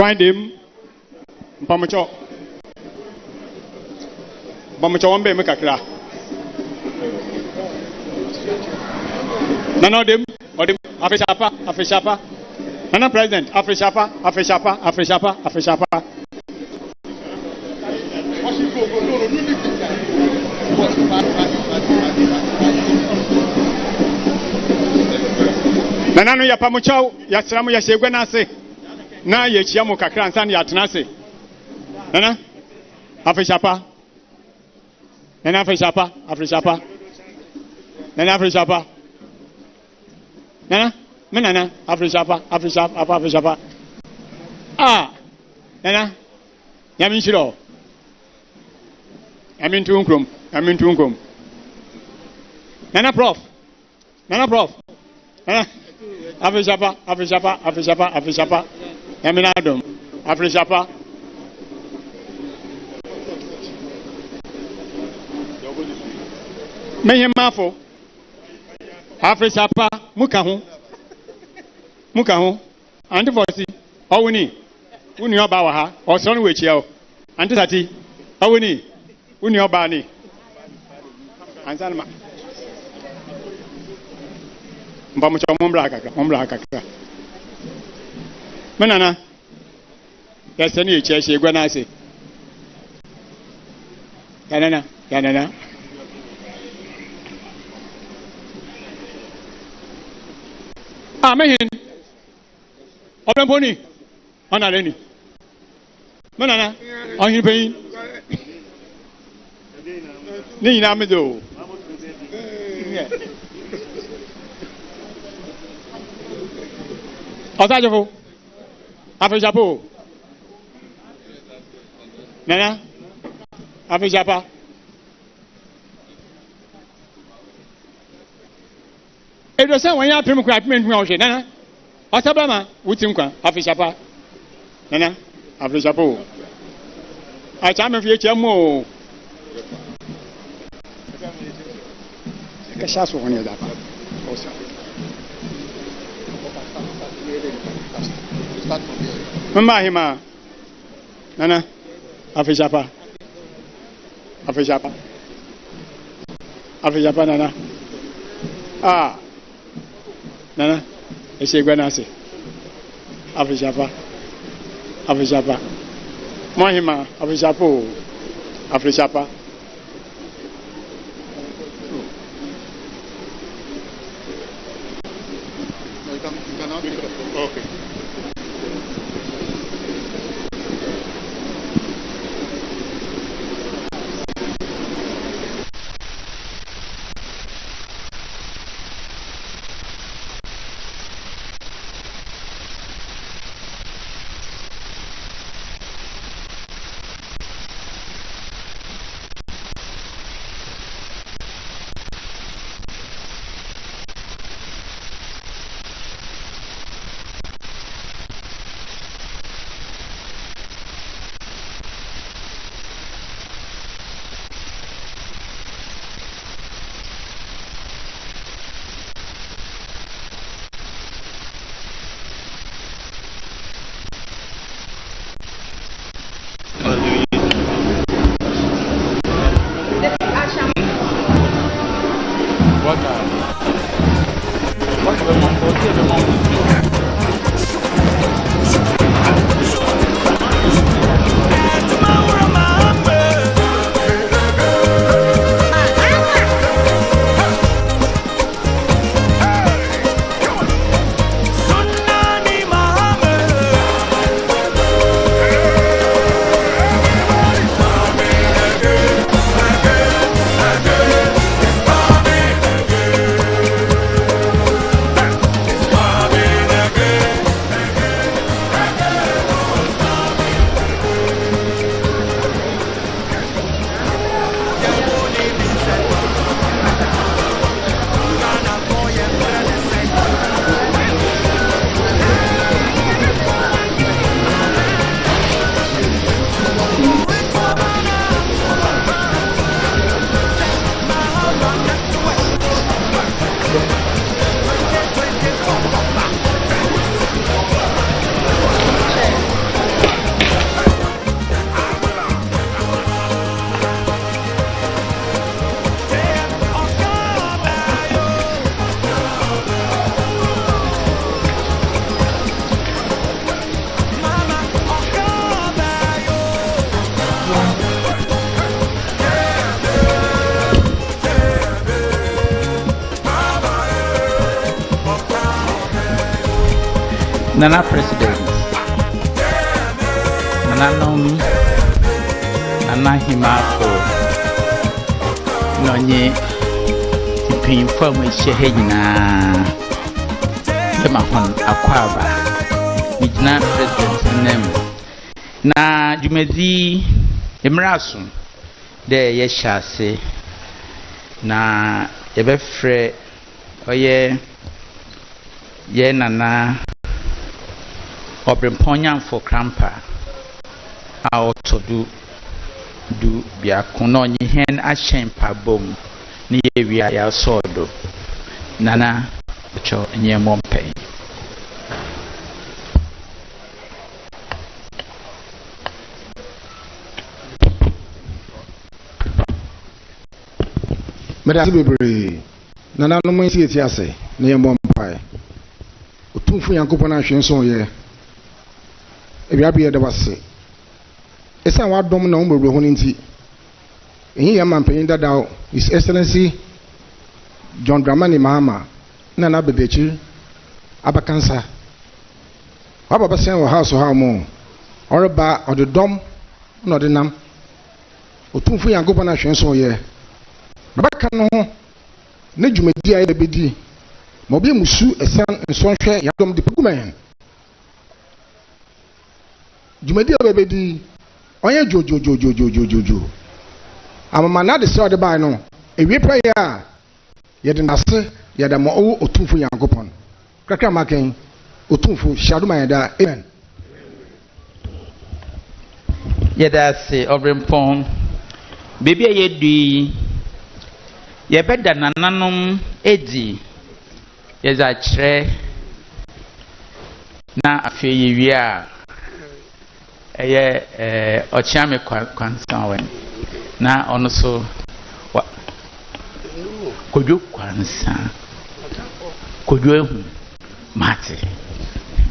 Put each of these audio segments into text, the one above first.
Find him. Pamacho. Pamacho one be make a cra. None of them. Or them. Afishapa. Nana President. Afishapa. Nana no ya pamuchao ya salamu ya shegwe nase na ye chiamu kakra nsan ya tenase nana afishapa nana afishapa nana menana afishapa nana yamin shiro yamin tunkrum nana prof nana Afishapa. Eminadum. Afishapa. Mehemafo. Afishapa. Mukahu. Antifosi. Owuni. Uni oba waha. Osonu wechiao. Antisati. Owuni. Uni oba ni. Ansanma. Mpamucho mombla kakra menana yaseni echeche egwa na ase yanana mehin obremponi ona leni menana ohin peyin ni na medo Otajofo. Afishapa. Nana. Afishapa. Edo se wan ya pem kwa pem hu ahwe nana. Otablama wutim kwa afishapa. Nana. Afishapa. Acha me fie chamo. Ka shaso honya da pa. Osa. Mahama. Nana. Afishapa nana. Nana. Eshegwa nase. Afishapa. Mahama. Afishapa. Okay. Nana President, Nananom, Nana Himafo, Nonye, Pin from Shehina, Yamahon, Aquaba, Midna President, name. Na Jumedi, Emrasun, there Yeshase, na Ebefre, Oye, Ye Nana. Obrimponya for cramper out to do biakuno ni hen ashen pabom ni ewia ya sodo nana cho nye mompe Meda bebre nana no mun sie tiase na ye mompai otumfu yankopon ahwenso ye ebiabe de wase esa wa dom na umbrebo ho nti ehi ya mampanyin dada His Excellency John Dramani Mahama na na bebechi abakansa wababa sen wo house ha mo oreba odedom na odenam otumfu yankopon ahwenso ye babaka no ho na dwumadi aye bedi mo bi musu esan nsonhwe yadom de pugumen Jumedi obedi onye jojo amama na de se de bai no ewie prayer a ye de nase ye de mo otumfu yankopon kakra maken otumfu shaduma ye da amen ye da se obrempon bebi ye dui ye beda nananom edi ye za kire na afi ye wi a Ochiame Kwansan na ono so Kojo Kwansan Kojo ehu mate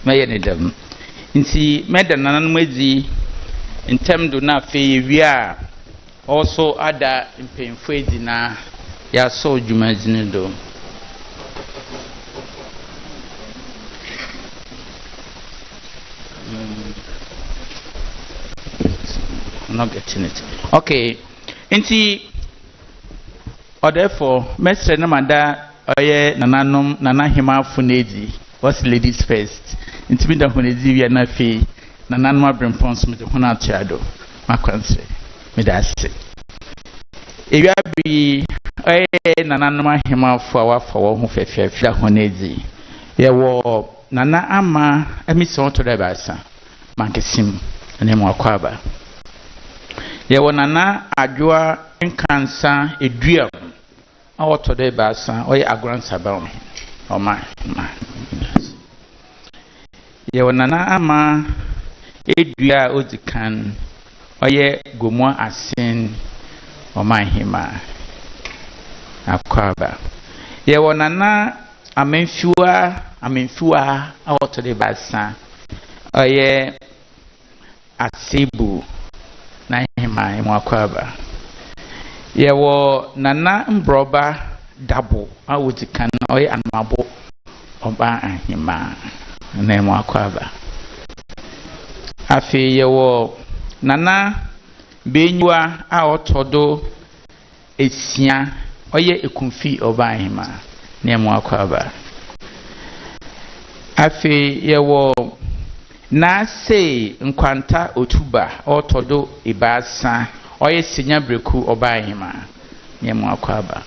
meye ne dem nti meda nananom edi ntem do na fe wi a also ada mpemfo edi na ya so dwumadzine do not getting it. Okay. Inti or therefore, Mestre Namada Oye Nananom Nana Hima Funedi was ladies first. Inti da Funedi we na fe Nananma Brempons with the Hona Chado. Macranse. Medase. If you be Oye Nananma Hima for who fefe Honedi. Ye wo Nana Ama Emison to the Bassa. Mankesim and Emwakwaba. Ye wonana adwoa nkansa eduam awotode baasa oye agransa baum oma ye wonana ama edua odikan oye gomwa asen oma hima akwaba ye wonana amenfua awotode baasa oye asibu na hima mwakwaba yewo nana mbroba dabo awuzikan oye anmabo oba ahima na mwakwaba afi yewo nana benyua a otodo esia oye ekunfi oba ahima na mwakwaba afi yewo na say nkwanta otuba otodo ibasa oye sinya breku obaihima nyemu akwaba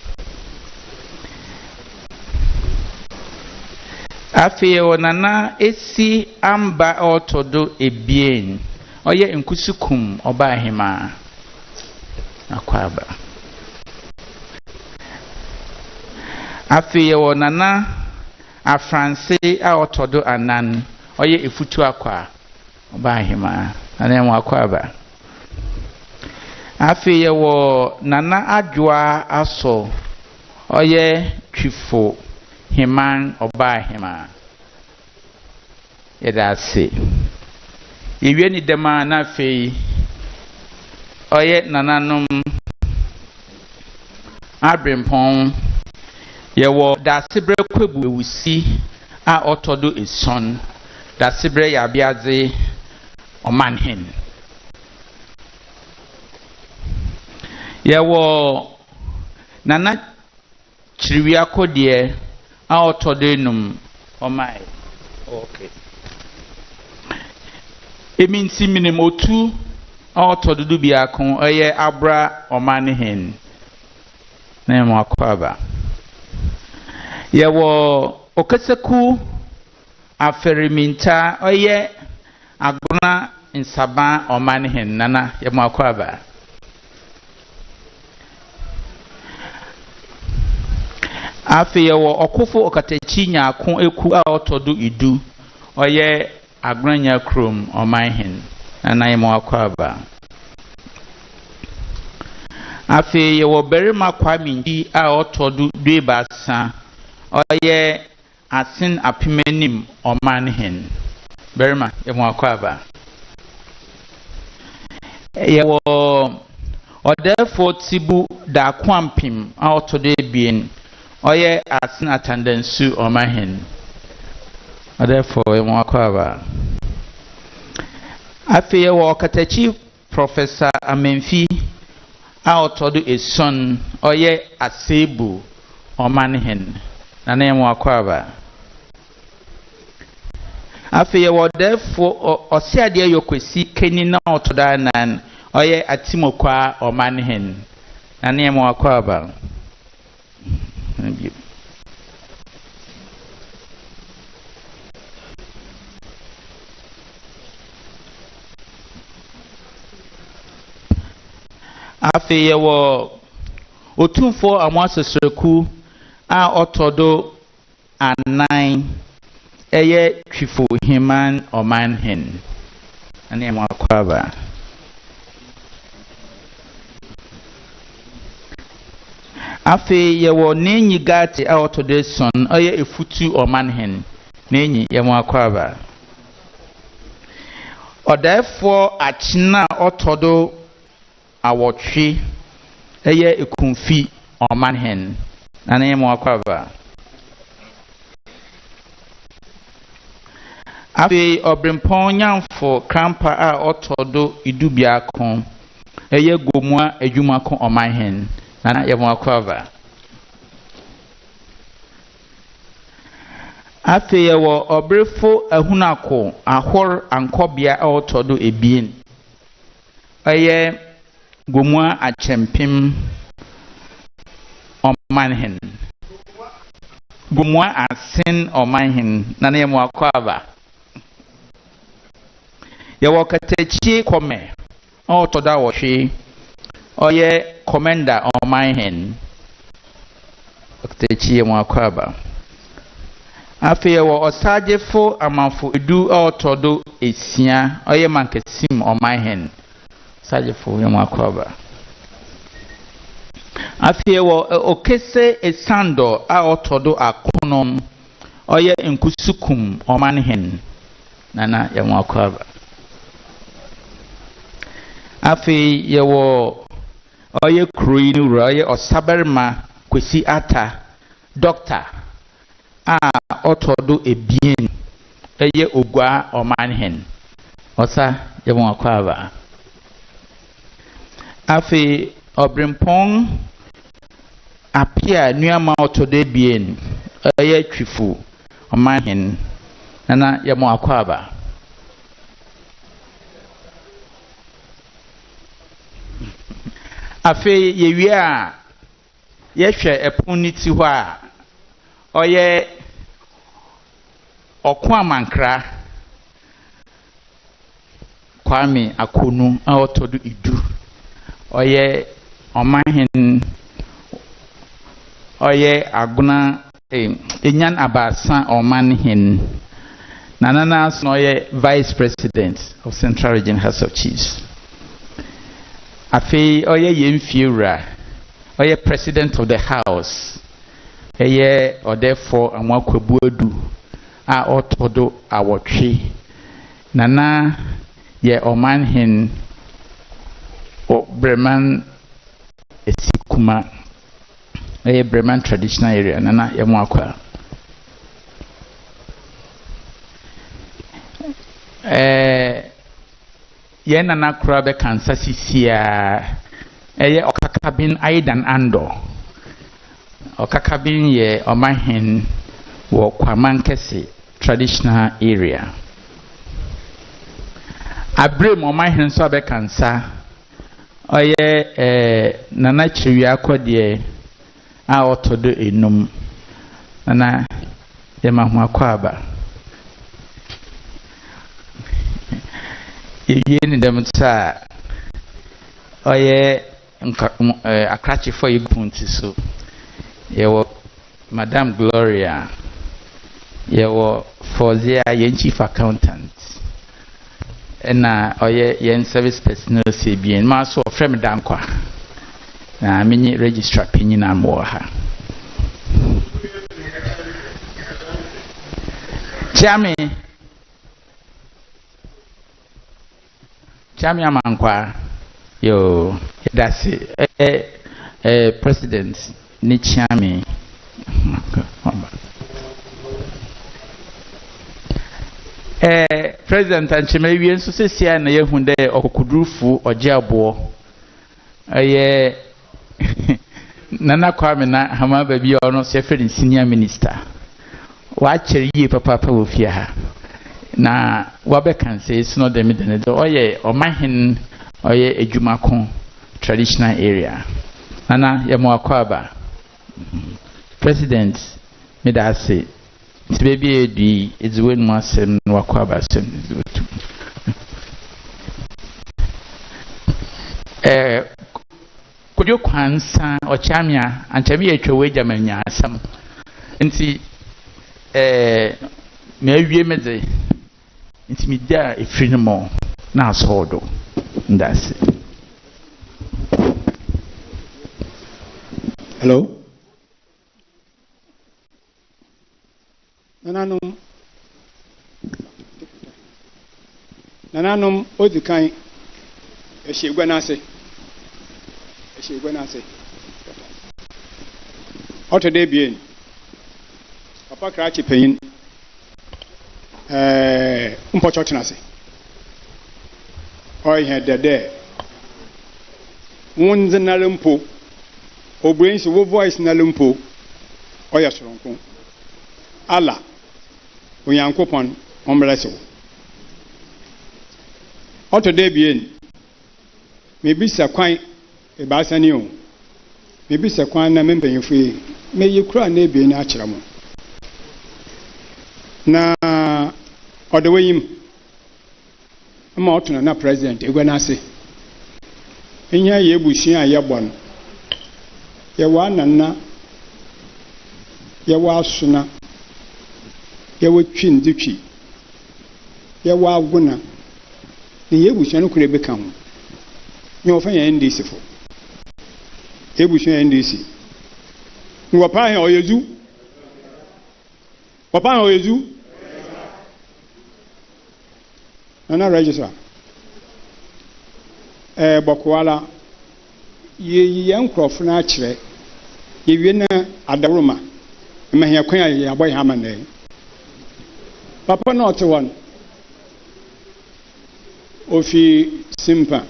afi wonana esi amba otodo ebien oye nkusukum obaihima akwaba afi wonana afranse a otodo anan oye efutu akwa obahima anemu akwaba afi yewo nana adwoa aso oye twifo himan obahima yedase yewie ni dema na afi oye nananom abrempon yewo dase brekwebu ewusi a otodo eson da sibre ya biaze oman hen yewo nana chiriwia kodie a otodenum omai okay eminti minim otu a otodudu biakon oye abra oman hen na mo akwaba yewo okaseku aferiminta oye aguna nsaba oman hen nana ye mo akwaba afi yewo okofo okatachi nyaako eku a otodo idu oye agranya krom oman hen nana ye mo akwaba afi yewo berima kwaminji a otodo duebasa oye asin apimenim oman hen berima ye mo akwaba yewo odefo tibu da kwampim a otodo ebien oye asin attendansu oman hen odefo ye mo akwaba afi yewo katachi professor Amenfi a otodo eson oye asebu oman hen nana ye mo akwaba afi yewo defo osiade yokwesi keni na otoda nan oye atimokwa oman hen nana ye mo akwaba afi yewo otumfo amwasesreku a otodo anan eye twifo himan oman hen ane mo akwaba afi yewo nenyi gati a otodo son oye efutu oman hen nenyi ye mo akwaba odafo achina otodo awotwe eye ekunfi oman hen nane mo akwaba afi obrimpon nyamfo krampa a otodo idubiakon eye gomua adwumakon oman hen nana ye mo akwaba afi yewo obrefo ahunako ahor ankobia a otodo ebien eye gomua achempim oman hen gomua asin oman hen nana ye mo akwaba yewo katachi kome otoda wohwe oye commander oman hen katachi ye mo akwaba afi yewo osagefo amanfo edu otodo esia oye mankesim oman hen sajefo ye mo akwaba afi yewo okese esando a otodo akonom oye nkusukum oman hen nana ye mo akwaba afi yewo oye kruinu ro oye osaberma kwesi ata doctor a otodo ebien eye ogwa oman hen osa ye mo akwaba afi obrimpong apia nuama otodo ebien eye twifu oman hen nana ye mo akwaba afi yewie a yehwe eponiti ho a oye okwamankra kwame akonu a otodo idu oye oman hen oye aguna enyan abasa oman hen nanana so oye vice president of Central Region House of Chiefs afi oye yemfiura oye president of the house eye odefo amwakwabuadu a otodo awotwe nana ye oman hen o Breman esikuma eye Breman traditional area nana ye mwakwa Yen nana kura be kansa sisia okakabin aidan ando okakabin ye omahin wo kwamankese traditional area abrem omahin so be kansa nana chiwia kodie a otodo enum nana ye mahu akwaba Yen in them sa a cratchy for you punti so ye Madame Gloria ye Fozia yen chief accountant and yen service personnel CBN maso frame dankwa na mini registrar pinyin and more ha Jamie Amankwa, yo, that's it. President Nichami. President and Chimavian Society and Yahunde or Kudufu or Jabo. Nana Kwamina, Hama baby or no separate senior minister. Watch ye papa with ya. Na wabe can say it's not the middle or mahin or a Jumakon traditional area. Nana Yamuakwaba President Midase it's baby it's when Masen Wakwaba could you kwansa or chamia and chamia Chowejamania some and see maybe mede It's me there if you more now so that's it. Hello? Nananum Odikai Eshigwanase How today being Papa Cratchy Pain Umpochotinase. I had the day. One's in Nalumpo, or brains of voice Nalumpo, or Yasronko. Allah, we are coupon on Blesso. How today be maybe Saquine a Bassanio, maybe Saquine a member you free, may you cry maybe in Achramo. Na or the way him na president Egwanase Inya Yebushi and Yabon Yawanana Yawasuna Yawachin Duchi Yawaguna the Yebushan could become no fan NDC for Yebushan NDC. You are paying or you do? Papa or you do? Nana register. Bokwala ye young crop naturally. Ye win at the Roma. May have queen a boy Haman. Papa not one. Ofi Simpa.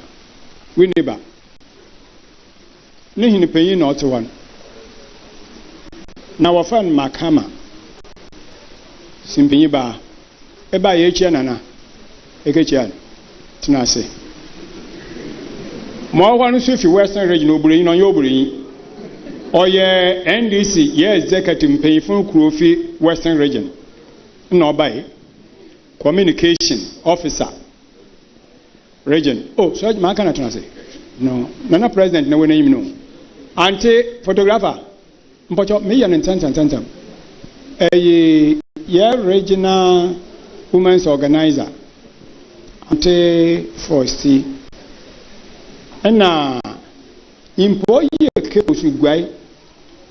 Winniba. Nihin pay not one. Now a friend Mahama. Simpiba. Eba ye Nana. Ekechian Tinase. More one if you Western regional brain on your brain. Or ye NDC, ye executive pay for Krufi Western region. No by communication officer region. Oh, so I can't say. No, Nana president, no name no. Ante photographer. But me and Tantam. A regional women's organizer. Ante Fosti and employee keeps with Guy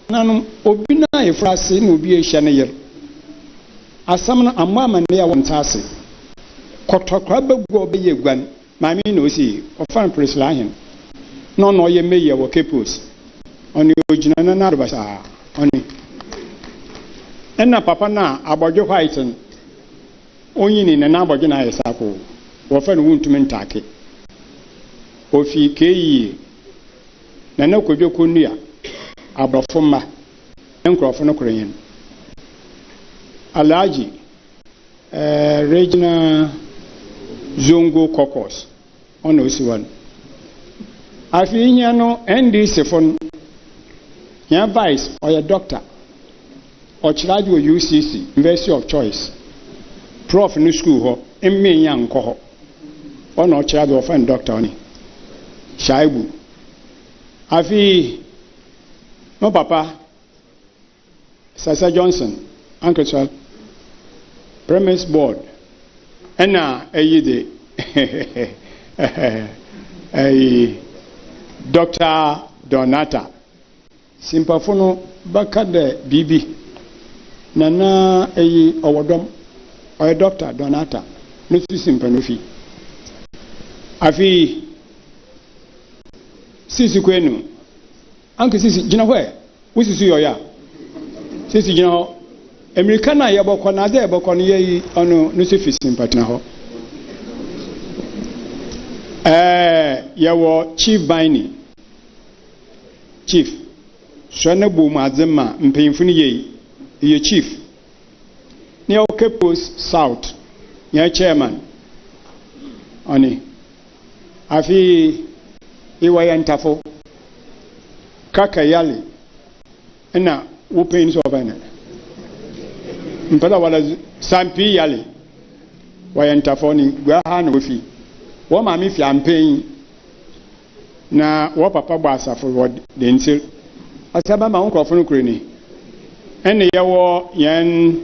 Nanum Obina a frasin will be a channel. As some a mamma near one tassy. Cotocrabber go be a gun, my mean no see, or fan press lion. No, no, ye may your capos on the original Narbasa on it. And now, Papa, now about your fighting. onyini na nabɔgye na ayesako wɔfa no wuntumi ntake ofi keyi na na kodwo konua abrɔfo mma nkrɔfo no korenyen alaji regional zongo caucus ona osiwan afi nya no NDC fon ya vice or doctor or charge with UCC University of Choice prof no school ho emme nya nko ho ona charge of an doctor oni shaibu afi no papa Sasa Johnson Uncle Sir premise board ena eyide Dr. Donata Simpafono baka de bibi nana eyi owodom oy Dr. Donata no si simpanofi afi sisi kwenu anke sisi gina hwe wosisi yoya sisi gina ho Americana yebokọ na ade yebokọ no yeyi ono no si fi sympathy na ho yawo Chief Bini Chief Shana bu mazema mpemfu ni ye chief ni oke post south ya chairman oni afi iwaya ntafo kaka yali ina wupen so bana mpala wala sampi yali waya ntafo ni gwa ha na wofi wo ma mi fi ampen na wo papa gba asafo wo de ntil asaba ma nkrofo no kure ni ene yewo yen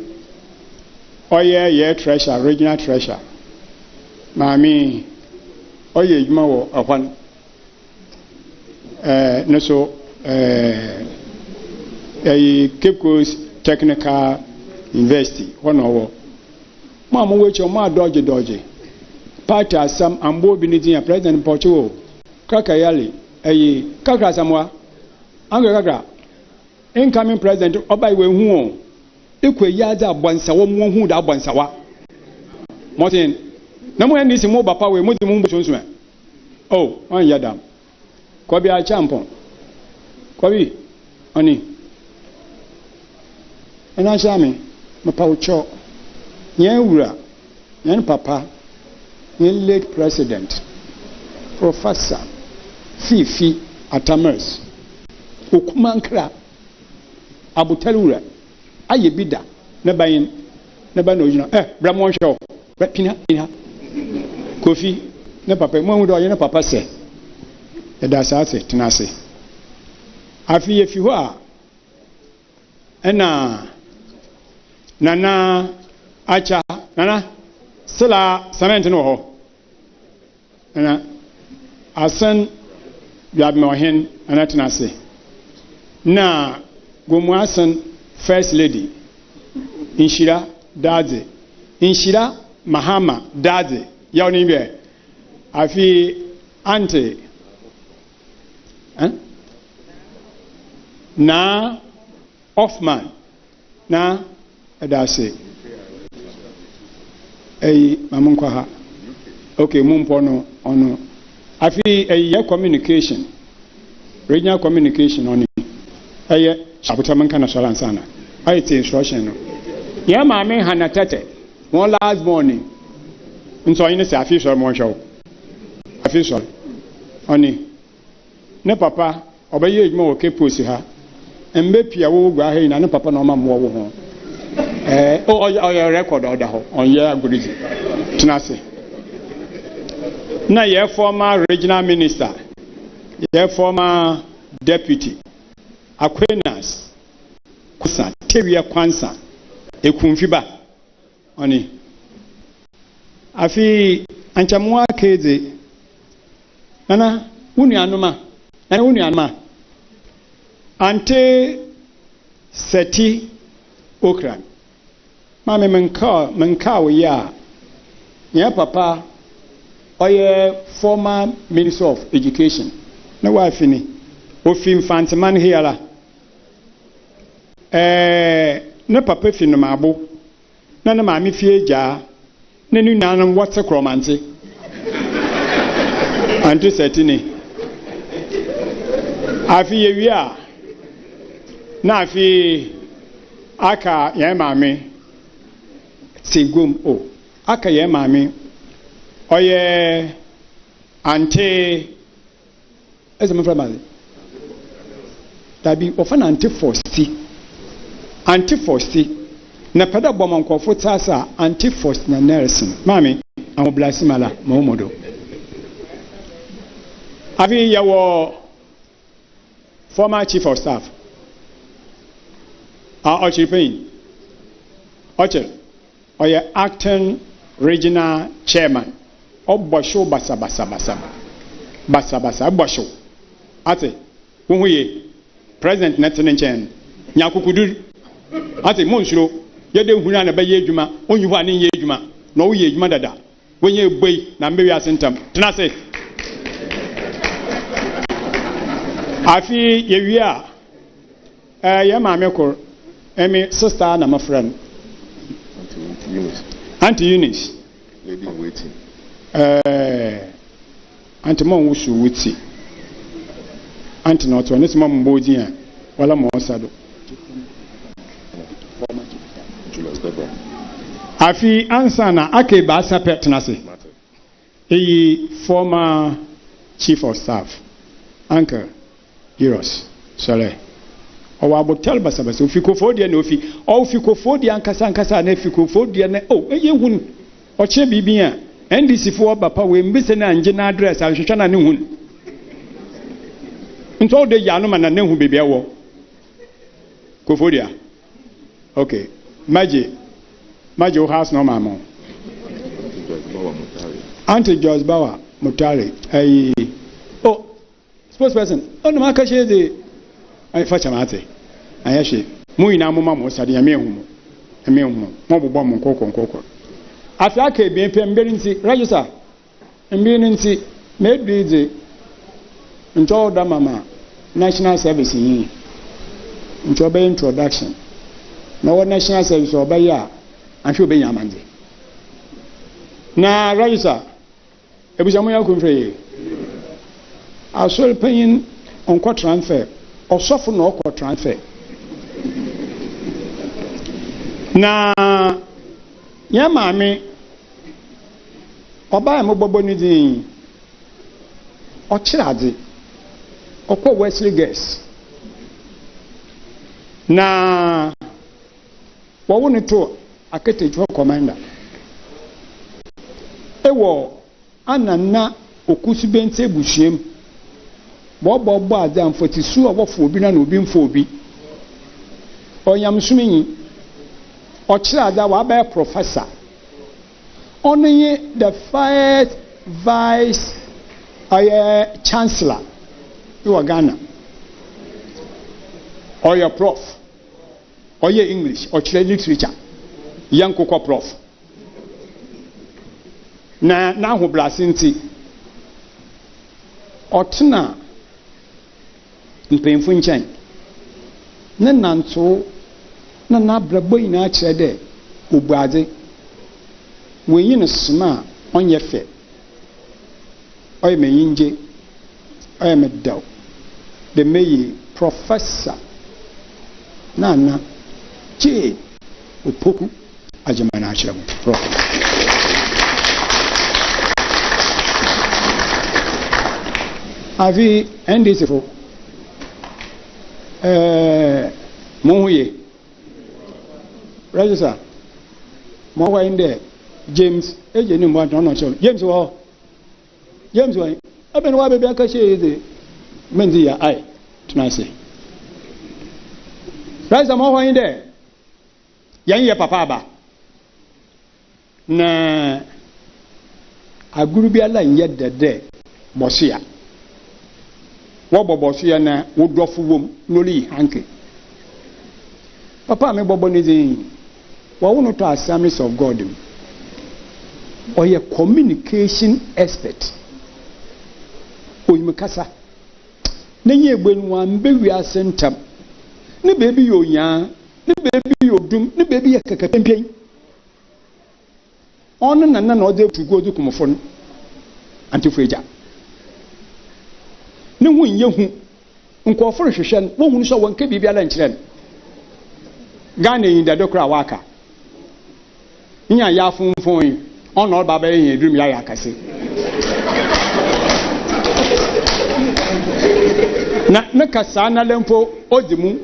oye ye treasure regional treasure mami oye ejuma wo akwan no so Cape Coast Technical University wono wo ma mo wecho ma dodge party asam ambo bi ni dia president Portugal kaka yali kaka samwa anga kaka incoming president obai we hu o ekwe yaza abonsawo mo hu da abonsawa motin na mo ndi si mo bapa we mo di mo bonso oh on yadam ko bi a champon ko bi oni ena shami mapa ucho yen wura yen papa yen late president Professor Fifi Atamers okumankra abutalura aye bida na bayin na ba no jina bramon show pina kofi na papa mo hu do ye na papa se e da sa se tinase afi ye fi ho a ena nana acha nana sila cement no ho ena asan biabma ohen anatinase na gomu asan first lady Inshira Dadze Inshira Mahama Dadze yawni be afi ante na Hoffman na adase mamun kwa ha okay mumpo no ono afi communication regional communication oni shabuta man kana solan sana te instruction no ya maame hanatete one last morning nso yin se afi so mo show afi so oni ne papa obaye ejuma wo ke posi ha embe pia wo gwa ha ina ne papa na ma mo wo ho record order ho on ye agurizi tinase na ye former regional minister ye former deputy Aquinas kusa tewia kwansa ekumfiba oni afi anchamwa keze nana uni anuma ante seti okran mame menka ya papa oye former minister of education na wife ni ofi infantman hiala ne papa fi no mabo na na maame fie ja Nenu nanam what's a chromancy? Anti Setini. Afi yewia. Na afi aka ye mame. Sigum o. Aka ye mame. Oye ante eze me frama. Tabi ofana ante forsti. Ante forsti. Na pada boma nkofo tasa ante forsti na Nelson. Mami, amoblasi mala momodo. Afi yawo former chief of staff. Ochipin. Oche. Oye acting regional chairman. Obosho basa. Basa obosho. Ate. Unhuye. President Netanyahu. Nyakukudu. Ate monshiro. Yede huna na baye adwuma. Onyu ani ye adwuma. Na wo ye adwuma dada. Wonye boy na mbewi asentam. Tenase. Afi yewia ye maame kor emi sister na my friend Auntie Eunice lady waiting Auntie Mon wusu wuti Auntie not one is mom bodi a wala mo sado afi ansa na ake ba sapet na se eyi former chief of staff Uncle Heroes, sorry. Or I would tell Basabas, if you go for the Nofi, or if you go for the Ankasa, and if you go for the you wouldn't, or Chebibia, and this is for Papa, we miss an engine address, I should try noon. And all the Yanuman and who be there. Go for the okay. Maji house no mamma. Auntie George Bauer, Mutari, spokesperson, on the market, I fetch a mate. I actually, Muina Mamma was at the Amehumo, mobile bomb, cocoa. After I came, being register, and being made busy, and told the Mama, National Service in into obey introduction. No National Service or Baya, and she'll be Yamandi. Now, register, it was a more country. I saw paying on court transfer or suffer no court transfer. Na ya mami oba mo bobo ni din o chirade okọ Wesley Girls na wo woni to aketejo commander ewo anana okusu bente buhiem bo adam fotisu obofo obi na obi mfo obi onyam suminyi o chirada wa ba professor onye the first vice chancellor you Ghana or your prof or your English or literature yankoko prof na ho blasinti otna mpemfu nchen na nanto na nabrabo ina kire de obuade wenyi no sma onye fe oye menyinje oye medaw de meyi professor Naana che Opoku-Agyemang na kire prof avi NDC fo Mohuye register Mowa in there James eje ni mwa no cho James wo aben wa bebe aka she de menzi ya ai tunase register Mowa in there yan ye papa ba na aguru bi ala nye dede bosia wo bobosia na wo dofo wom noli hanke papa me bobo ni din wo wono to Assemblies of God or a communication expert o yimkasa na nye gbenu ambe wi asentam ne baby yo nya ne baby yo dum ne baby ya kakapempen on na ode to go do kumofo antifreja ne hu nye hu nkofo hwehwe no wo hu so won ka bibia la nkyere Ghana yin da dokra waka nya ya funfun ono baba yin edrum ya yakase na kasa na lempo odimu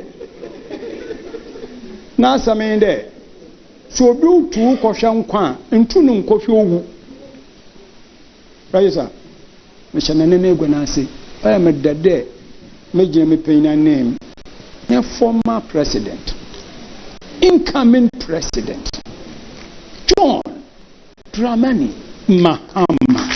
na asamende so obi utu kohwa nkwa ntu nu nkofie owu Raisa me chanane na egwa na ase aya me dade me gye me payna name ya former president incoming president John Dramani Mahama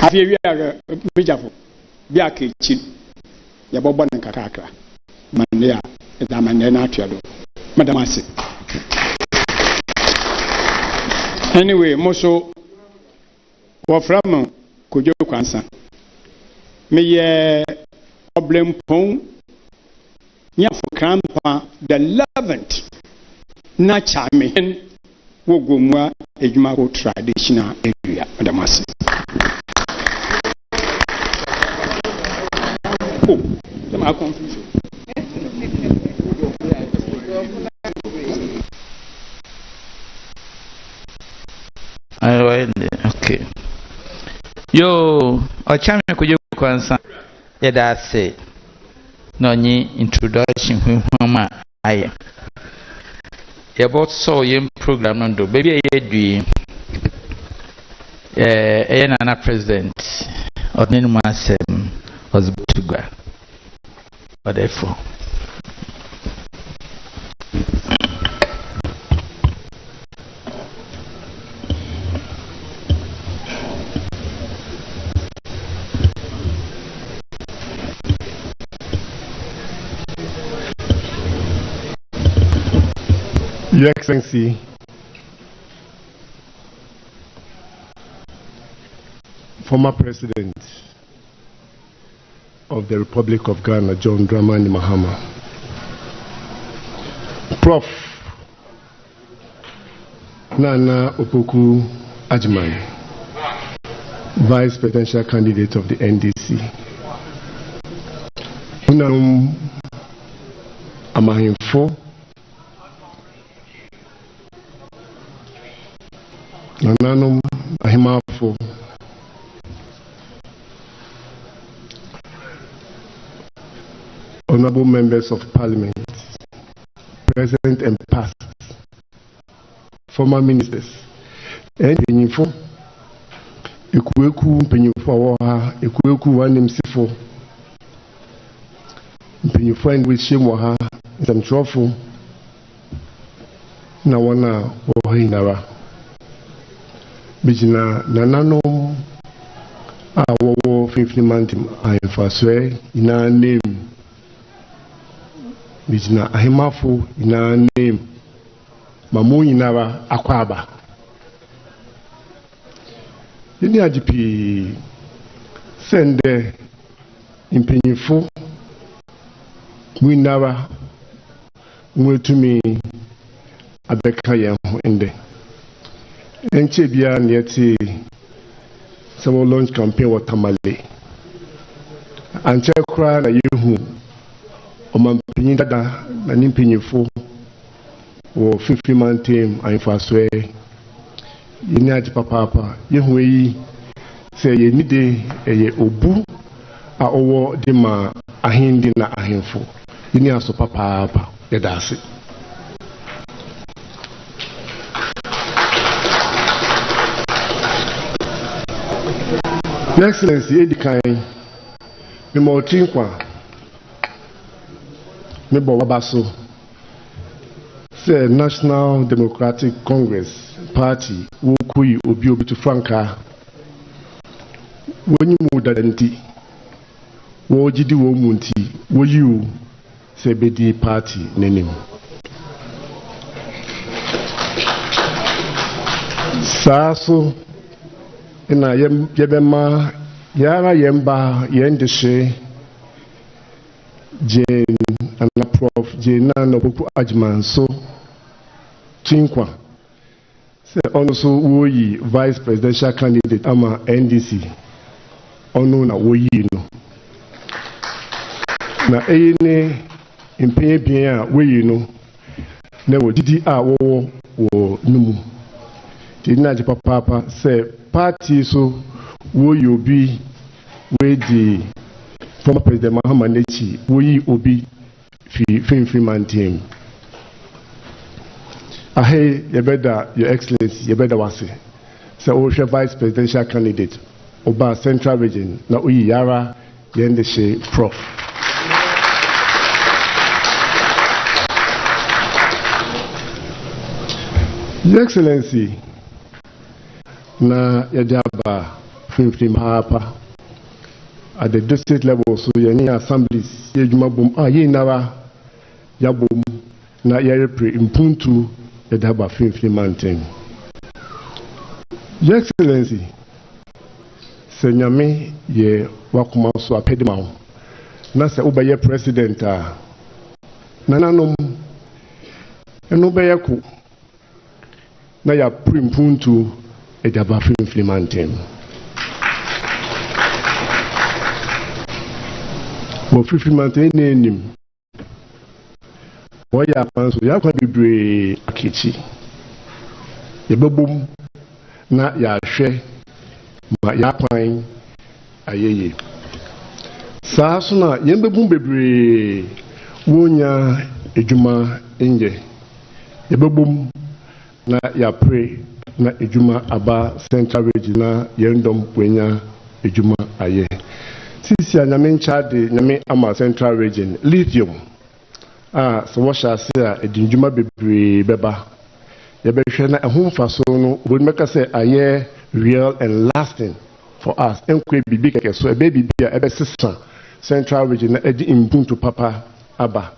afie wi aga bijafo bi akechi ya bobo na kakakra mane a da mane na atuado madam ase anyway moso wo from kojo kwansa me ye problem pon nya for krampa the 11th na chamen wo gomwa ejuma ko traditional area madam ase I confuse you. Okay. Yo, ochame kuje kwansa. Yeah, that's it. No ni introduction huma aye. Yeah, but so yem program nondo. Baby ye dui. Naana president. Odnenu masem was to go. But therefore, Your Excellency, former President of the Republic of Ghana, John Dramani Mahama, Prof. Naana Opoku-Agyemang, Vice Presidential Candidate of the NDC, Unanum Amahimfo, Nananum Ahimafo, Honorable Members of Parliament, present and past, former ministers, and Penyifo, Ekueku Penyifo Waha, Ekueku Wanemsifo, Penyifo and Wishim Waha, some trophy, Nawana Wahinara, Bijina Nanano, our 50 months, I am for swear in our name. Bijina ahimafo ina name mamu inara akwaba yini ajipi sende impenyifo winara mwetumi abeka ye ho ende enche bia na yeti some launch campaign watamale anche kra na yehu Omampinyi dada na nimpinyifo wo 50 man team ainfaswe yini ati papa yehu yi se ye nide eye obu a owo de ma ahindi na ahemfo yini aso papa ye dase Your Excellency edikan me mo tinkwa Mebo Wabaso, say National Democratic Congress Party, Wukuyi Obi to Franca, when you move that anti, Wojidi Womunti, wo you say Bedi Party, Nenim. Saso, and I am Yebema, Yara Yemba, Yendeshe, Jane. And Prof. Jena Opoku-Agyemang so Chinkwa. Say also Woyi vice presidential candidate ama NDC. Ono na Woyi no. Na eyene impenye bien a Woyi no. Na wo didi a wo numu. Tina je papa say party so Woyi obi we di former President Mahama nechi Woyi obi fi man team. Ahe yebeda your excellency yebeda wase. Say Osha vice presidential candidate Oba Central Region na uyi yara yende she prof. Your excellency na yadaba fi hapa at the district level so yani assemblies yejuma bom ye nara ya bom na yare pre impuntu yadaba fi mountain. Your excellency senyame ye wakuma so apedima na se obaye president a nananom eno beye ku na ya pre impuntu yadaba fi mountain. Wo fifi mountain enim wo ya panso ya kwa bibre akichi yebobom na ya hwe ma ya kwan ayeye saa so na yembebum bebre wonya ejuma enye yebobom na ya pray na ejuma aba Central Region na yendom wenya ejuma aye. Sisi anyame nchade nyame ama Central Region lithium so what shall say edinjuma bebre beba yebehwe na ehumfa so no obonmeka say aye real and lasting for us enkwe bibi keke so baby bia ebe sister Central Region na edi impuntu papa aba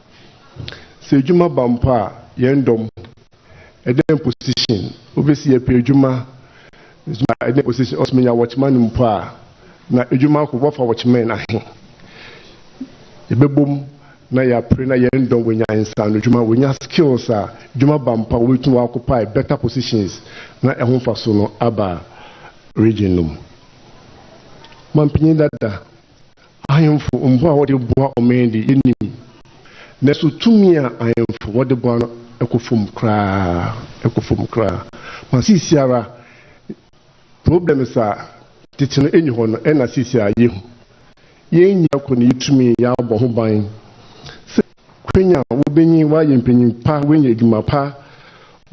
se ejuma bampa yendom eden position obesi ye pe ejuma eden position osmenya watchman mpa na ejuma ko bofa watchman ahe ebebom na ya pre na yendom wenya insan ejuma wenya skills a ejuma bampa wetu occupy better positions na ehunfa so no aba region no mampinyi dada ayemfo mbo a wode boa omendi enim na so tumia ayemfo wode boa no ekofum kra ma sisiara problem sa titino enyi ho no ena sisia yehu yenya ko ne yitumi ya bo ho ban kwenya wo benyi wa yempenyi pa wenya edwuma pa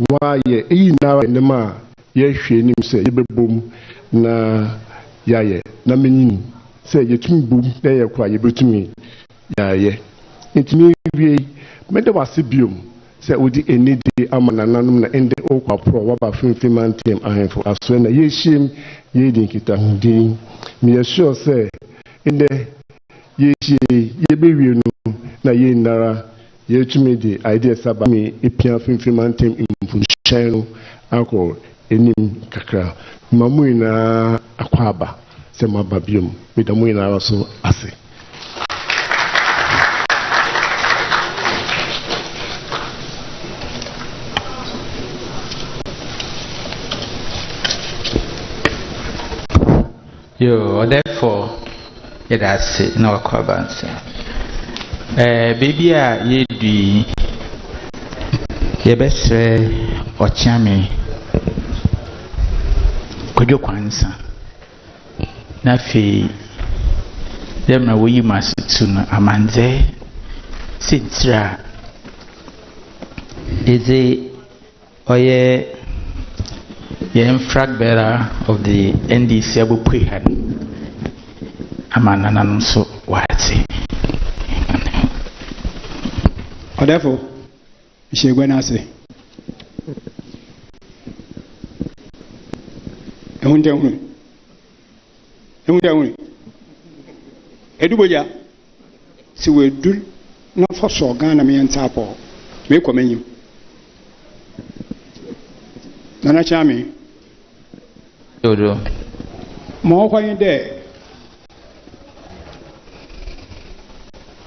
wa ye eyi na ndema ye hwe nim se yebebom na yaye na menyin se yetumi bom na ye kwa yebetumi yaye intimi wie mede wase biom se odi enidi amanananum na ende okwa pro wa ba finfin man team ahenfo aso na ye shim ye din kita hudi me sure se ende ye hie ye bewie no na ye nara ye tumi di idea saba me epia finfin man team imfunchen no akọ enim kakra mamu ina akwaba se mababium me da mu ina so ase. Yo, therefore, that's it. No acquaintance. Baby, ye do ye best or chami. Could you kwanza? Nafi, them na we must soon amanze. Sitra is a oye. Flag bearer of the NDC Abupuihan Amananam so wati. Therefore, she went to say, Eduboya, si we do not for so Ghana me and Tapo, make a menu. Nana Chami. Dodo. More why there.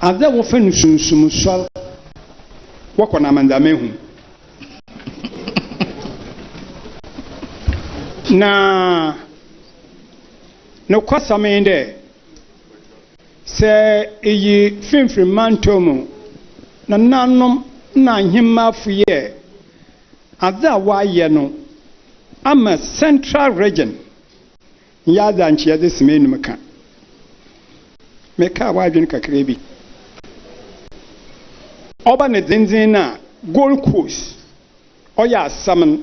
As there were finished some swell wako na mandamehu na no kwasame inde se iyi finfiri mantomu na nanom na himma fuye adza waye no ama central region ya zanci ya zai menu meka wajin kakrebi oba ne zinzin na Gold Coast oya saman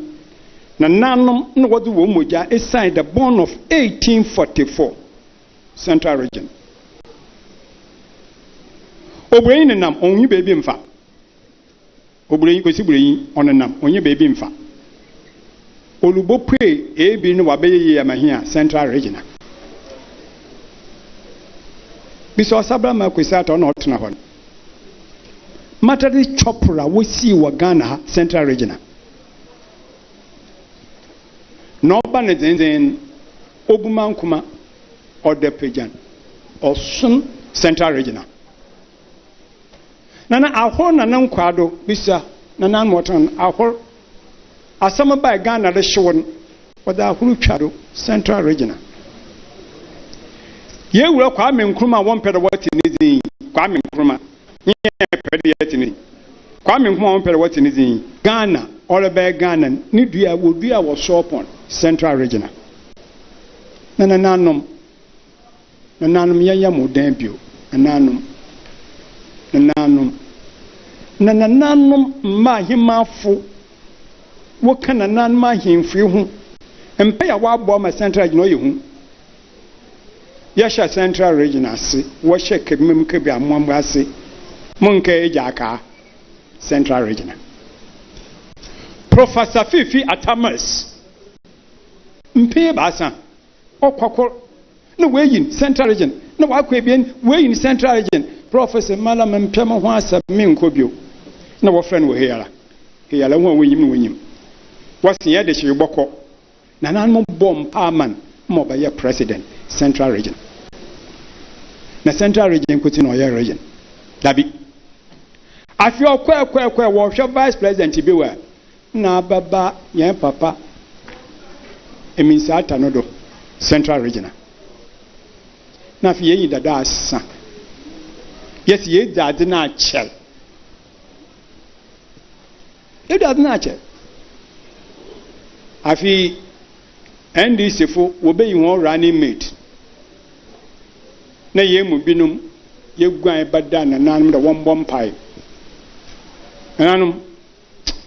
na nanom no wadu wo moja aside the born of 1844 central region obreyin ne nam onyi bebi mfa obreyin ko si breyin onenam onyi bebi mfa olubo pray ebi no wabeye ya mahia central region biso sabra ma kwesata no otena hɔ matadi chopra we see wa Ghana central region no ba ne zenzen obumankuma odepejan osun central region nana ahor na nan kwado bisa nana motan ahor asama ba Ghana de shwon wada ahuru twado central region ye wura kwa menkruma won pede wati nizin kwa menkruma nye pede yetini kwa menkruma won pede wati nizin Ghana orebe Ghana ni dua wodua wo shopon central region nanom yaya modan bio nanom ma himafo wo kana nan ma himfiri hu empe ya wa bo ma central region oyehu yasha central region ase wo hye kemem ke bia mwamwa ase munka ejaka central region Professor Fifi Atamas mpe basa okwakor na weyin central region na wakwa bien weyin central region Professor Malam mpema ho asabme nkobio na wo friend wo heyala ho wenyim wasiye de shi boko na nan mo bom paman mo ba ye president central region na central region kuti no ye region dabi afi okwa wo hwe vice president bi wa na baba ye papa eminsa atanodo central region na fi ye dada asa yes ye dade na chel ye dade na chel afi NDC fo wo be yi won running mate na ye mu binum ye guan bada na nanum da won bompai nanum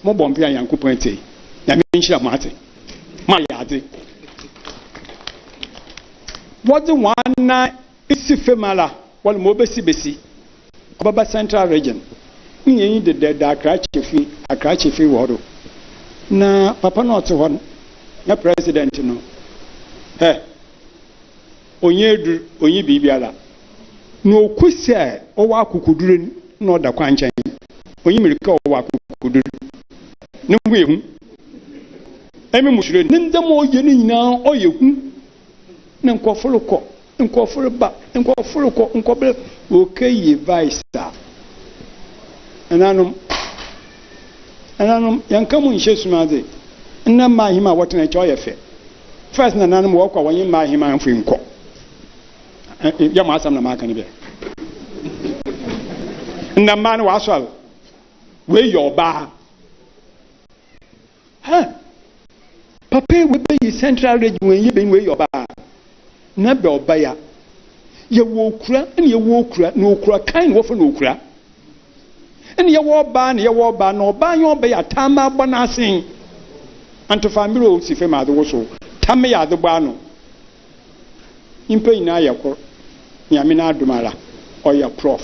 mo bompi an yankopon te na me nshira mate ma yade what the one na isi femala wal mo besi obaba central region nyen de akrachi fi wodo na papa no to hon na president no onye bibiala no kwese o wa akukuduru no da kwanchan onye mirika o wa akukuduru ne hu ehu emi musure ndem o ye ni nyina o ye hu ne nkoforo ba nkobe okay vice ananum yankamu nshe sumaze nna mahima wotena cho yefe first na nanum wo kwa wanyi mahima mfu nko ya ma asam na maka ni be nna man wa aswal we yoba papa we be central region we be we yoba na be obaya ye wo kura na okura kan wo fa na okura ene ye wo ba na oba yon be ya tama bona sin anto family o si fe ma do so tam ya do ba no impe ina ya ko nyame na adumara o ya prof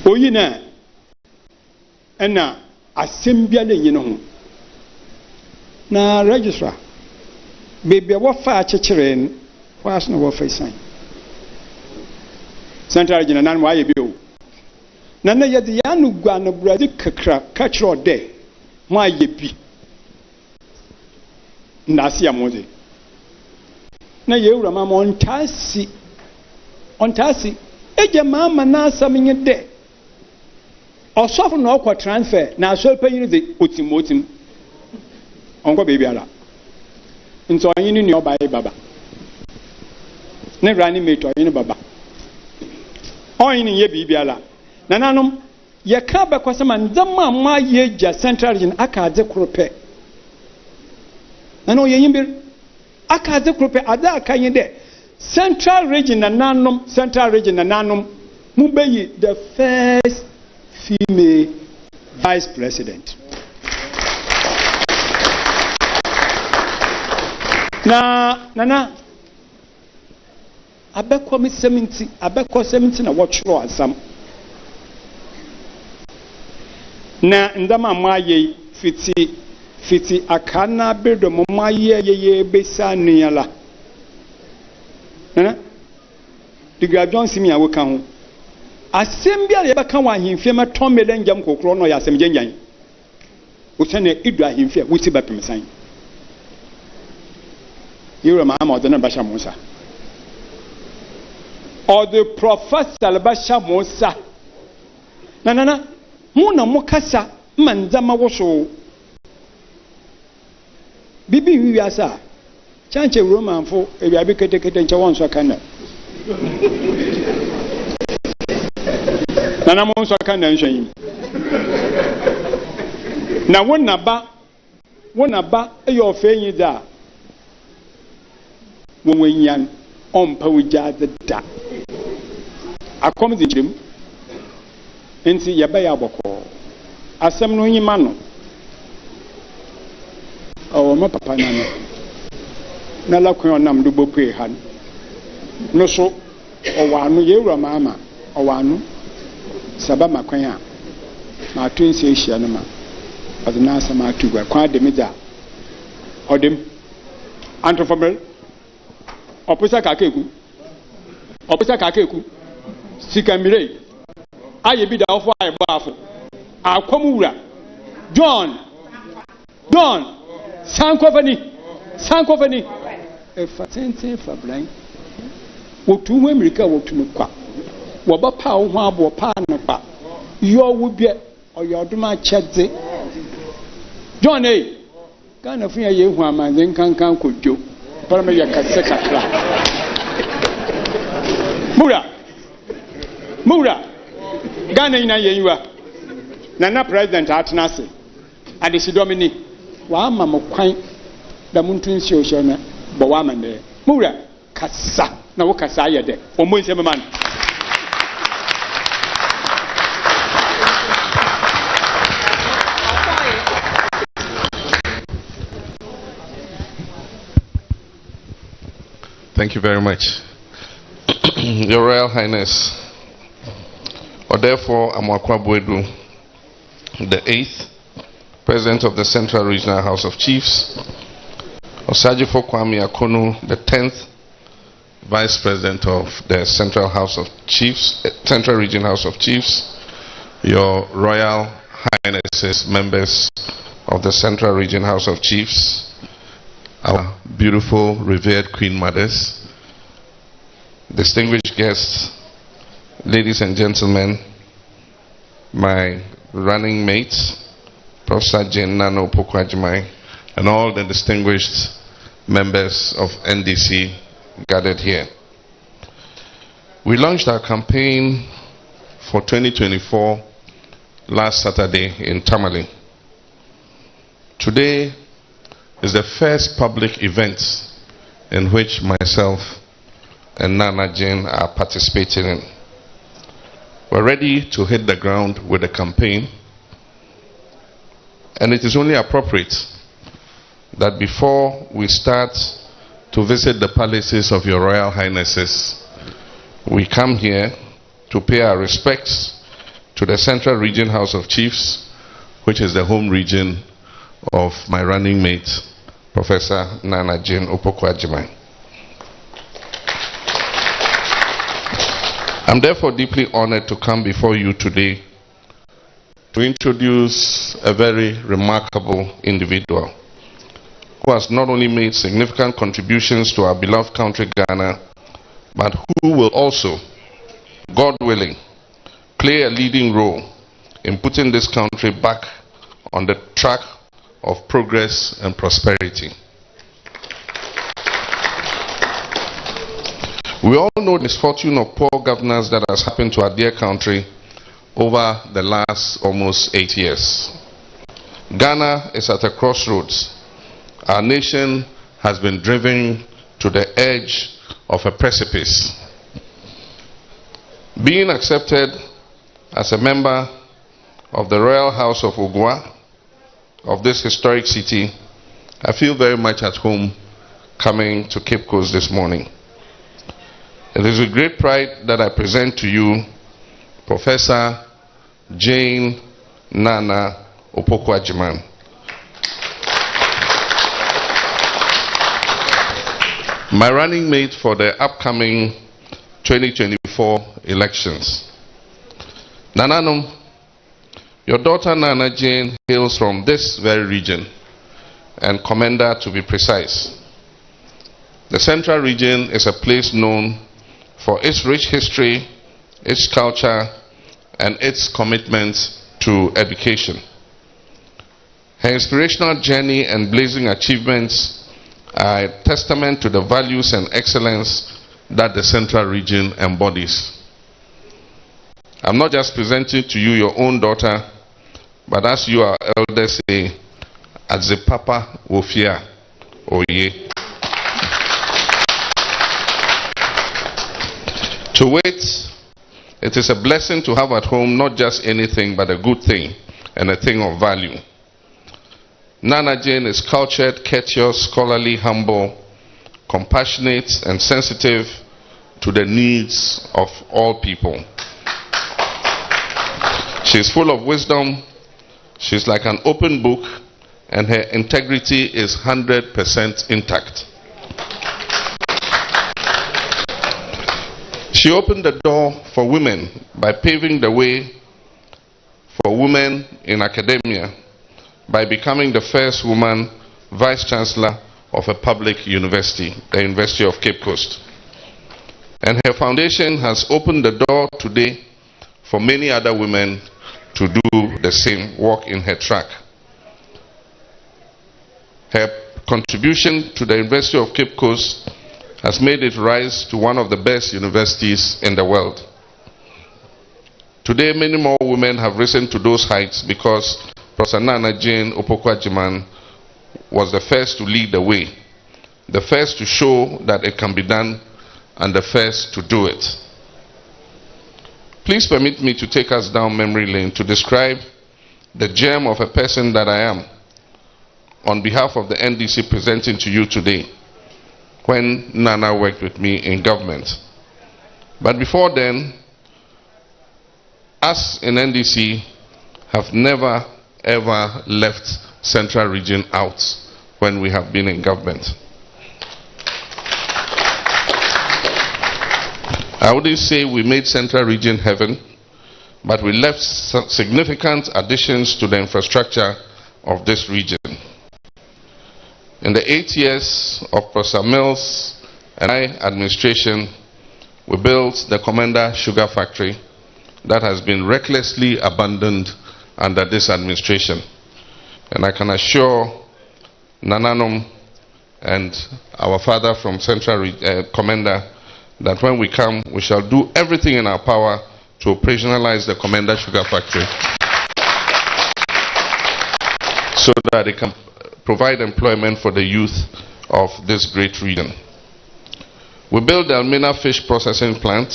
oyina ena asembia le yin ho na registrar bebe wo fa achecheren was no wo fa sign central region nan wa ye bi o na na ye de ya no gua na bradi kakra kachro de mo aye bi ndase ya moze na ye wura ma ontasi eje mama na asam nye de Osofo no kwa transfer na so panyin de otimotim. Onko baby ala. Nto anyin ni obaye baba. Ne rani meto anyin baba. Oyin ye bibi ala. Nananom ye ka ba kwasema ndama ma ye ja central region aka ade krope. Nano ye yimbir aka ade krope ada aka yin de central region nananom mubeyi the first female vice president. Nana abekọ 70 na wɔtwerɛ asam na ndama maaye fiti akana bedo mo maaye ye besa nuala nana digra Johnson mi awoka ho asem bia ye bɛka wa ahemfie ma ton melen jam kokoro no ya asem gyanyan wo sene idu ahemfie wuti bapemsan yiro Mahama odena basha Musa or the Professor Basha Musa. Nana, Muna Mokasa, Manzama Washo Bibi Viasa Chanche Roman for a Yabika and Chawan Sakana. Nana Monsakana and Shame. Now, one naba, your fame is there. When we young on Pawija the da. I come the gym and see Yabaya Boko. Asem no yimano. Oh, my papa nana. Nala Kuanam Dubo Pay Han. No so, or one year Mama, or one Sabama Quaya. My twin say Shanama. But the Nasa Matuga, quite the Mida. Or them Antofamel. Opesa kakeku sikamire aye bi da ofo aye bafo akwamura John sankofani e fatente fa blind wotu mu America wotu mu kwa wo ba pa wo ho abo pa no pa yo wo bia oyoduma chedze John kana fu ye hu amande nkankan kodjo para me yakase kakra Mura Ghana ina yeyiwa Nana president atenase adesi domini wa ama mo kwan da muntu nsi ohye na bo wa amane Mura kasa na wo kasa ayede omo nsem man Thank you very much. Your Royal Highness, or therefore Amakwa Bwedu, the 8th President of the Central Regional House of Chiefs, Osajifo Kwame Akonu, the 10th Vice President of the Central Region House of Chiefs, Your Royal Highnesses, members of the Central Region House of Chiefs, our beautiful, revered Queen Mothers, distinguished guests, ladies and gentlemen, my running mates, Professor Naana Opoku-Agyemang, and all the distinguished members of NDC gathered here. We launched our campaign for 2024 last Saturday in Tamale. Today is the first public event in which myself and Naana Jane are participating in. We're ready to hit the ground with the campaign, and it is only appropriate that before we start to visit the palaces of Your Royal Highnesses, we come here to pay our respects to the Central Region House of Chiefs, which is the home region of my running mate, Professor Naana Opoku-Agyemang. I'm therefore deeply honored to come before you today to introduce a very remarkable individual who has not only made significant contributions to our beloved country Ghana, but who will also, God willing, play a leading role in putting this country back on the track of progress and prosperity. We all know the misfortune of poor governance that has happened to our dear country over the last almost 8 years. Ghana is at a crossroads. Our nation has been driven to the edge of a precipice. Being accepted as a member of the Royal House of Ogua, of this historic city, I feel very much at home coming to Cape Coast this morning. It is with great pride that I present to you Professor Jane Naana Opoku-Agyemang. My running mate for the upcoming 2024 elections. Nananum, your daughter Nana Jane hails from this very region, and Commander to be precise. The Central Region is a place known for its rich history, its culture, and its commitment to education. Her inspirational journey and blazing achievements are a testament to the values and excellence that the Central Region embodies. I'm not just presenting to you your own daughter, but as you are elders say, as the Papa Wofia Oye. To wait, it is a blessing to have at home not just anything but a good thing and a thing of value. Nana Jane is cultured, courteous, scholarly, humble, compassionate, and sensitive to the needs of all people. She is full of wisdom, she's like an open book, and her integrity is 100% intact. She opened the door for women by paving the way for women in academia by becoming the first woman vice chancellor of a public university, the University of Cape Coast. And her foundation has opened the door today for many other women to do the same, walk in her track. Her contribution to the University of Cape Coast has made it rise to one of the best universities in the world. Today, many more women have risen to those heights because Professor Nana Jane Opoku-Agyemang was the first to lead the way, the first to show that it can be done, and the first to do it. Please permit me to take us down memory lane to describe the gem of a person that I am on behalf of the NDC presenting to you today, when Nana worked with me in government. But before then, us in NDC have never ever left Central Region out when we have been in government. I wouldn't say we made Central Region heaven, but we left significant additions to the infrastructure of this region. In the 8 years of Professor Mills and my administration, we built the Commander Sugar Factory that has been recklessly abandoned under this administration. And I can assure Nananum and our father from Central Commander that when we come, we shall do everything in our power to operationalize the Commander Sugar Factory so that it can provide employment for the youth of this great region. We built the Elmina Fish Processing Plant.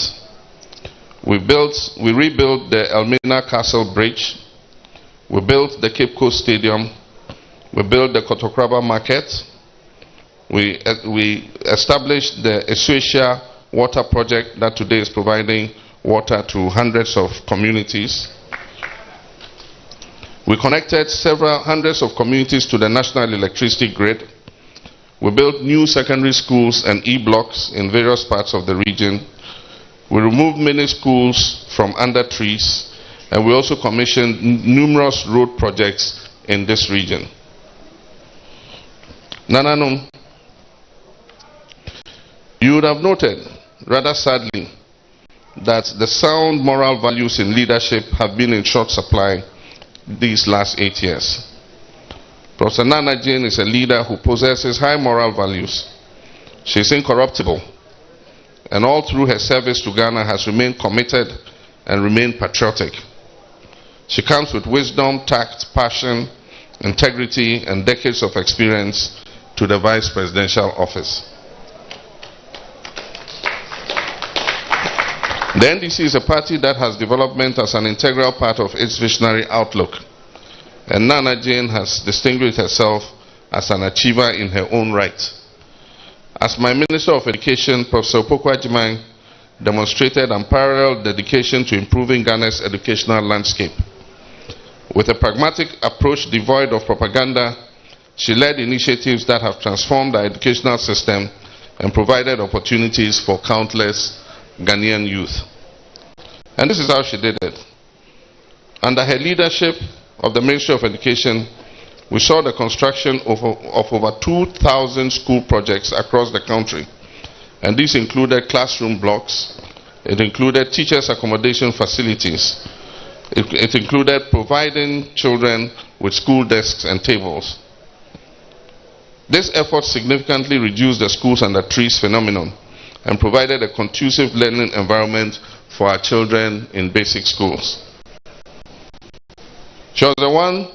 We rebuilt the Elmina Castle Bridge. We built the Cape Coast Stadium. We built the Kotokraba Market. We established the Esuasia Water Project that today is providing water to hundreds of communities. We connected several hundreds of communities to the national electricity grid. We built new secondary schools and e-blocks in various parts of the region. We removed many schools from under trees, and we also commissioned numerous road projects in this region. Nananum, you would have noted, rather sadly, that the sound moral values in leadership have been in short supply these last 8 years. Professor Naana Jane is a leader who possesses high moral values. She is incorruptible, and all through her service to Ghana has remained committed and remained patriotic. She comes with wisdom, tact, passion, integrity, and decades of experience to the vice presidential office. The NDC is a party that has development as an integral part of its visionary outlook, and Naana Jane has distinguished herself as an achiever in her own right. As my Minister of Education, Professor Opoku-Agyemang demonstrated unparalleled dedication to improving Ghana's educational landscape. With a pragmatic approach devoid of propaganda, she led initiatives that have transformed our educational system and provided opportunities for countless Ghanaian youth. And this is how she did it. Under her leadership of the Ministry of Education, we saw the construction of over 2,000 school projects across the country. And these included classroom blocks, it included teachers' accommodation facilities, it included providing children with school desks and tables. This effort significantly reduced the schools under trees phenomenon and provided a conducive learning environment for our children in basic schools. She was the one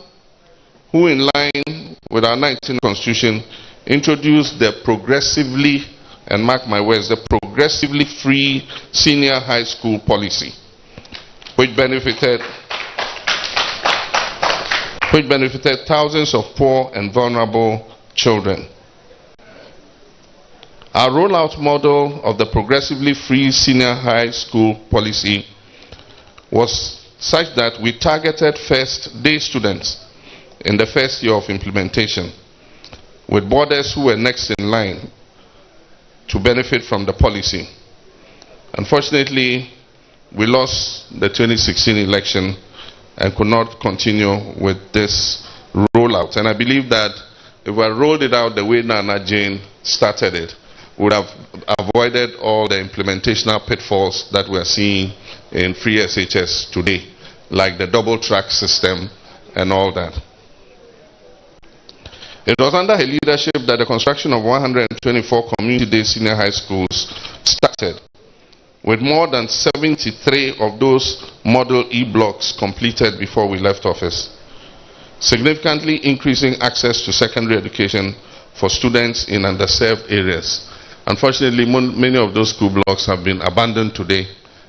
who, in line with our 19th Constitution, introduced the progressively, and mark my words, the progressively free senior high school policy, which benefited thousands of poor and vulnerable children. Our rollout model of the progressively free senior high school policy was such that we targeted first-day students in the first year of implementation, with boarders who were next in line to benefit from the policy. Unfortunately, we lost the 2016 election and could not continue with this rollout. And I believe that if we had rolled it out the way Naana Jane started it, we would have avoided all the implementational pitfalls that we are seeing in free SHS today, like the double track system and all that. It was under her leadership that the construction of 124 community-day senior high schools started, with more than 73 of those model E-blocks completed before we left office, significantly increasing access to secondary education for students in underserved areas. Unfortunately, many of those school blocks have been abandoned today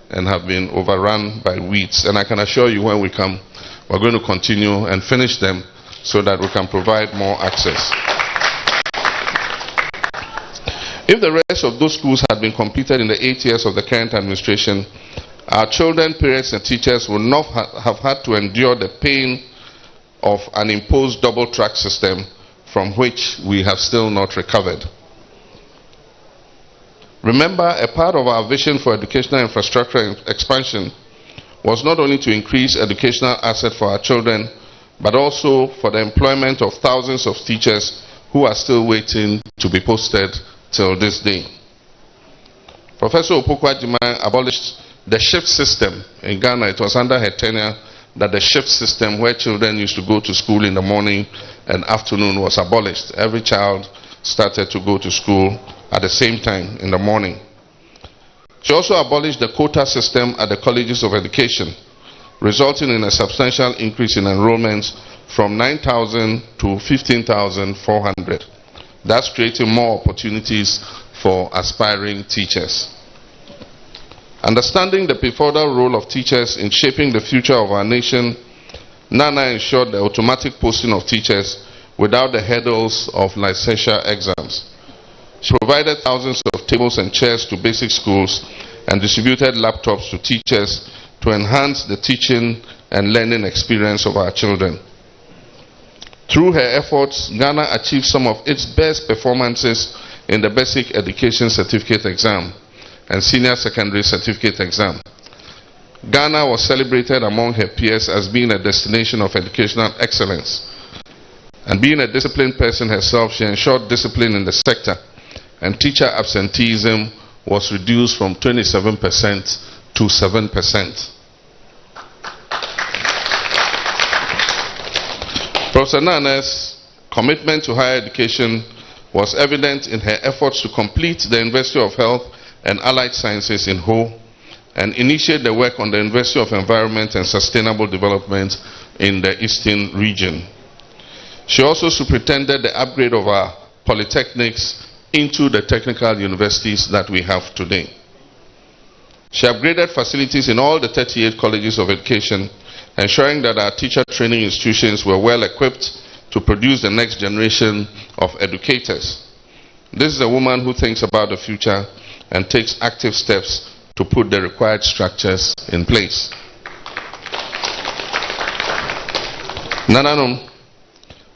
and have been overrun by weeds. And I can assure you, when we come, we're going to continue and finish them so that we can provide more access. If the rest of those schools had been completed in the 8 years of the current administration, our children, parents, and teachers would not have had to endure the pain of an imposed double track system from which we have still not recovered. Remember, a part of our vision for educational infrastructure expansion was not only to increase educational assets for our children, but also for the employment of thousands of teachers who are still waiting to be posted till this day. Professor Opoku-Agyemang abolished the shift system in Ghana. It was under her tenure that the shift system, where children used to go to school in the morning and afternoon, was abolished. Every child started to go to school at the same time in the morning. She also abolished the quota system at the colleges of education, resulting in a substantial increase in enrollments from 9,000 to 15,400. That's creating more opportunities for aspiring teachers. Understanding the pivotal role of teachers in shaping the future of our nation, Naana ensured the automatic posting of teachers without the hurdles of licensure exams. She provided thousands of tables and chairs to basic schools and distributed laptops to teachers to enhance the teaching and learning experience of our children. Through her efforts, Ghana achieved some of its best performances in the Basic Education Certificate Exam and Senior Secondary Certificate Exam. Ghana was celebrated among her peers as being a destination of educational excellence. And being a disciplined person herself, she ensured discipline in the sector, and teacher absenteeism was reduced from 27% to 7%. Professor Naana's commitment to higher education was evident in her efforts to complete the University of Health and Allied Sciences in Ho and initiate the work on the University of Environment and Sustainable Development in the Eastern region. She also superintended the upgrade of our polytechnics into the technical universities that we have today. She upgraded facilities in all the 38 colleges of education, ensuring that our teacher training institutions were well equipped to produce the next generation of educators. This is a woman who thinks about the future and takes active steps to put the required structures in place. Nananom,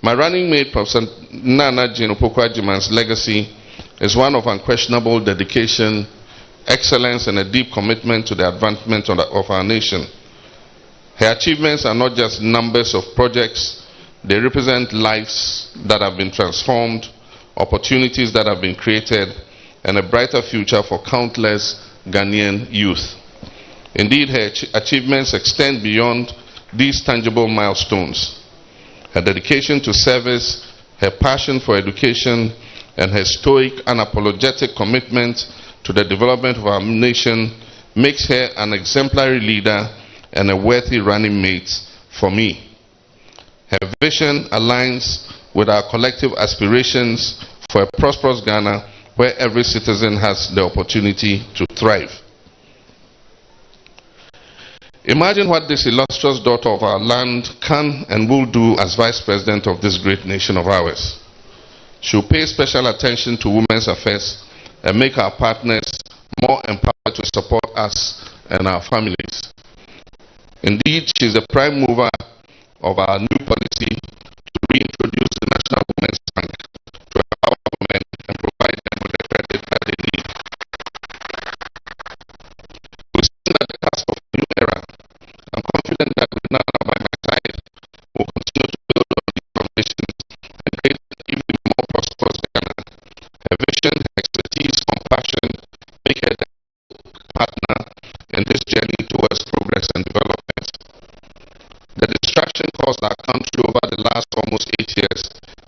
my running mate, Professor Naana Opoku-Agyemang's legacy is one of unquestionable dedication, excellence, and a deep commitment to the advancement of our nation. Her achievements are not just numbers of projects, they represent lives that have been transformed, opportunities that have been created, and a brighter future for countless Ghanaian youth. Indeed, her achievements extend beyond these tangible milestones. Her dedication to service, her passion for education, and her stoic, unapologetic commitment to the development of our nation makes her an exemplary leader and a worthy running mate for me. Her vision aligns with our collective aspirations for a prosperous Ghana where every citizen has the opportunity to thrive. Imagine what this illustrious daughter of our land can and will do as Vice President of this great nation of ours. She will pay special attention to women's affairs and make our partners more empowered to support us and our families. Indeed, she is the prime mover of our new policy to reintroduce the National Women's Bank to empower women and provide them with the credit that they need. We stand at the cusp of a new era. I'm confident that with Naana by my side, we'll continue to build on these foundations and create an even more prosperous Ghana. Her vision, her expertise, compassion make her the partner in this journey towards progress and development. The distraction caused our country over the last almost 8 years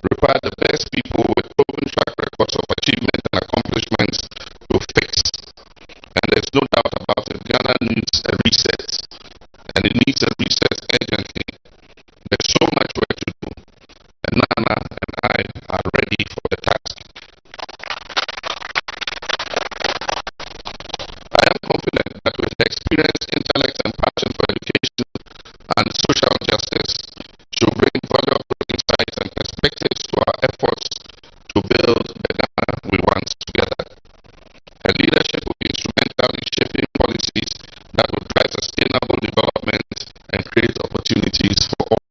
required the best people with proven track records of achievement and accomplishments to fix. And there's no doubt about it, Ghana needs a reset. And it needs a reset urgently. There's so much work to do. And Naana and I are ready for the task. I am confident that with experience, intellect, and passion for education and social justice, she will bring valuable insights and perspectives to our efforts to build the Ghana we want together. Her leadership will be instrumental in shaping policies that will drive sustainable development and create opportunities for all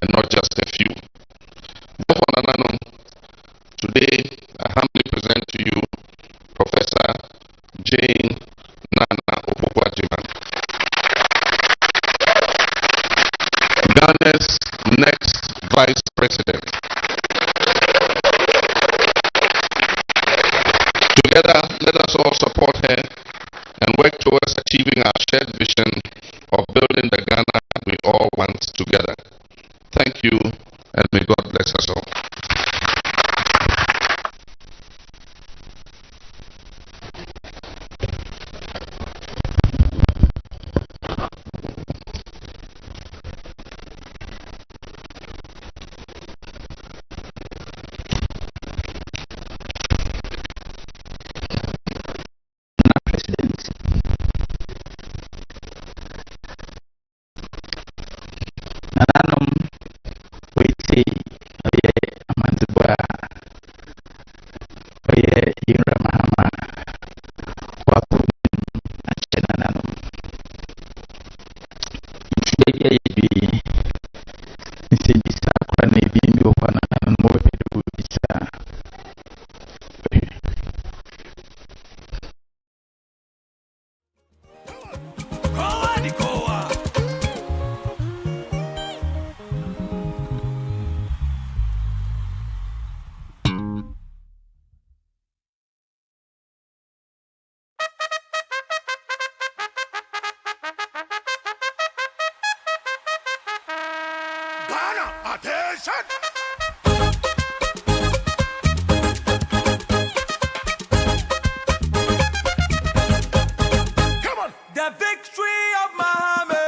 and not just a few. Therefore, Nananom, today I humbly present to you Professor Jane Naana Opoku-Agyemang, Ghana's next Vice President. Together, let us all support her and work towards achieving our shared vision of building the Ghana we all want together. Thank you, and may God bless us all. Ghana, attention! Come on! The victory of Mahama!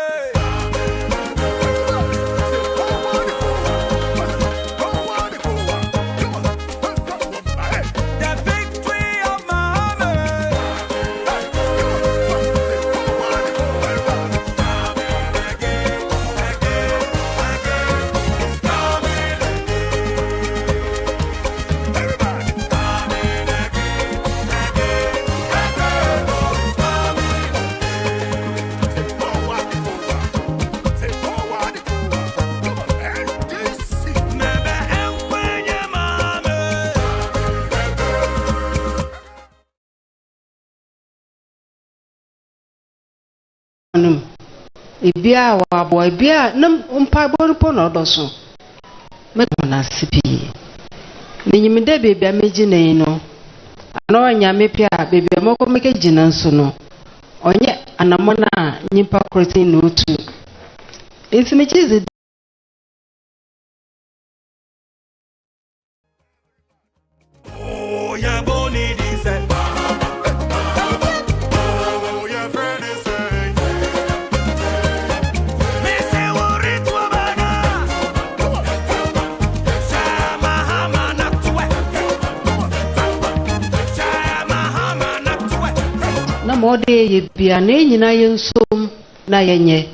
Ibia wa boy bia nam umpa borupo no doso me na sipi minyimde bebia meji nei no ana onya mepia bebia moko meke gina nso no onye anamona nyimpa krotin no otu enti chizi Oh ya boni dise mode ye bia na nyina ye nsom na yenye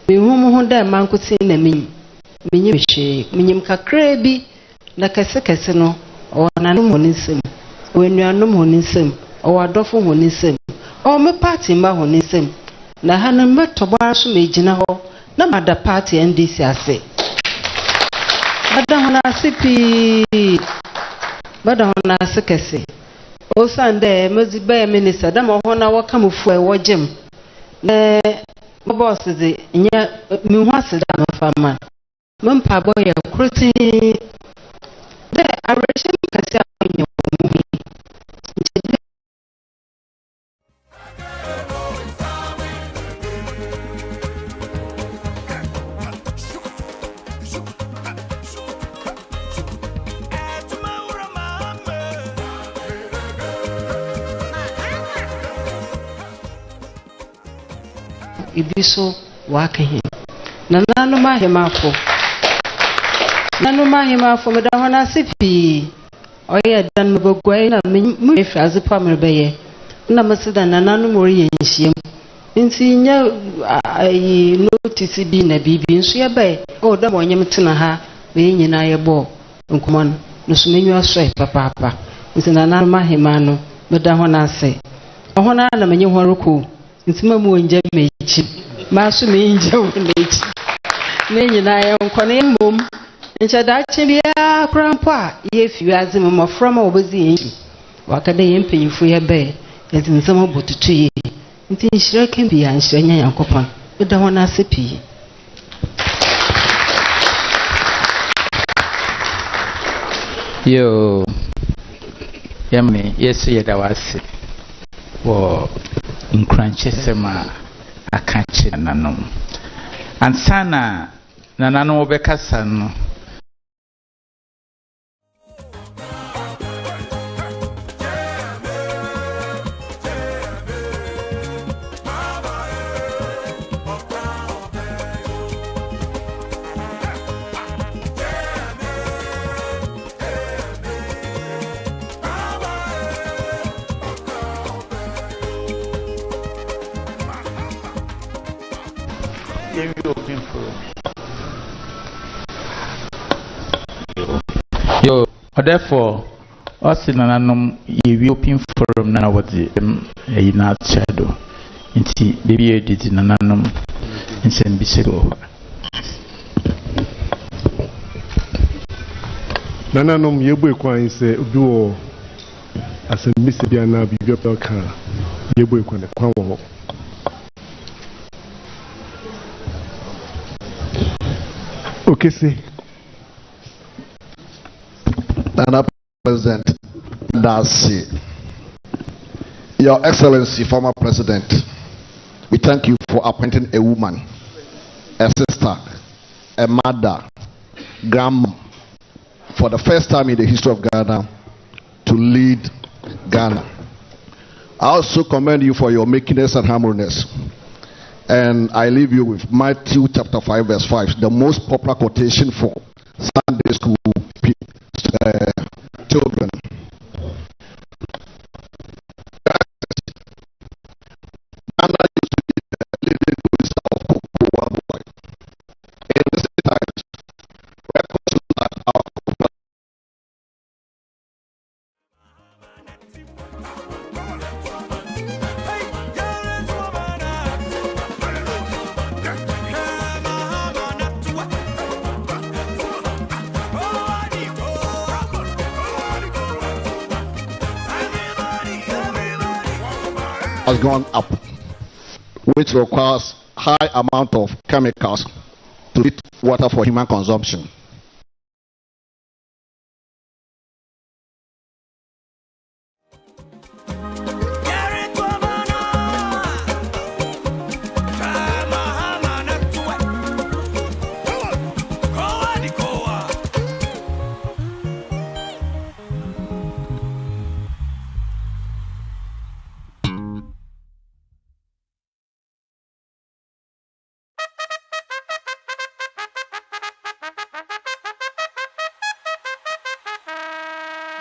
mehum ho da mankotin na menyim hwe menyim kakra bi na kese no onanom honisem onuanom honisem owadofo honisem o me party mba honisem na hanan metobara so mejina ho na mada party NDC ase bada hona sipi bada hona sekese o sande mezi be minister da mo hona waka mufu e wogem na mo boss ze nya mi hu ase da mafama mpa boy kroti de arrangement kasi aponye mu ibiso wakahin nanu mahemafo me da hona sipi oye dan mbogwai na mu efaze pamre beye na masida nanu mori yenhiem nti nya notice bi na bibi nso ye be o da mo nyem tena ha be nyina ye bo nkomon no so menyu aso papa nti nanu mahema no me da hona se hona na menye ho roko nti mamu onje mechi maso menje wonechi na nyina ye nkone mmom nche da chibia krampo a ye fiwaze mo from obezi yin wakade ye mpanyifo ye be yezi nsama botutu ye nti nshire kan bia nshire nya yankopon da hona sepi yo yamne yesu ye da wase wo nkranche sema akache nanom ansana nanom obekasa no yo therefore us nananom ye open forum na wodi na shadow nti baby edit nananom nsem bisego nananom ye boy kwan se obi wo asembisi bia na bibia pelka ye boy kwan wo okay see Nana President, that's it. Your Excellency, former President, we thank you for appointing a woman, a sister, a mother, grandma, for the first time in the history of Ghana, to lead Ghana. I also commend you for your meekness and humbleness. And I leave you with Matthew chapter 5 verse 5, the most popular quotation for Sunday school children. Ghana used to be the leading producer of cocoa. In recent times, records that our has gone up, which requires high amount of chemicals to treat water for human consumption.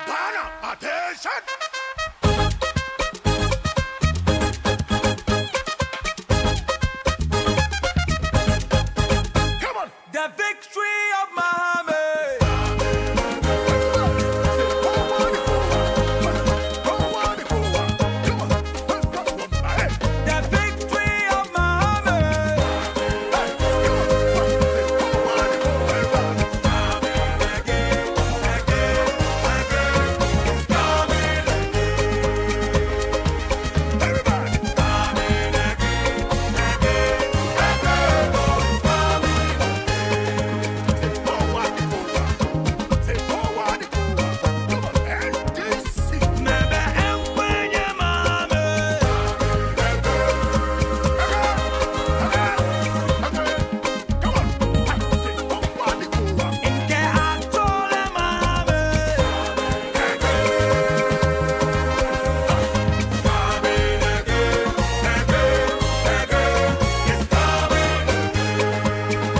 Ghana, attention! Come on! The victory of Mahama! The victory of Mahama!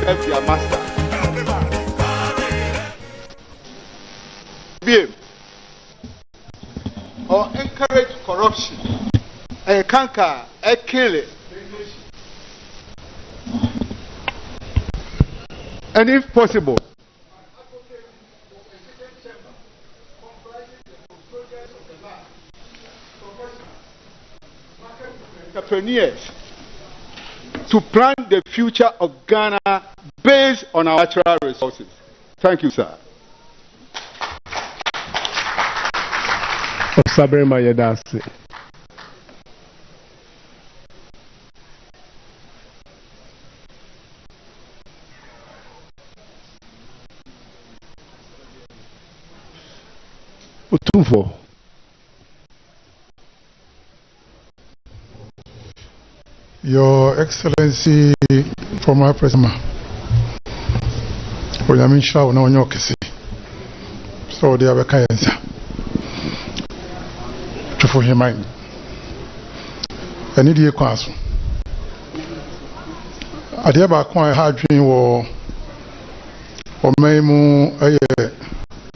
Their master. Behave or encourage corruption and canker and kill it. And if possible, entrepreneurs to plan the future of Ghana based on our natural resources. Thank you, sir. Sabre Mayedasi. Utumfo. Your Excellency, former President, Oyamin Shao na onyo kesi. So they have a kayensa. Chufo himai. Eni die kwaso. Ade ba kwa ha dwen wo omaimu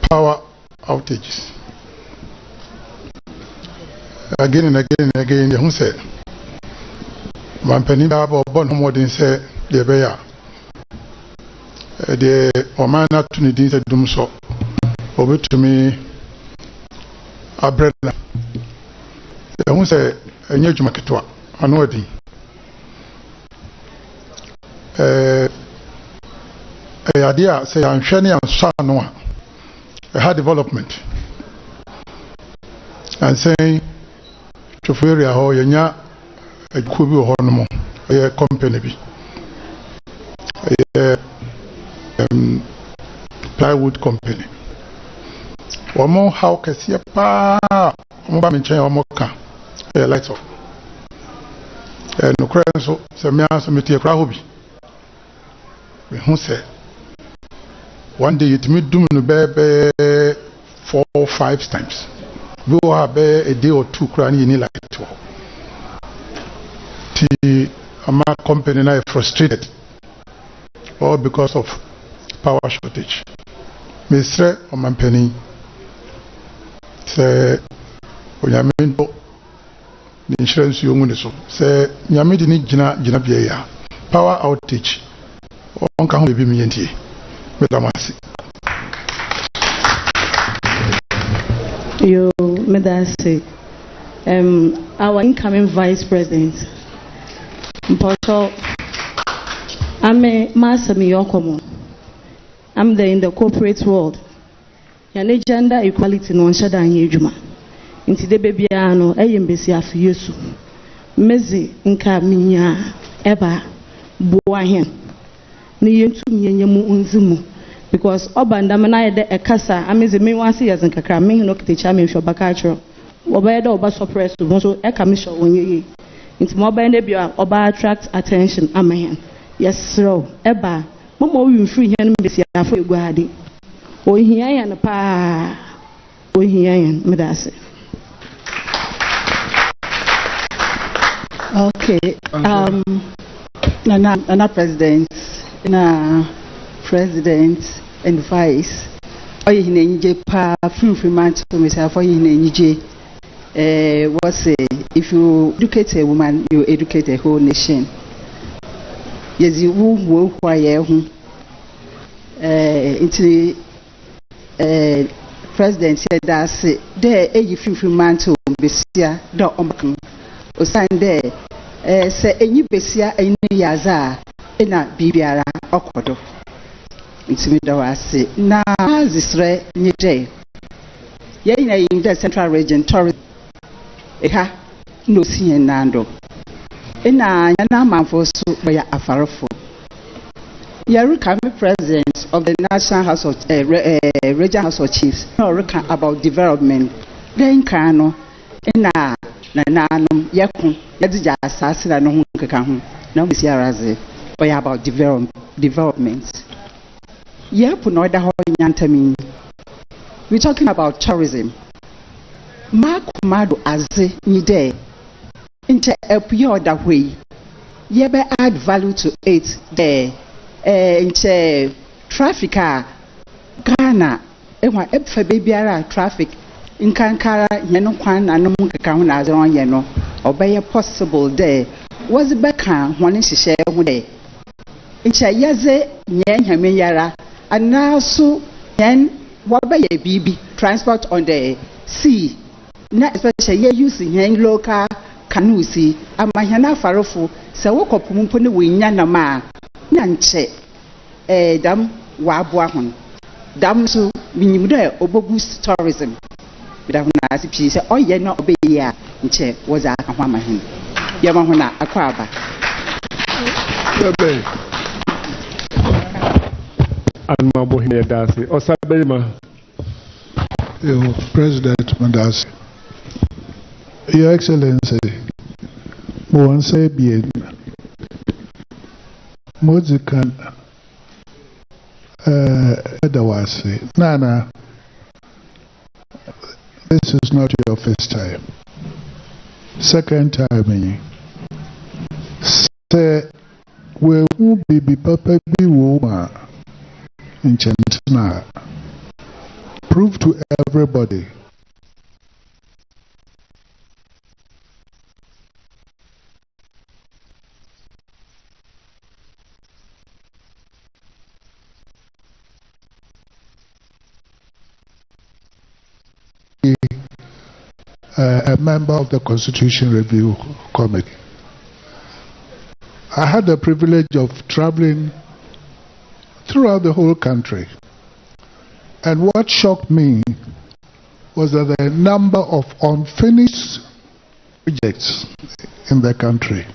power outages. Again and again and again, you say. Mampani ba bon homodin se de beya de omana tuni din se dum so obetumi abrela e hu se enye djuma ketwa ano odi idea say anhwene anso ano a hard development and saying to area ho yenya a could be a company plywood company. One more how can see a pa moka a light off. No credit so some metia crahobi. Who said one day it me do no be 4 or 5 times. We will have a day or two crying in like to. My company now frustrated, all because of power shortage. Mr. Omampeni say, "Onyamento the insurance you want to say, Nyamidi ni jina biya power outage. On can be me enti, Medamasi." You, Medasi, our incoming Vice President. Mpoto, I'm a master Miyokomo. I'm there in the corporate world. Yana gender equality no nshada anyejuma. Inti de baby ano eyembesi afi Yesu. Mezi nka minya eba boahen. Ni yentu miyenye mu unzimu. Because obanda mana yede ekasa ameze me wansi yazen kakra me no kitecha me hwo bakachro. Oba yede oba suppress so eka me hwo onye. Inti mo ba bi oba attract attention amahen. Yes sir eba momo wi free hen mbesi afo eguade. Ohia yan pa ohia yan medase. Okay, Nana President, President and Vice. Oye hinenje pa free man to myself. Oye hinenje. What say? If you educate a woman, you educate a whole nation. Yes, you will why into President said that there a free man to Bessia, the Omakan. Osan there, say any besia any yaza in a bibiara okodo. It's me that I say, na zisre ni day. Ye in the central region, tourism. Eha no see nando. Ina yana manfosu by afarofo. Yaru Kami president of the National House of Regional House of Chiefs. No reckon about development. Then kano ina Naana yakun yadija asasi la no hu keka hu na mbi araze or about development. Yapu no da ho nyantami. We talking about tourism. Makumado aze ni day into a pure that way. Yebe add value to it there. Into traffic Ghana ewa efa bebiara traffic in Kankara yeno kwan anum keka hu na azon yeno obeye possible there was beka hwane hihye hu there ncha yaze nyanyame yara anaso yen wabeye bibi transport on the sea na especially ye use yen local canoes amahana farofo se wokopumpo ne wenya na ma na nche dam wa aboa ho dam so minyimu de obogus tourism bida na asipi se oye na obeyi a nche woza aka ho amahin yema ho na akwaba bebe anma bo hine dasi osabelima yo President Mandasi, Your Excellency, Mwanse bien Mozikan Adawasi Nana, this is not your first time. Second time, say we will be papa be woman in Chantana. Prove to everybody a member of the Constitution Review Committee. I had the privilege of traveling throughout the whole country. And what shocked me was that the number of unfinished projects in the country.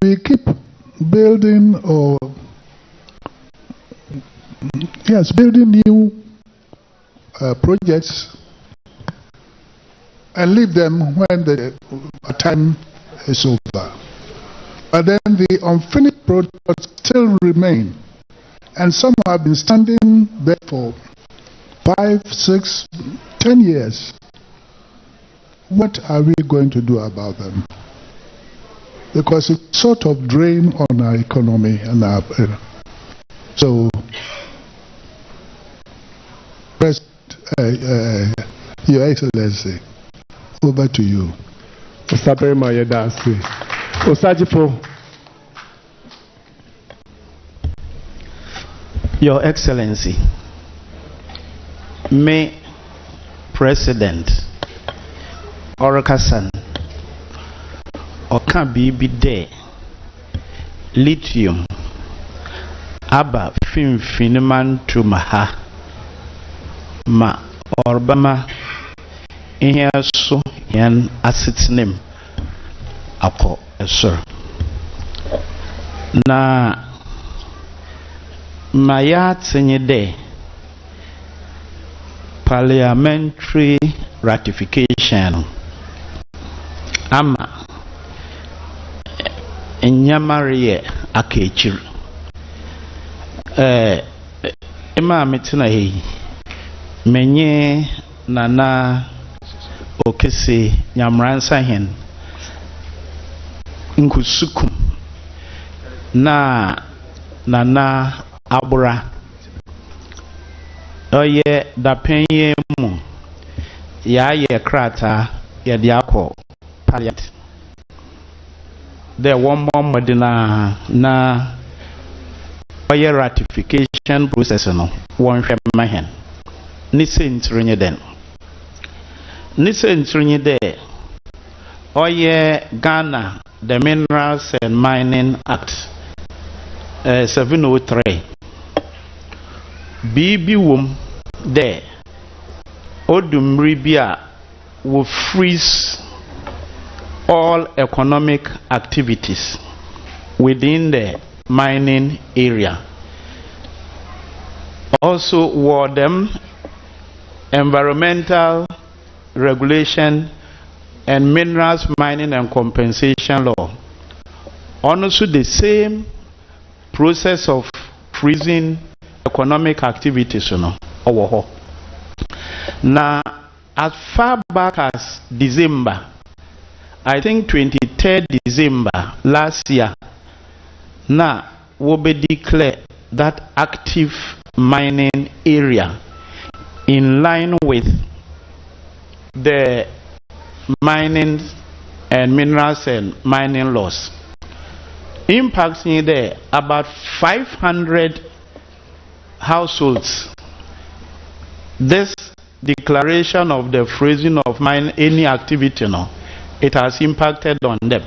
We keep building building new projects and leave them when the time is over. But then the unfinished projects still remain. And some have been standing there for 5, 6, 10 years. What are we going to do about them? Because it sort of drain on our economy and our so Your Excellency, over to you. Your Excellency, May President Orakasan Okabibi de lithium Aba Finiman to Maha Ma Orbama Ihe so yan asset name Ako sir na Maya Tsenyede parliamentary ratification ama Nyamariye Akechir Emma Mitina he menye Nana Okese Nyamransa hen Nkusukum na Nana Abura Oye dapenye mu ya ye krata ya diako parliament there one more modina na oye ratification process no one hwema hen ni sentrinye den ni sentrinye de oye Ghana the Minerals and Mining Act 703 BB wom there Odumribia will freeze all economic activities within the mining area. Also were them environmental regulation and minerals mining and compensation law. Also the same process of freezing economic activities, Now, as far back as December, I think 23rd December last year, now will be declared that active mining area in line with the mining and minerals and mining laws. Impacts in there about 500 households. This declaration of the freezing of any activity, it has impacted on them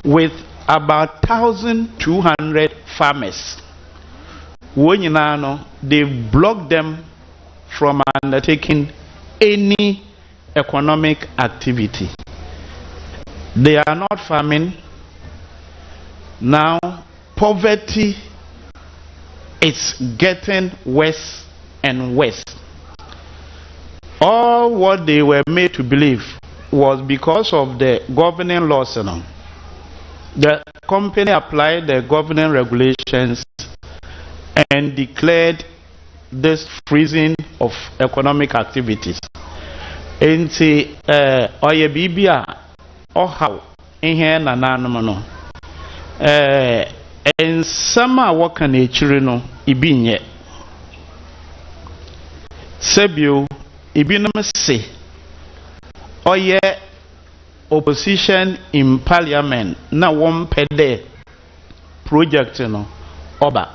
with about 1,200 farmers. They've blocked them from undertaking any economic activity. They are not farming. Now, poverty is getting worse and worse. All what they were made to believe was because of the governing laws. The company applied the governing regulations and declared this freezing of economic activities. Enti oye bibia ohaw ihe na nanom ensama waka na echire no ibinye sebio ibinum se oye opposition in parliament na wompede project no oba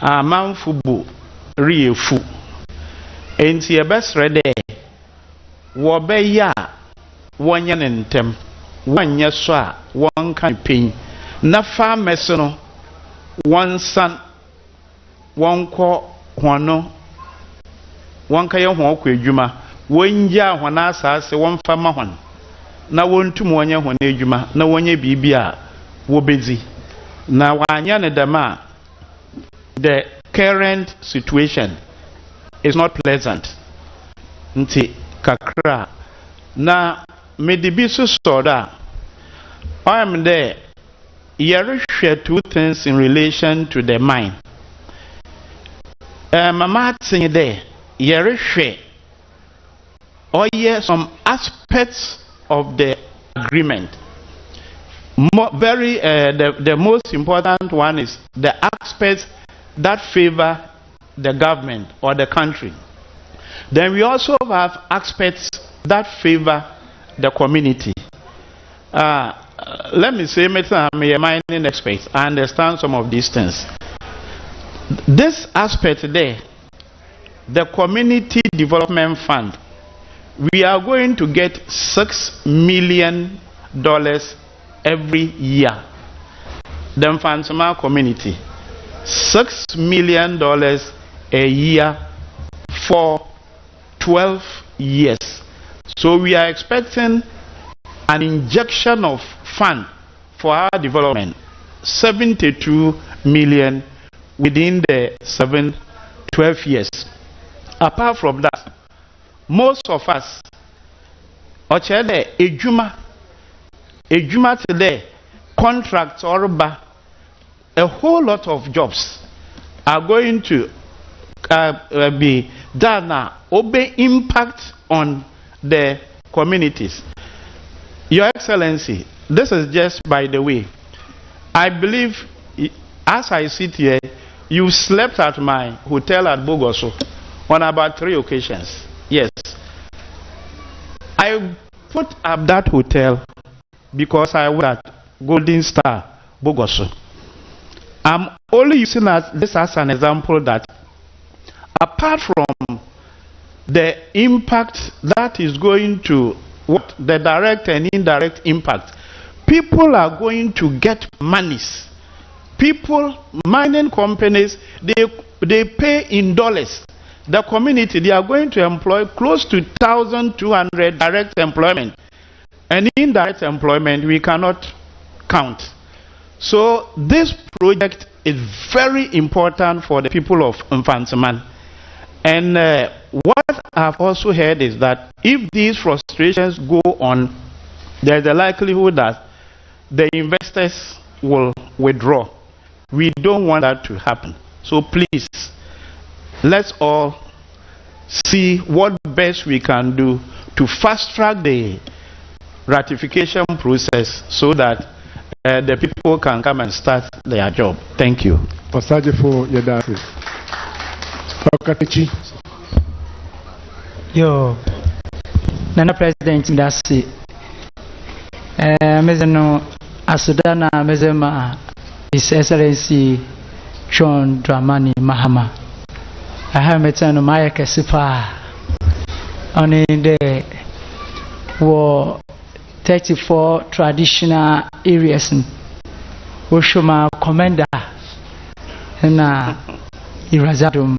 amanfubu riefu enti ebesre de wo be ya wonye ntem wanye so a won kan pen na farmers no won san won ko hono won ka ye ho ko adwuma won ya hona asase won fa ma hon na won tum wonye hona adwuma na wonye bibia wo bezi na wanya ne dema. The current situation is not pleasant. Nti kakra na medibisu soda I am there. Here share two things in relation to the mine Mama saying there, Yereshwe, or yes, some aspects of the agreement. The most important one is the aspects that favor the government or the country. Then we also have aspects that favor the community. Let me say, I'm a mining expert. I understand some of these things. This aspect there, the Community Development Fund, we are going to get $6 million every year. The Mfansama community, $6 million a year for 12 years. So we are expecting an injection of fund for our development, 72 million within the 12 years. Apart from that, most of us, ejuma today, contracts or a whole lot of jobs are going to be done now, obey impact on the communities. Your Excellency, this is just by the way. I believe, as I sit here, you slept at my hotel at Bogoso on about 3 occasions. Yes. I put up that hotel because I was at Golden Star, Bogoso. I'm only using this as an example that apart from the impact that is going to what the direct and indirect impact, people are going to get monies. People, mining companies, they pay in dollars. The community, they are going to employ close to 1,200 direct employment. And indirect employment, we cannot count. So this project is very important for the people of Mfantsiman. And what I've also heard is that if these frustrations go on, there's a likelihood that the investors will withdraw. We don't want that to happen. So please, let's all see what best we can do to fast track the ratification process so that the people can come and start their job. Thank you. Yo, Nana President Ndasi, Mezeno Asudana Mezema, His Excellency John Dramani Mahama. I have met on my Kasipa on the war 34 traditional areas. Oshoma Commander and Irazadum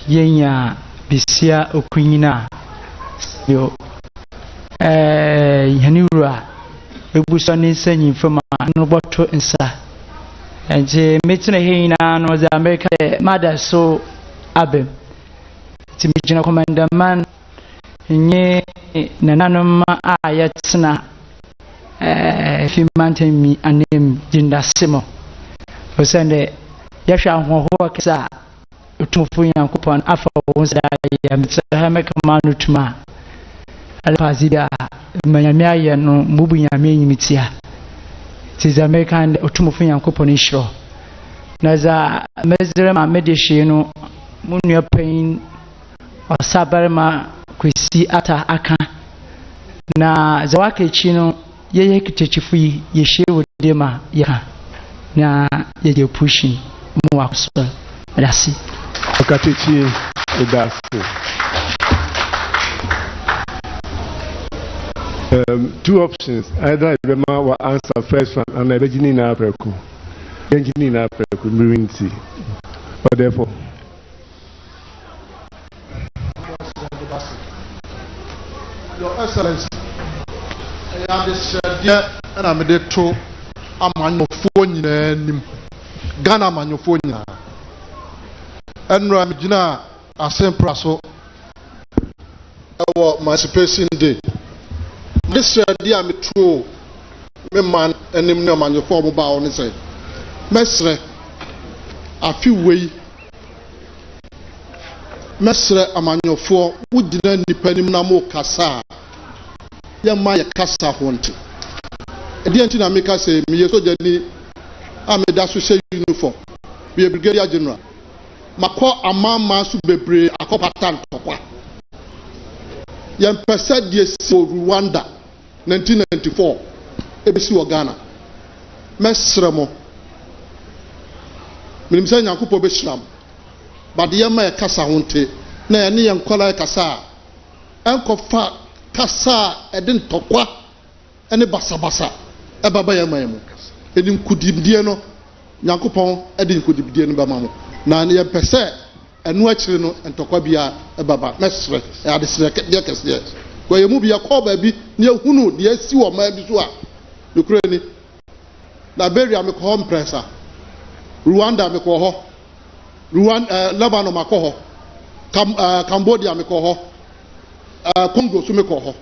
Yenya Bisia Okuina yo Yanura Ebusani sending from Noboto Insa and meeting a hina was the American mother so Abem Timijina Commander Man Nye Nananoma Ayatsna if you maintain me a name Jinda Simo was send a Yasha Hoaksa Utufuya coupon Afro was Hamaka Manutuma Alpazida Mayamia no Mubuya Mimitia. Tis American Utumufuya coupon issue. Naza Mezrema Medicino Munia Pain or Sabarma Quisi Ata Aka na Zawake Chino Ye Kitchifui Yeshe with Dema Ya na Ye pushing more so. Merci. Two options. Either Rema will answer first one and the beginning of April. Beginning of April, Mirinti. But therefore, Your Excellency, I am the dear and I'm the two. I'm on your phone in Ghana, man, your phone. And Ramjina, a simple so our emancipation day. This year, dear, me true, me man, and him no man, your former bow on his head. Mestre, a few way, mesre amanyofo wudina nipa nim na mo kasa ya ma ya kasa honte edi enti na meka say me ye soja ni ameda so she uniform be brigadier general makọ amama su bebre akọpata ntọkwa yẹn pẹsẹ die si Rwanda 1994 ebisi wọ Ghana mẹsirẹ mo minimisẹ nyankopɔ bɛ shiram bade yɛn ma yɛ kasa ho nte na yɛn ne yɛn nkɔla yɛ kasa a ɛnkɔfa kasa a ɛde ntɔkwa ɛne basabasa ɛbaba yɛn ma yɛn mu ɛde nkudibidie no nyankopɔn ɛde nkudibidie no bɛma mo na yɛn pɛ sɛ ɛnu akyire no ntɔkwa bia ɛbaba mɛsrɛ ɛade srɛ deɛ kɛseɛ kɔ yɛn mu bia kɔɔ baabi ne ehunu deɛ esi wɔ ɔman bi so a nukuri ni Liberia mi kɔ hɔ mprɛnsa Rwanda mi kɔ hɔ Lebanon ma kɔ hɔ Cambodia mi kɔ hɔ Congo so mi kɔ hɔ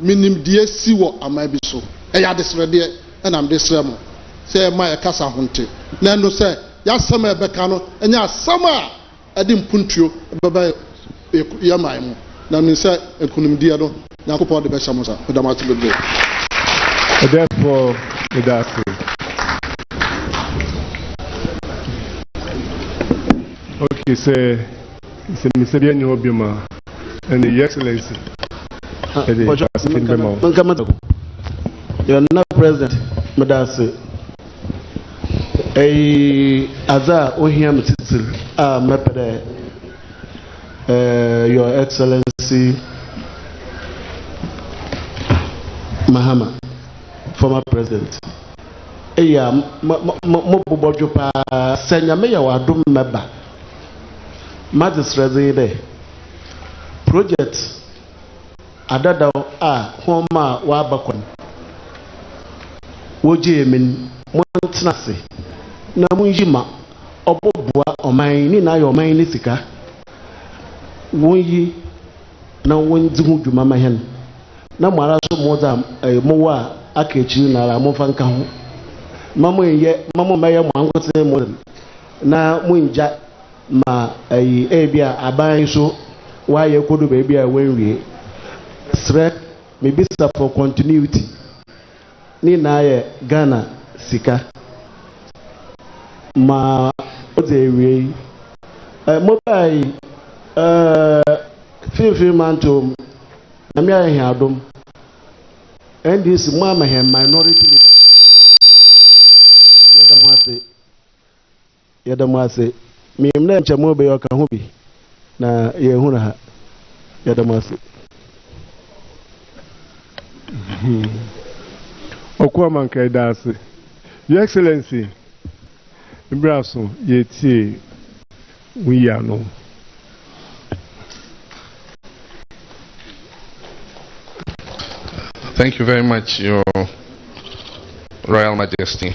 minim deɛ esi wɔ aman bi so ɛyɛ ade srɛ deɛ ɛnam de srɛ mo sɛ ɛma yɛ kasa ho nte na ɛno sɛ yasɛm a ɛbɛka no ɛnyɛ asɛm a ɛde mpuntuo ɛbɛbɛ yɛman mu na ne sɛ ekunimdeɛ no Nyankopɔn de bɛhyɛ mo sa ɛdam ate bebree. Therefore, that's it. Okay, say Mr. Daniel Obioma and the Excellency. You're not president, Madasi. Aza Ohiam Titil, Mepede, Your Excellency Mahama, former president. Mobojopa, Senyamea Wadum Meba. Magistrate project adada homa wa bakon woje min montenase na munjima obobua oman ni na yo man ni sika wonyi na wonzi hu dwuma mahen na mara so moza mowa akechi na ra mo fanka ho mamo meye mo angote mo na munja ma ebia aban so why you could be a when threat maybe for continuity ni na Ghana sika ma odewe mobile feel manto na me ahe adom and this mama minority leader yadamase mi mna nchamo be yoka ho bi na ye hunu ha yadamase Okuaman kaidase Your Excellency Ibraso yeti wiyano Thank you very much, Your Royal Majesty.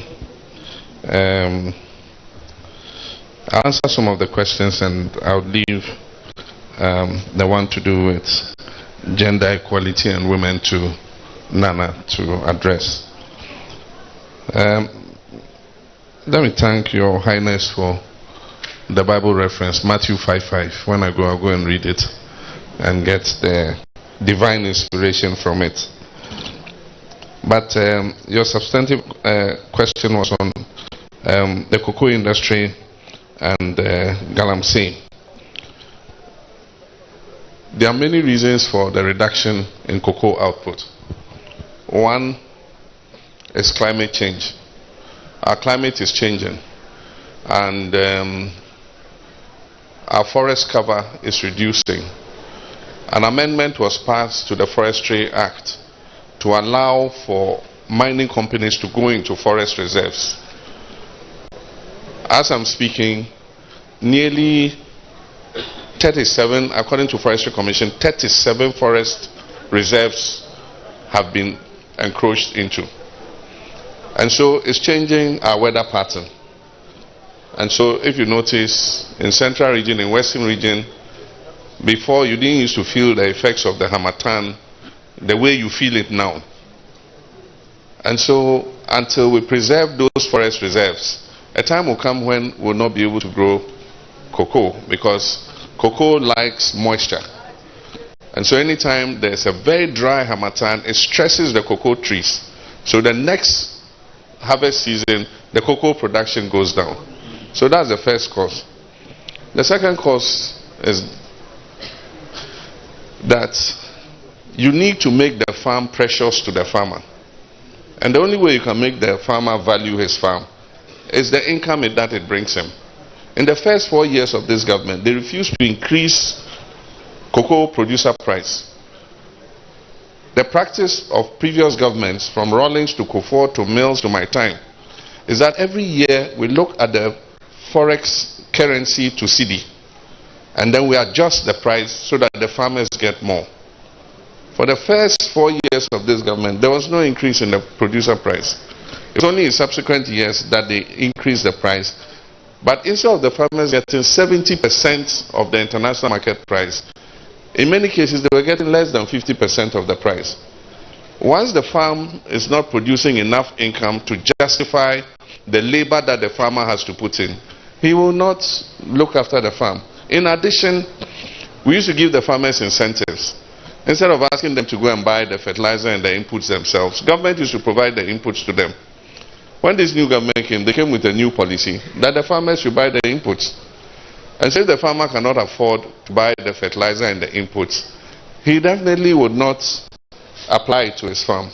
I'll answer some of the questions and I'll leave the one to do with gender equality and women to Nana to address. Let me thank Your Highness for the Bible reference, Matthew 5:5. When I go, I'll go and read it and get the divine inspiration from it. But your substantive question was on the cocoa industry and Galamsey. There are many reasons for the reduction in cocoa output. One is climate change. Our climate is changing, and our forest cover is reducing. An amendment was passed to the Forestry Act to allow for mining companies to go into forest reserves. As I'm speaking, nearly 37, according to Forestry Commission, 37 forest reserves have been encroached into. And so it's changing our weather pattern. And so if you notice, in central region, in western region, before you didn't used to feel the effects of the Harmattan the way you feel it now. And so until we preserve those forest reserves, a time will come when we'll not be able to grow cocoa because Cocoa likes moisture. And so anytime there's a very dry harmattan, it stresses the cocoa trees. So the next harvest season, the cocoa production goes down. So that's the first cause. The second cause is that you need to make the farm precious to the farmer. And the only way you can make the farmer value his farm is the income that it brings him. In the first 4 years of this government, they refused to increase cocoa producer price. The practice of previous governments, from Rawlings to Kufuor to Mills to my time, is that every year we look at the forex currency to CD, and then we adjust the price so that the farmers get more. For the first 4 years of this government, there was no increase in the producer price. It was only in subsequent years that they increased the price. But instead of the farmers getting 70% of the international market price, in many cases they were getting less than 50% of the price. Once the farm is not producing enough income to justify the labor that the farmer has to put in, he will not look after the farm. In addition, we used to give the farmers incentives. Instead of asking them to go and buy the fertilizer and the inputs themselves, government used to provide the inputs to them. When this new government came, they came with a new policy that the farmers should buy the inputs. And so if the farmer cannot afford to buy the fertilizer and the inputs, he definitely would not apply it to his farm.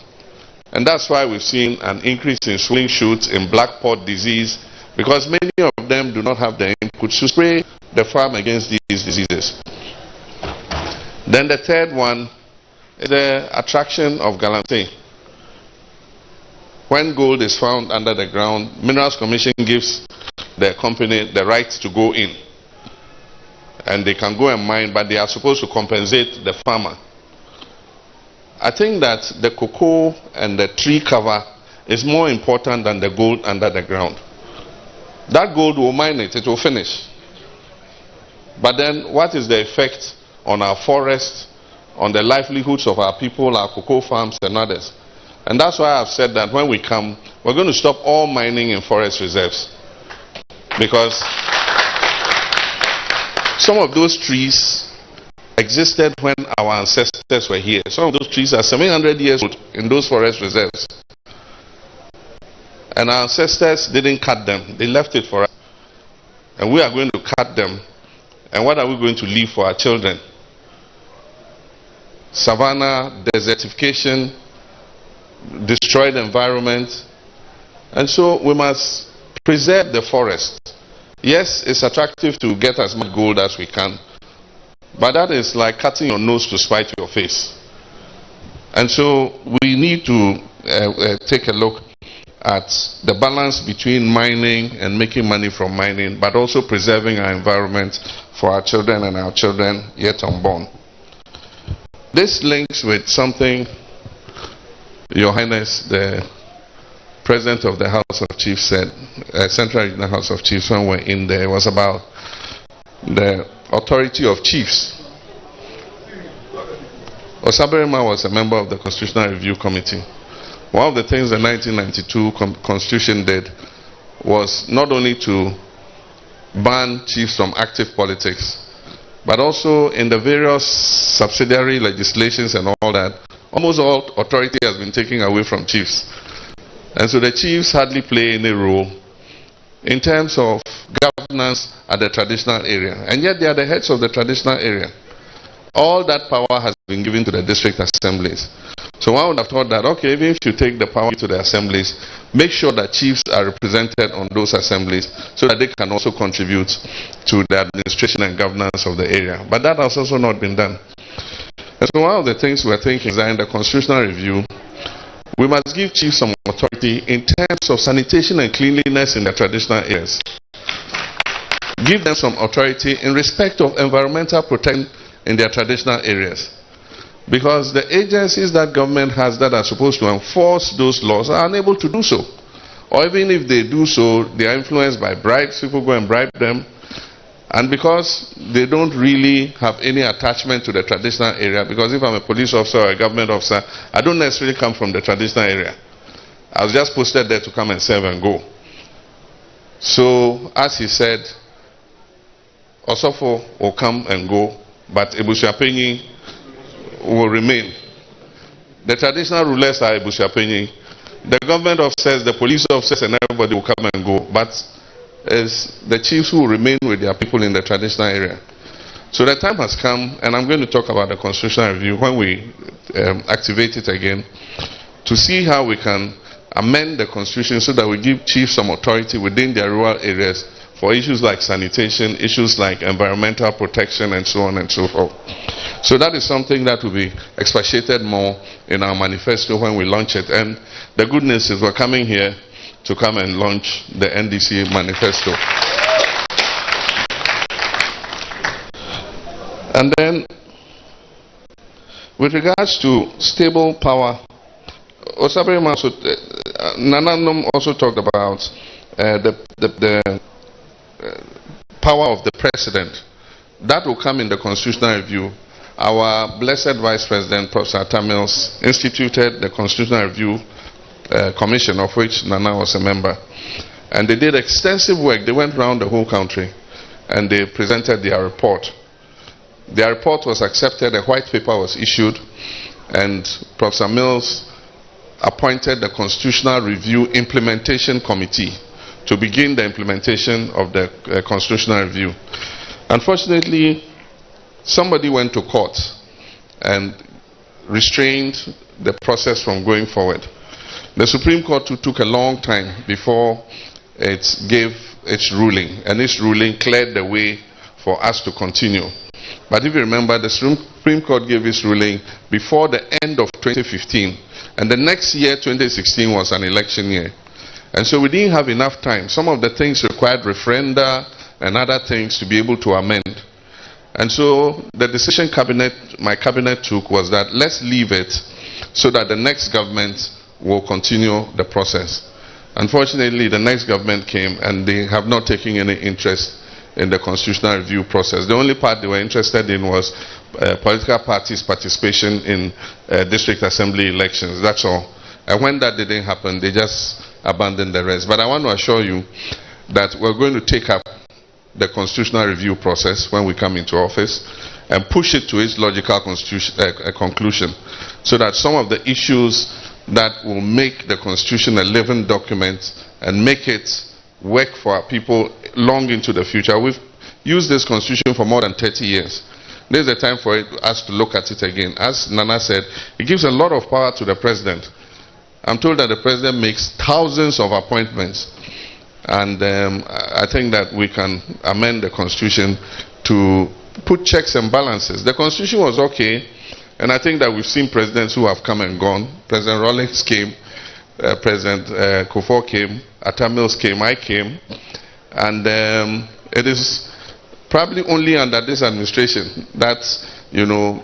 And that's why we've seen an increase in swelling shoots, in black pod disease, because many of them do not have the inputs to spray the farm against these diseases. Then the third one is the attraction of galamsey. When gold is found under the ground, Minerals Commission gives the company the right to go in. And they can go and mine, but they are supposed to compensate the farmer. I think that the cocoa and the tree cover is more important than the gold under the ground. That gold will mine it, it will finish. But then what is the effect on our forests, on the livelihoods of our people, our cocoa farms and others? And that's why I've said that when we come, we're going to stop all mining in forest reserves. Because some of those trees existed when our ancestors were here. Some of those trees are 700 years old in those forest reserves. And our ancestors didn't cut them. They left it for us. And we are going to cut them. And what are we going to leave for our children? Savannah, desertification, destroyed environment. And so we must preserve the forest. Yes, it's attractive to get as much gold as we can, but that is like cutting your nose to spite your face. And so we need to take a look at the balance between mining and making money from mining, but also preserving our environment for our children and our children yet unborn. This links with something Your Highness, the President of the House of Chiefs said, Central Regional House of Chiefs, when we're in there, was about the authority of chiefs. Osaberima was a member of the Constitutional Review Committee. One of the things the 1992 Constitution did was not only to ban chiefs from active politics, but also in the various subsidiary legislations and all that, almost all authority has been taken away from chiefs. And so the chiefs hardly play any role in terms of governance at the traditional area. And yet they are the heads of the traditional area. All that power has been given to the district assemblies. So one would have thought that, okay, even if you take the power to the assemblies, make sure that chiefs are represented on those assemblies so that they can also contribute to the administration and governance of the area. But that has also not been done. And so one of the things we're thinking is that in the constitutional review, we must give chiefs some authority in terms of sanitation and cleanliness in the traditional areas. Give them some authority in respect of environmental protection in their traditional areas. Because the agencies that government has that are supposed to enforce those laws are unable to do so. Or even if they do so, they are influenced by bribes. People go and bribe them. And because they don't really have any attachment to the traditional area, because if I'm a police officer or a government officer, I don't necessarily come from the traditional area. I was just posted there to come and serve and go. So, as he said, Osofo will come and go, but Ebusuapenyi will remain. The traditional rulers are Ebusuapenyi. The government officers, the police officers, and everybody will come and go, but it's the chiefs who will remain with their people in the traditional area. So the time has come, and I'm going to talk about the constitutional review when we activate it again, to see how we can amend the constitution so that we give chiefs some authority within their rural areas for issues like sanitation, issues like environmental protection, and so on and so forth. So that is something that will be expatiated more in our manifesto when we launch it. And the good news is we're coming here to come and launch the NDC manifesto. And then, with regards to stable power, Naana also talked about the power of the president. That will come in the constitutional review. Our blessed Vice President, Professor Tamils, instituted the Constitutional Review Commission, of which Naana was a member. And they did extensive work. They went around the whole country and they presented their report. Their report was accepted, a white paper was issued, and Professor Mills appointed the Constitutional Review Implementation Committee to begin the implementation of the Constitutional Review. Unfortunately, somebody went to court and restrained the process from going forward. The Supreme Court took a long time before it gave its ruling, and its ruling cleared the way for us to continue. But if you remember, the Supreme Court gave its ruling before the end of 2015, and the next year, 2016, was an election year. And so we didn't have enough time. Some of the things required referenda and other things to be able to amend. And so the decision my cabinet took was that let's leave it so that the next government will continue the process. Unfortunately, the next government came and they have not taken any interest in the constitutional review process. The only part they were interested in was political parties' participation in district assembly elections. That's all. And when that didn't happen, they just abandoned the rest. But I want to assure you that we're going to take up the constitutional review process when we come into office and push it to its logical conclusion, so that some of the issues that will make the constitution a living document and make it work for our people long into the future. We've used this constitution for more than 30 years. There's a time for us to look at it again. As Naana said, it gives a lot of power to the president. I'm told that the president makes thousands of appointments. And I think that we can amend the constitution to put checks and balances. The constitution was okay, and I think that we've seen presidents who have come and gone. President Rawlings came, President Kufuor came, Atta Mills came, I came. And it is probably only under this administration that, you know,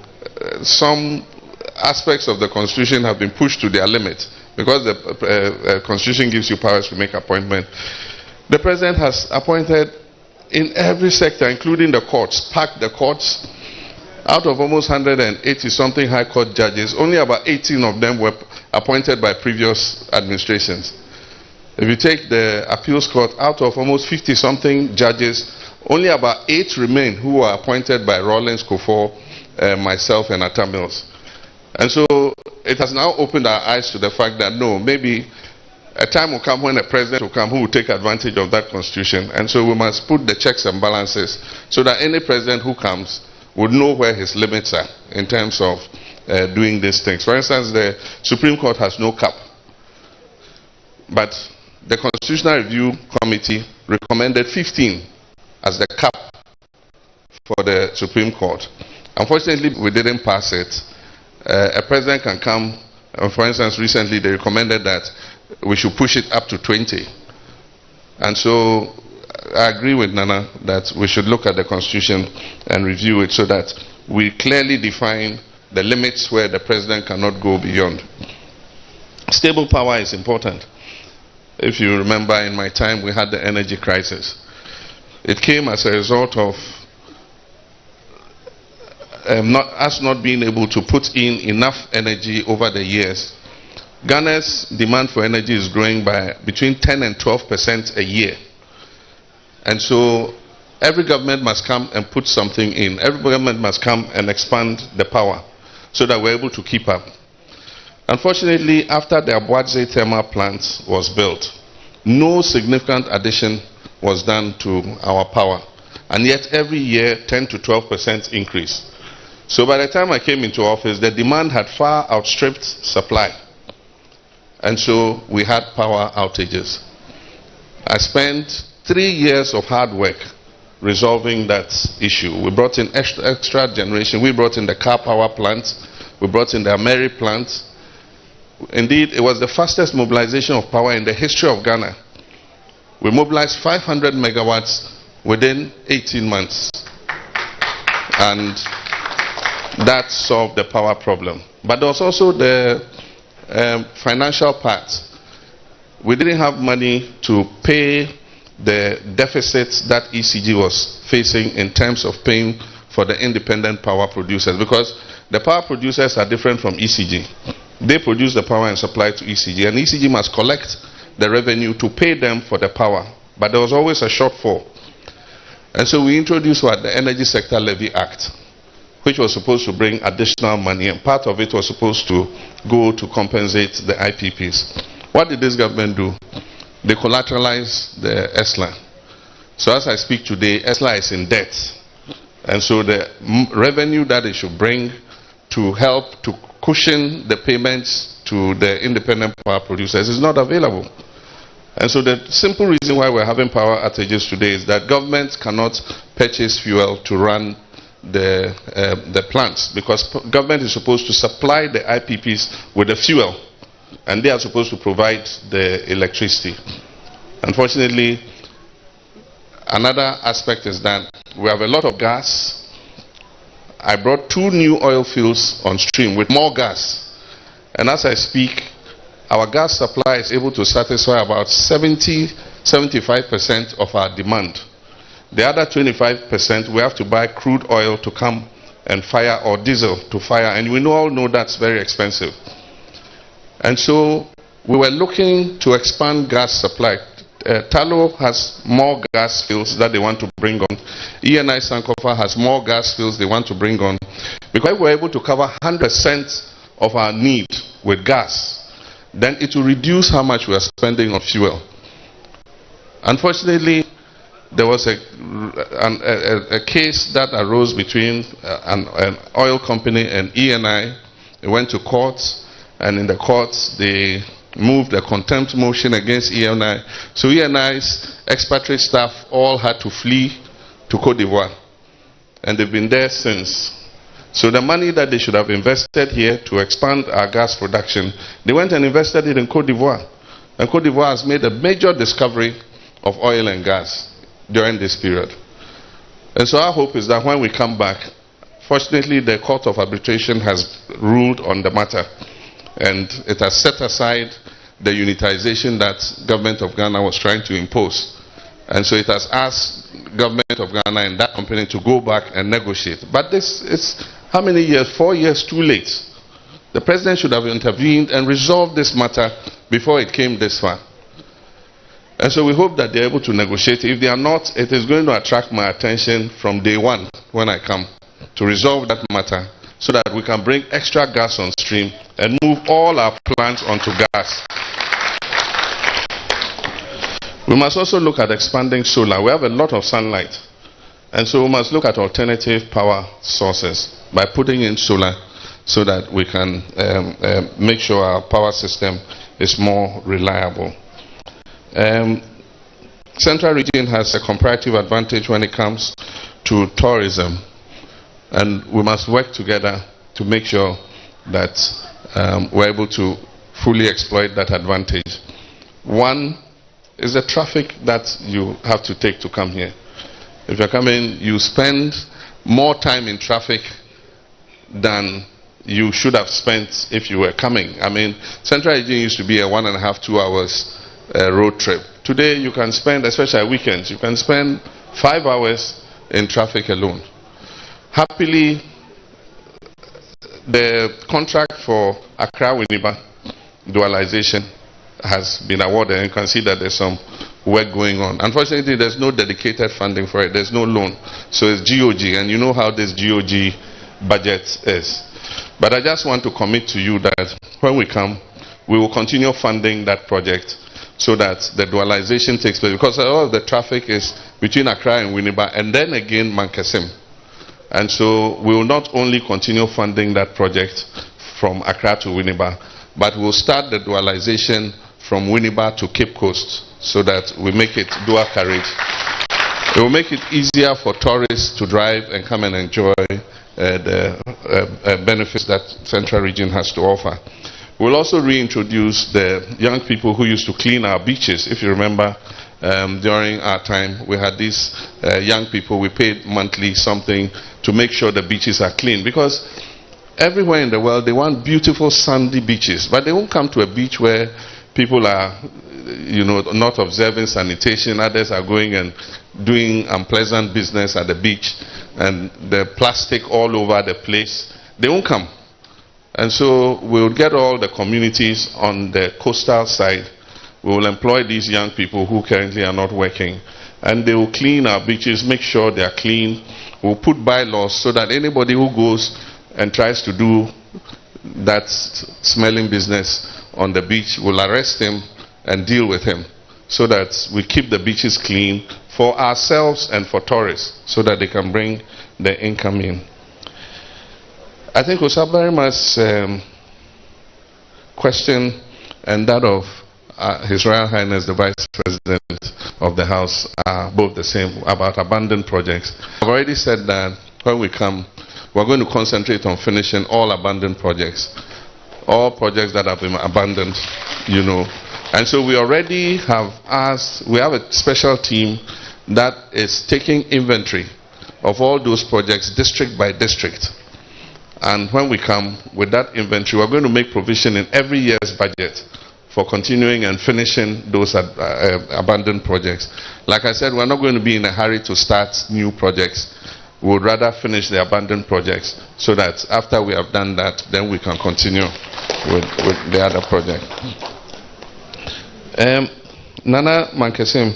some aspects of the constitution have been pushed to their limit, because the constitution gives you powers to make appointments. The president has appointed in every sector, including the courts, packed the courts. Out of almost 180 something high court judges, only about 18 of them were appointed by previous administrations. If you take the appeals court, out of almost 50 something judges, only about 8 remain who were appointed by Rawlings, Kufuor, myself, and Atta Mills. And so it has now opened our eyes to the fact that no, maybe a time will come when a president will come who will take advantage of that constitution. And so we must put the checks and balances so that any president who comes would know where his limits are in terms of doing these things. For instance, the Supreme Court has no cap. But the Constitutional Review Committee recommended 15 as the cap for the Supreme Court. Unfortunately, we didn't pass it. A president can come, for instance, recently they recommended that we should push it up to 20. And so I agree with Naana that we should look at the Constitution and review it so that we clearly define the limits where the president cannot go beyond. Stable power is important. If you remember, in my time, we had the energy crisis. It came as a result of us not being able to put in enough energy over the years. Ghana's demand for energy is growing by between 10 and 12% a year. And so every government must come and put something in. Every government must come and expand the power so that we're able to keep up. Unfortunately, after the Abuadze thermal plant was built, no significant addition was done to our power. And yet every year, 10 to 12% increase. So by the time I came into office, the demand had far outstripped supply. And so we had power outages. I spent 3 years of hard work resolving that issue. We brought in extra generation. We brought in the car power plant. We brought in the Ameri plant. Indeed, it was the fastest mobilization of power in the history of Ghana. We mobilized 500 megawatts within 18 months. And that solved the power problem. But there was also the financial part. We didn't have money to pay the deficits that ECG was facing in terms of paying for the independent power producers, because the power producers are different from ECG. They produce the power and supply to ECG, and ECG must collect the revenue to pay them for the power. But there was always a shortfall. And so we introduced the Energy Sector Levy Act, which was supposed to bring additional money, and part of it was supposed to go to compensate the IPPs. What did this government do? They collateralized the ESLA. So as I speak today, ESLA is in debt. And so the revenue that it should bring to help to cushion the payments to the independent power producers is not available. And so the simple reason why we're having power outages today is that governments cannot purchase fuel to run the plants, because government is supposed to supply the IPPs with the fuel, and they are supposed to provide the electricity. Unfortunately, another aspect is that we have a lot of gas. I brought 2 new oil fields on stream with more gas, and as I speak, our gas supply is able to satisfy about 70-75% of our demand. The other 25%, we have to buy crude oil to come and fire, or diesel to fire, and we all know that's very expensive. And so we were looking to expand gas supply. Talo has more gas fields that they want to bring on. ENI Sankofa has more gas fields they want to bring on. Because we're able to cover 100% of our need with gas, then it will reduce how much we are spending on fuel. Unfortunately, there was a case that arose between an oil company and ENI. It went to court, and in the courts they moved a contempt motion against ENI. So ENI's expatriate staff all had to flee to Cote d'Ivoire, and they've been there since. So the money that they should have invested here to expand our gas production, they went and invested it in Cote d'Ivoire. And Cote d'Ivoire has made a major discovery of oil and gas during this period. And so our hope is that when we come back, fortunately the Court of Arbitration has ruled on the matter, and it has set aside the unitization that government of Ghana was trying to impose. And so it has asked government of Ghana and that company to go back and negotiate. But this is how many years? 4 years too late. The president should have intervened and resolved this matter before it came this far. And so we hope that they're able to negotiate. If they are not, it is going to attract my attention from day one when I come to resolve that matter, so that we can bring extra gas on stream and move all our plants onto gas. We must also look at expanding solar. We have a lot of sunlight, and so we must look at alternative power sources by putting in solar, so that we can make sure our power system is more reliable. Central region has a comparative advantage when it comes to tourism, and we must work together to make sure that we're able to fully exploit that advantage. One is the traffic that you have to take to come here. If you're coming, you spend more time in traffic than you should have spent if you were coming. I mean, Central region used to be a 1.5 to 2 hours road trip. Today you can spend, especially at weekends, you can spend 5 hours in traffic alone. Happily, the contract for Accra-Winneba dualization has been awarded, and you can see that there's some work going on. Unfortunately, there's no dedicated funding for it. There's no loan. So it's GOG, and you know how this GOG budget is. But I just want to commit to you that when we come, we will continue funding that project so that the dualization takes place. Because a lot of the traffic is between Accra and Winneba, and then again Mankasim. And so we will not only continue funding that project from Accra to Winneba, but we'll start the dualization from Winneba to Cape Coast so that we make it dual carriage. It will make it easier for tourists to drive and come and enjoy the benefits that Central Region has to offer. We'll also reintroduce the young people who used to clean our beaches. If you remember, during our time, we had these young people. We paid monthly something to make sure the beaches are clean, because everywhere in the world they want beautiful sandy beaches, but they won't come to a beach where people are, not observing sanitation. Others are going and doing unpleasant business at the beach, and the plastic all over the place. They won't come. And so we'll get all the communities on the coastal side. We will employ these young people who currently are not working, and they will clean our beaches, make sure they are clean. We'll put bylaws so that anybody who goes and tries to do that smelling business on the beach, will arrest him and deal with him, so that we keep the beaches clean for ourselves and for tourists, so that they can bring the income in. I think Osabarima's question and that of His Royal Highness the Vice President of the House are both the same about abandoned projects. I've already said that when we come, we're going to concentrate on finishing all abandoned projects. All projects that have been abandoned, And so we already have we have a special team that is taking inventory of all those projects district by district. And when we come with that inventory, we're going to make provision in every year's budget for continuing and finishing those abandoned projects. Like I said, we're not going to be in a hurry to start new projects. We would rather finish the abandoned projects so that after we have done that, then we can continue with the other project. Nana Mankesim,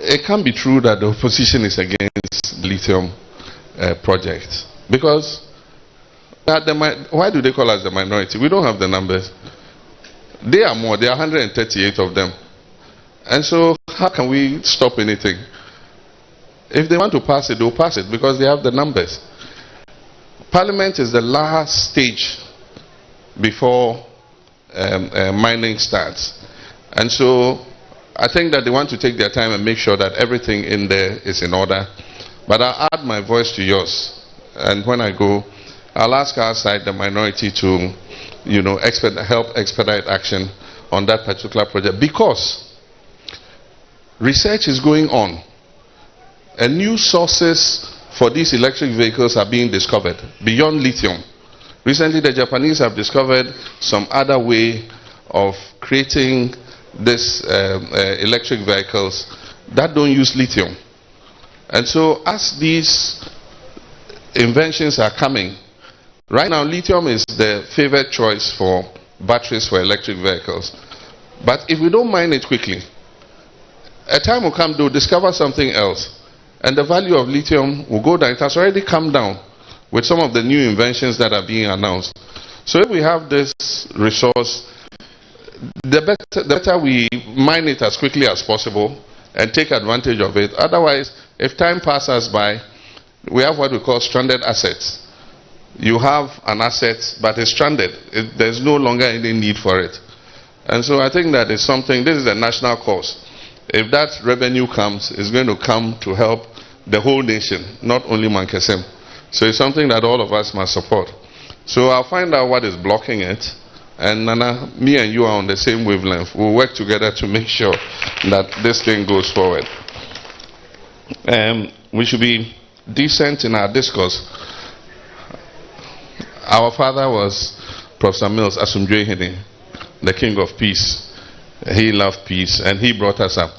it can't be true that the opposition is against the lithium project, because why do they call us the minority? We don't have the numbers. They are more. There are 138 of them. And so how can we stop anything? If they want to pass it, they'll pass it because they have the numbers. Parliament is the last stage before mining starts. And so I think that they want to take their time and make sure that everything in there is in order. But I'll add my voice to yours. And when I go, I'll ask our side, the minority, to help expedite action on that particular project, because research is going on and new sources for these electric vehicles are being discovered beyond lithium. Recently, the Japanese have discovered some other way of creating these electric vehicles that don't use lithium. And so as these inventions are coming, right now lithium is the favored choice for batteries for electric vehicles. But if we don't mine it quickly, a time will come they'll discover something else, and the value of lithium will go down. It has already come down with some of the new inventions that are being announced. So if we have this resource, the better we mine it as quickly as possible and take advantage of it. Otherwise, if time passes by, we have what we call stranded assets. You have an asset, but it's stranded. There's no longer any need for it. And so I think that is something, this is a national cause. If that revenue comes, it's going to come to help the whole nation, not only Mankesem. So it's something that all of us must support. So I'll find out what is blocking it. And Nana, me and you are on the same wavelength. We'll work together to make sure that this thing goes forward. We should be decent in our discourse. Our father was Professor Mills Asumdwe, the king of peace. He loved peace and he brought us up.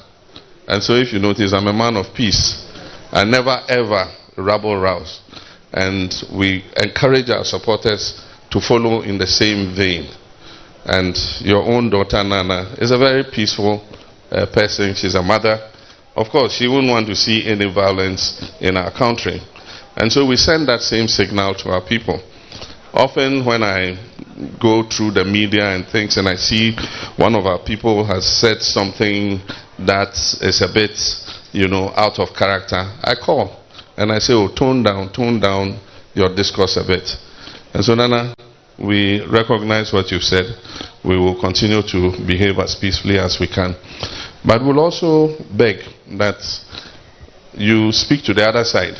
And so if you notice, I'm a man of peace. I never ever rabble rouse. And we encourage our supporters to follow in the same vein. And your own daughter Nana is a very peaceful person. She's a mother. Of course, she wouldn't want to see any violence in our country. And so we send that same signal to our people. Often when I go through the media and things and I see one of our people has said something that is a bit, out of character, I call and I say, oh, tone down your discourse a bit. And so, Nana, we recognize what you've said. We will continue to behave as peacefully as we can. But we'll also beg that you speak to the other side.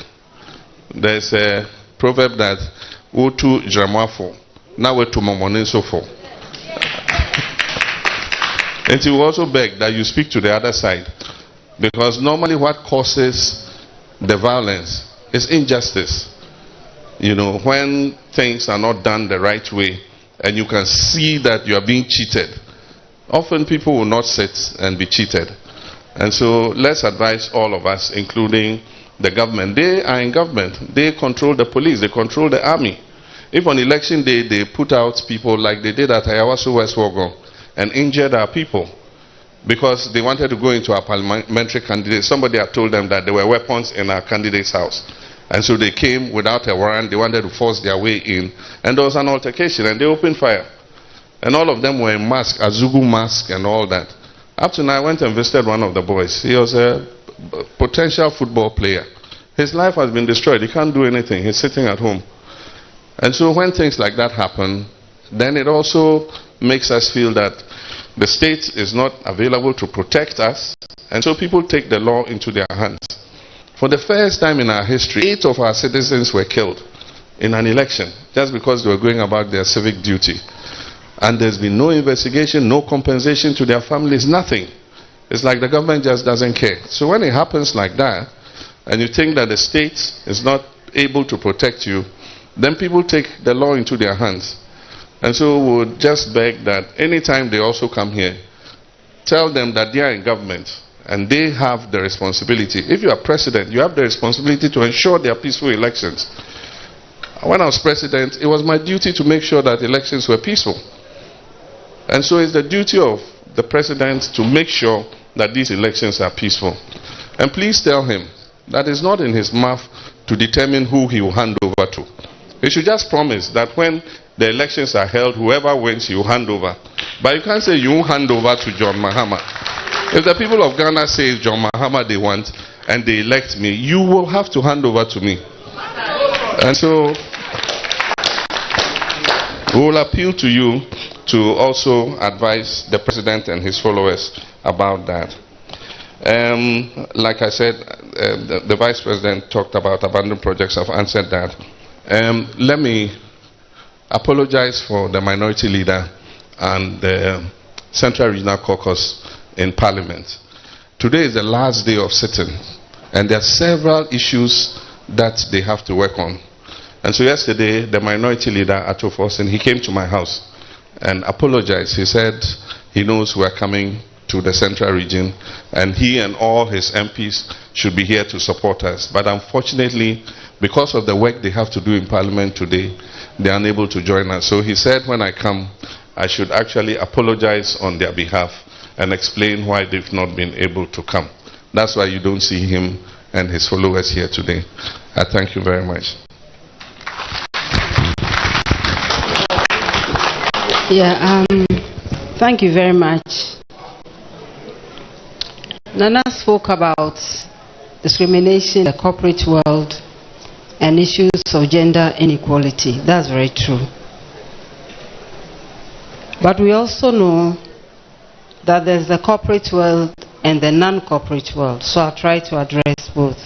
There's a proverb that Otu Jramafo, now we're to Momonesofo. And we also beg that you speak to the other side. Because normally what causes the violence is injustice. When things are not done the right way and you can see that you are being cheated, often people will not sit and be cheated. And so let's advise all of us, including the government. They are in government. They control the police. They control the army. If on election day they put out people like they did at Ayawaso West Wogon and injured our people because they wanted to go into our parliamentary candidate, somebody had told them that there were weapons in our candidate's house. And so they came without a warrant. They wanted to force their way in. And there was an altercation and they opened fire. And all of them were in mask, a Zugu mask and all that. Up to now, I went and visited one of the boys. He was a potential football player. His life has been destroyed. He can't do anything. He's sitting at home. And so when things like that happen, then it also makes us feel that the state is not available to protect us. And so people take the law into their hands. For the first time in our history, 8 of our citizens were killed in an election just because they were going about their civic duty. And there's been no investigation, no compensation to their families, nothing. It's like the government just doesn't care. So when it happens like that, and you think that the state is not able to protect you, then people take the law into their hands. And so we would just beg that anytime they also come here, tell them that they are in government and they have the responsibility. If you are president, you have the responsibility to ensure there are peaceful elections. When I was president, it was my duty to make sure that elections were peaceful. And so it's the duty of the president to make sure that these elections are peaceful. And please tell him that it's not in his mouth to determine who he will hand over to. He should just promise that when the elections are held, whoever wins, you hand over. But you can't say you won't hand over to John Mahama. If the people of Ghana say John Mahama they want and they elect me, you will have to hand over to me. And so we will appeal to you to also advise the president and his followers about that. Like I said, the vice president talked about abandoned projects. I've answered that. Let me apologize for the minority leader and the Central Regional Caucus in Parliament. Today is the last day of sitting, and there are several issues that they have to work on. And so yesterday, the minority leader, Ato Forsen, he came to my house and apologized. He said he knows we are coming to the Central Region, and he and all his MPs should be here to support us. But unfortunately, because of the work they have to do in Parliament today, they are unable to join us. So he said when I come, I should actually apologize on their behalf and explain why they've not been able to come. That's why you don't see him and his followers here today. I thank you very much. Thank you very much. Nana spoke about discrimination in the corporate world and issues of gender inequality. That's very true. But we also know that there's the corporate world and the non-corporate world. So I'll try to address both.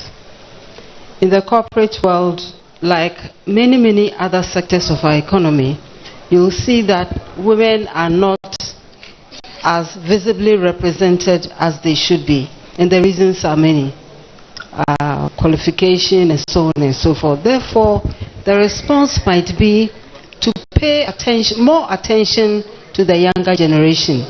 In the corporate world, like many other sectors of our economy, you'll see that women are not as visibly represented as they should be. And the reasons are many. Qualification and so on and so forth. Therefore, the response might be to pay more attention to the younger generation,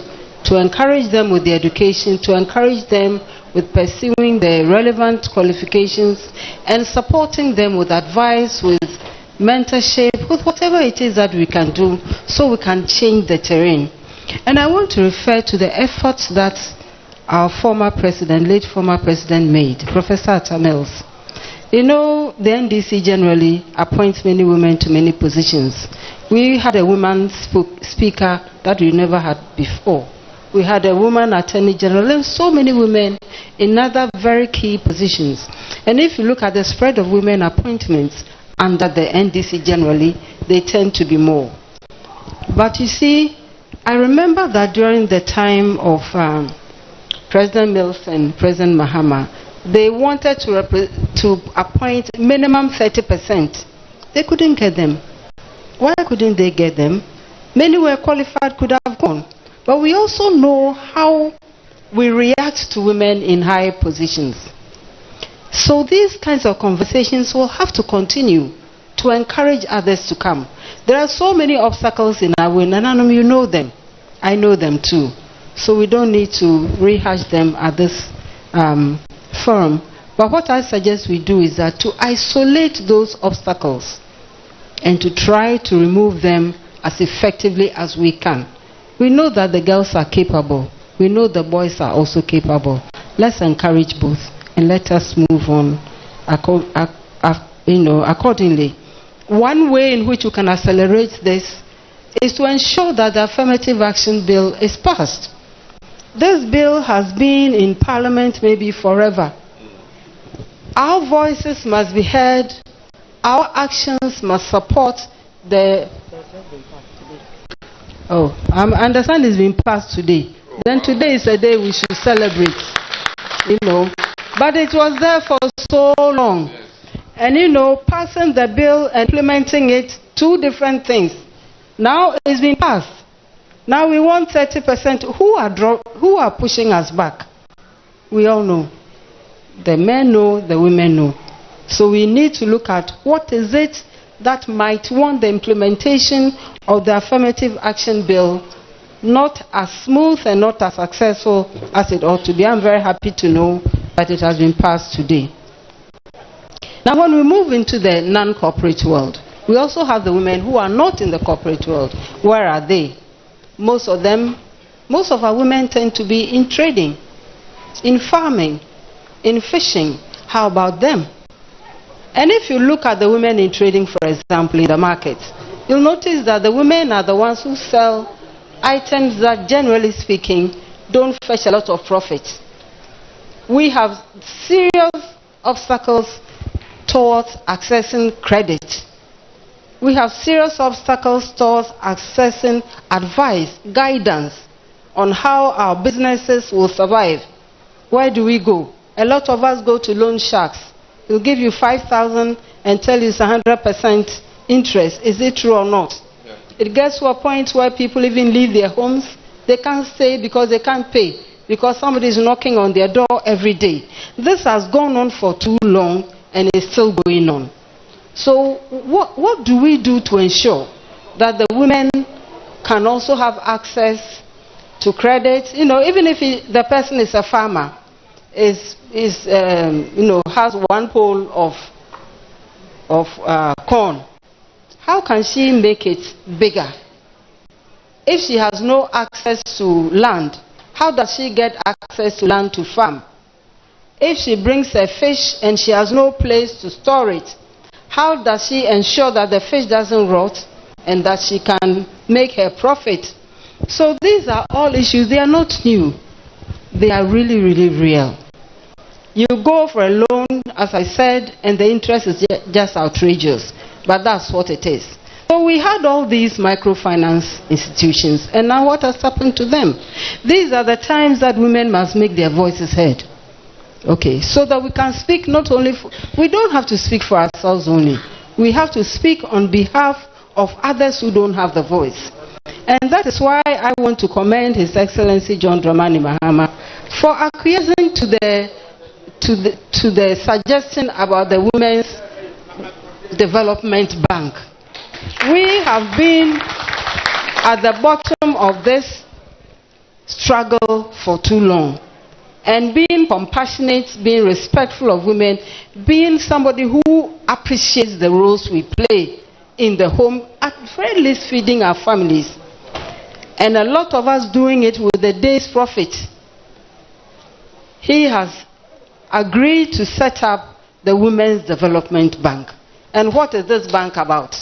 to encourage them with the education, to encourage them with pursuing the relevant qualifications and supporting them with advice, with mentorship, with whatever it is that we can do so we can change the terrain. And I want to refer to the efforts that our former president, late former president, made, Professor Tamils. You know, the NDC generally appoints many women to many positions. We had a woman speaker that we never had before. We had a woman attorney general, and so many women in other very key positions. And if you look at the spread of women appointments under the NDC generally, they tend to be more. But you see, I remember that during the time of President Mills and President Mahama, they wanted to appoint minimum 30%. They couldn't get them. Why couldn't they get them? Many were qualified, could have gone. But we also know how we react to women in high positions. So these kinds of conversations will have to continue to encourage others to come. There are so many obstacles in our way. Nananum, you know them. I know them too. So we don't need to rehash them at this forum. But what I suggest we do is that to isolate those obstacles and to try to remove them as effectively as we can. We know that the girls are capable. We know the boys are also capable. Let's encourage both and let us move on accordingly. One way in which you can accelerate this is to ensure that the Affirmative Action Bill is passed. This bill has been in Parliament maybe forever. Our voices must be heard. Our actions must support the... Oh, I understand it's been passed today. Then today is a day we should celebrate, you know. But it was there for so long. And you know, passing the bill and implementing it, two different things. Now it's been passed. Now we want 30%. Who are pushing us back? We all know. The men know, the women know. So we need to look at what is it that might want the implementation of the Affirmative Action Bill not as smooth and not as successful as it ought to be. I'm very happy to know that it has been passed today. Now when we move into the non-corporate world, we also have the women who are not in the corporate world. Where are they? Most of our women tend to be in trading, in farming, in fishing. How about them? And if you look at the women in trading, for example, in the market, you'll notice that the women are the ones who sell items that, generally speaking, don't fetch a lot of profit. We have serious obstacles towards accessing credit. We have serious obstacles towards accessing advice, guidance on how our businesses will survive. Where do we go? A lot of us go to loan sharks. He'll give you 5,000 and tell you it's 100% interest. Is it true or not? Yeah. It gets to a point where people even leave their homes. They can't stay because they can't pay, because somebody is knocking on their door every day. This has gone on for too long and is still going on. So what do we do to ensure that the women can also have access to credit? You know, even if the person is a farmer, has one pole of corn, how can she make it bigger? If she has no access to land, how does she get access to land to farm? If she brings a fish and she has no place to store it, how does she ensure that the fish doesn't rot and that she can make her profit? So these are all issues. They are not new. They are really, really real. You go for a loan, as I said, and the interest is just outrageous. But that's what it is. So we had all these microfinance institutions, and now what has happened to them? These are the times that women must make their voices heard. Okay, so that we can speak not only for, we don't have to speak for ourselves only. We have to speak on behalf of others who don't have the voice. And that is why I want to commend His Excellency John Dramani Mahama for acquiescing to the suggestion about the Women's Development Bank. We have been at the bottom of this struggle for too long. And being compassionate, being respectful of women, being somebody who appreciates the roles we play in the home, at very least feeding our families. And a lot of us doing it with the day's profit. he has agreed to set up the Women's Development Bank. And what is this bank about?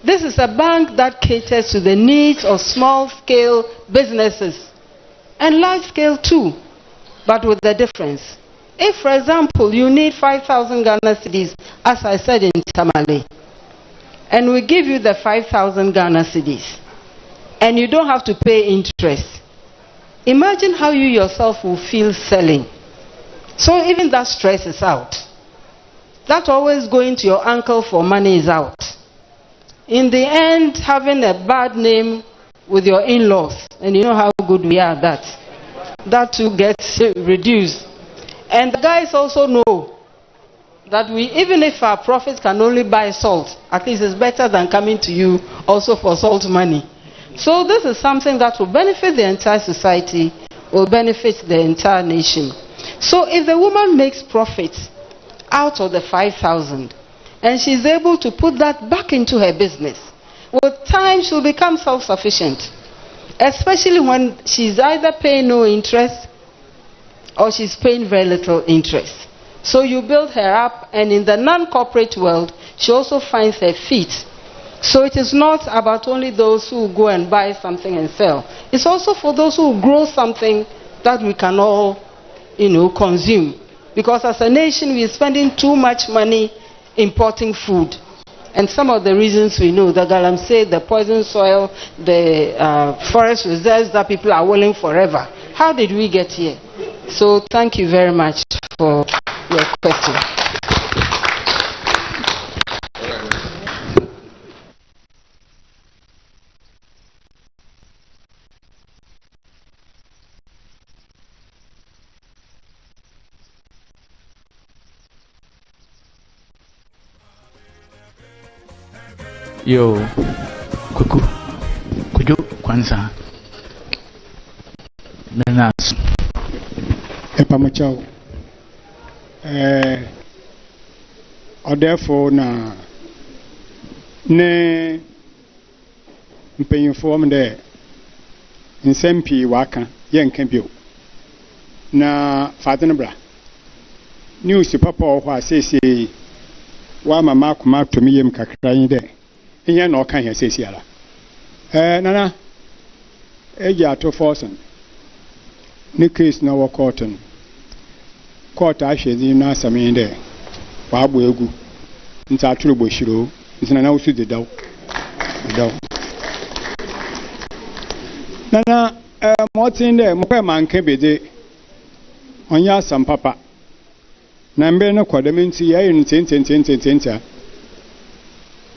This is a bank that caters to the needs of small-scale businesses and large-scale too, but with the difference. If, for example, you need 5,000 Ghana cedis, as I said in Tamale, and we give you the 5,000 Ghana cedis, and you don't have to pay interest, imagine how you yourself will feel selling. So even that stress is out. That always going to your uncle for money is out. In the end, having a bad name with your in-laws, and you know how good we are at that too gets reduced. And the guys also know that even if our profits can only buy salt, at least it's better than coming to you also for salt money. So this is something that will benefit the entire society, will benefit the entire nation. So if the woman makes profits out of the 5,000 and she's able to put that back into her business, with time she'll become self-sufficient, especially when she's either paying no interest or she's paying very little interest. So you build her up, and in the non-corporate world, she also finds her feet. So it is not about only those who go and buy something and sell. It's also for those who grow something that we can all, consume. Because as a nation, we're spending too much money importing food. And some of the reasons we know, the galamsey, the poison soil, the forest reserves that people are willing forever. How did we get here? So thank you very much for your question. Yo, Kujo Kwanza. Menas. Epamachao. Or therefore na ne mpanyinfo m de nsɛm pii waka yɛnka bio na fadene bra news papa wɔ hɔ a sɛsɛ wa mama akoma to me yam kakra yin de ɛnyɛ na ɔka hɛ sɛsɛ ala nana ɛgya ato forsen ne case na wɔ court ahwɛ di na asɛm de wa abo egu nta atoro bo hiro ntina na wosu de daw nana motin de mo kwa manka bede onya asam papa na mbe ne kwadamenti ya yin tententententa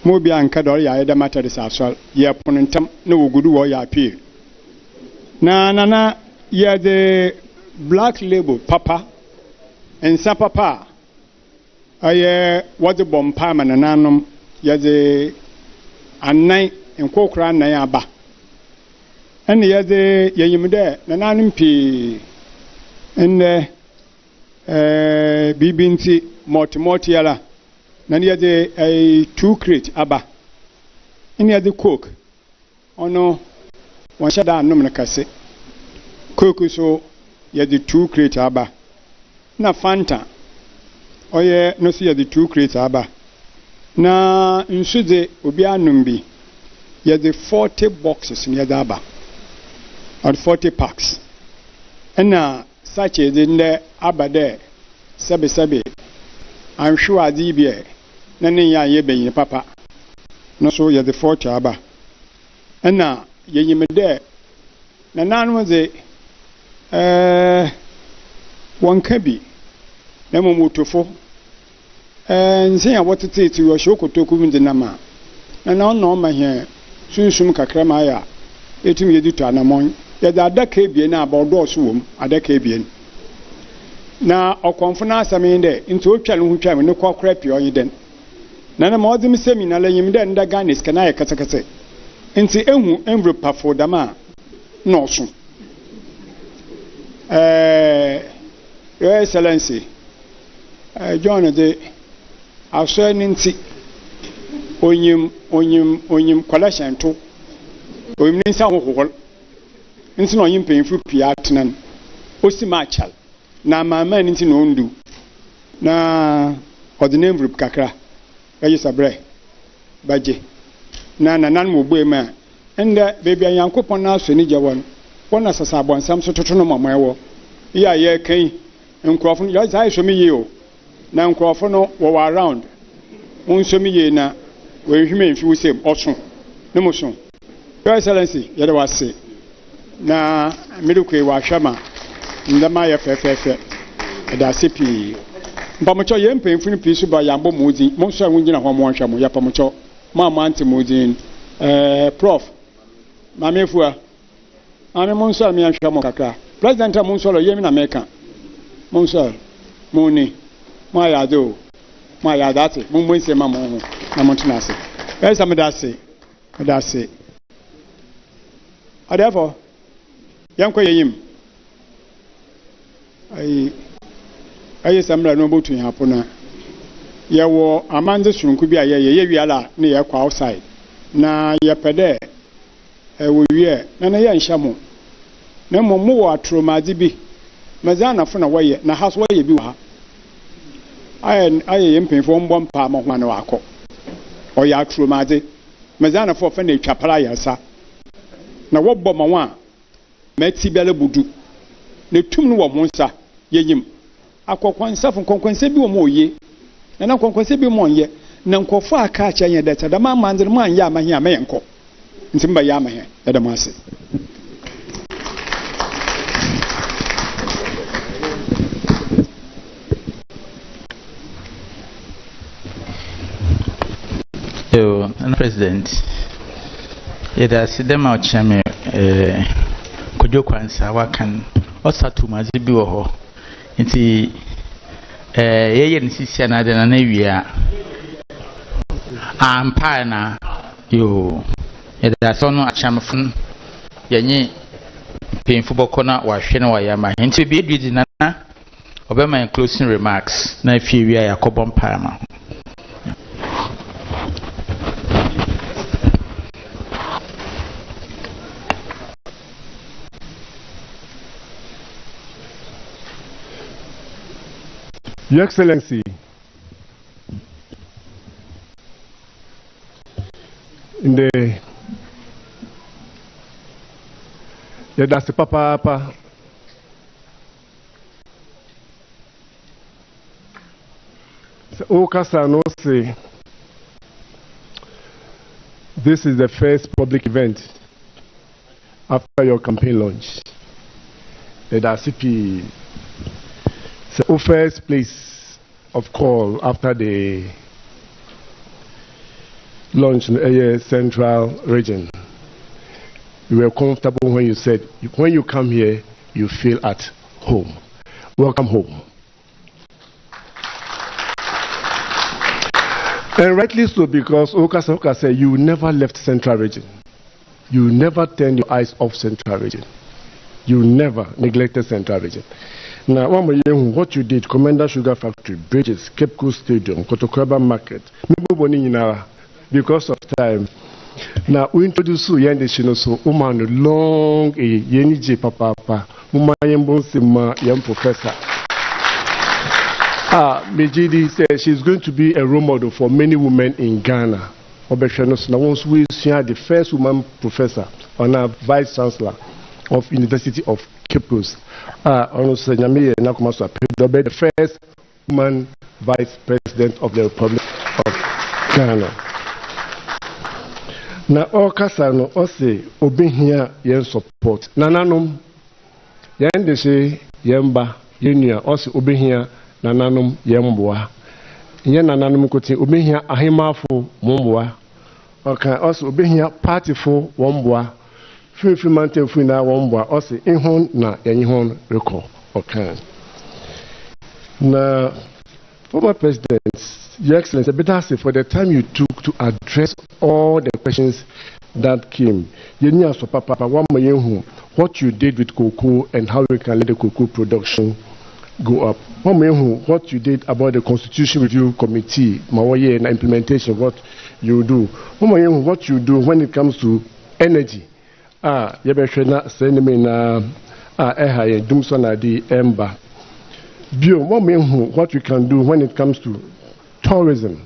mo bi anka dor ya eda mata de sasol ya punentam na wogudu wo ya pie na ya de black label papa ensa papa aye wode bompa ma nanom ya de anan enkokura anan aba ene ya de yeyimde nanom pi enne bibinti multi yala na ya de 2 crate aba ene ya de coke ono wan shada anom na kase coke so ya de 2 crate aba na fanta oye no so ya de 2 crate aba na nsude obi anum bi ya de 40 boxes ni ya da aba or 40 packs ena sache de nde abade sebe I'm sure adibie na ne ya ye benyin papa no so ya de 40 aba ena ye yimede na nanu ze wanka bi na momotofo nse ya wotete ti wo shokotoku ndi na ma na no ma he sunsum kakra ma ya etum yedi to anamon ya da adaka ebie na abodo so wom adaka ebie na okonfo na asame nde nti otwa no hu twa me ne kokora pie onye den na ma odim seminar la yim de nda ganis kana ya katakata nti ehu envelope for dama no so Your Excellency John de aso ninti onyim collection to oyim nsa hohol nti no onyim penfu pia tenan osi machal na mama ni no ndu na ordinary group kakra ayi sabre baje na nanan mo boe ma enda baby Yankopon na so ni jawon wona sasa abonsam so toto no mamoewo ya ye kan nkrofo no ya sai so mi ye o na nkrofo no wo around won so mi ye na we hwime mfi wo sem oso ne mo so your excellency ye de wase na midukwe wa hwama ndama ye fefefe da sipi mpamocho ye mpemfu ni pisu ba yambo mudi mo so anwu nyina ho mo hwamo ya pamocho mama anti mudi prof mamefua ame mo so mi hwamo kakra president mo so lo yemi na meka mo so mo ni mo ayado mo ayadate mo mo nse ma mo ho na mo tuna se esa me da se therefore yankwa yeyim ayi samra no botu ya pona yewo amanze sunku bi aye ye wiala na ye kwa outside na ye pede wo wie na ye nhamo na mo wo atromazi bi mazana fo na waye na house waye bi wa aye yempemfo mbom pa ma ho na wako o ya atromazi mazana fo fa na twapara yasa na wobbo ma wa meti bele budu ne tum no wo mo nsa yenyim akokwansa fun konkwansa bi wo mo ye na konkwansa bi mo ye na nkofo aka acha nya data da ma manzir man ya ma hia ma yenko ntimba ya ma he da ma ase President ida sidema ochame kodwo kwansa wakan osatu mazi bi wo ho nti yeye nsisi na de na wia ampa na yo ida sono achamfun yenye pemfu bokona wa hwe na wa yama nti bi edwidi na obema closing remarks na fi wia yakobon paama. Your Excellency, in the that's the papa so Okasa no say this is the first public event after your campaign launch. The CP the first place of call after the launch in the central region. You were comfortable when you said, when you come here, you feel at home. Welcome home. And rightly so, because Okasoka said you never left central region. You never turned your eyes off central region. You never neglected central region. Now, what you did, Commander Sugar Factory, Bridges, Cape Coast Stadium, Kotokweba Market, because of time. Now, we introduce you Yandishino, so Oman long a Yeniji Papa, Umayambo Sima, young professor. Mejidi says she's going to be a role model for many women in Ghana. Obeshanos, now once we see the first woman professor, or now vice chancellor of University of Cape Coast. The first woman vice president of the Republic of Ghana. Na okasa no ose obi hia yen support. Nananom yen de se yemba yenua ose obi hia nananom yemboa. Yen nananom koti obi hia ahemafo momboa. Oka ose obi hia partyfo womboa. Fifi mante funa womboa ose ihon na yenhon record. Okay. Now, former President, Your Excellency, better say for the time you took to address all the questions that came. What you did with cocoa and how we can let the cocoa production go up. What you did about the Constitution Review Committee, and implementation, what you do. What you do when it comes to energy. what we can do when it comes to tourism.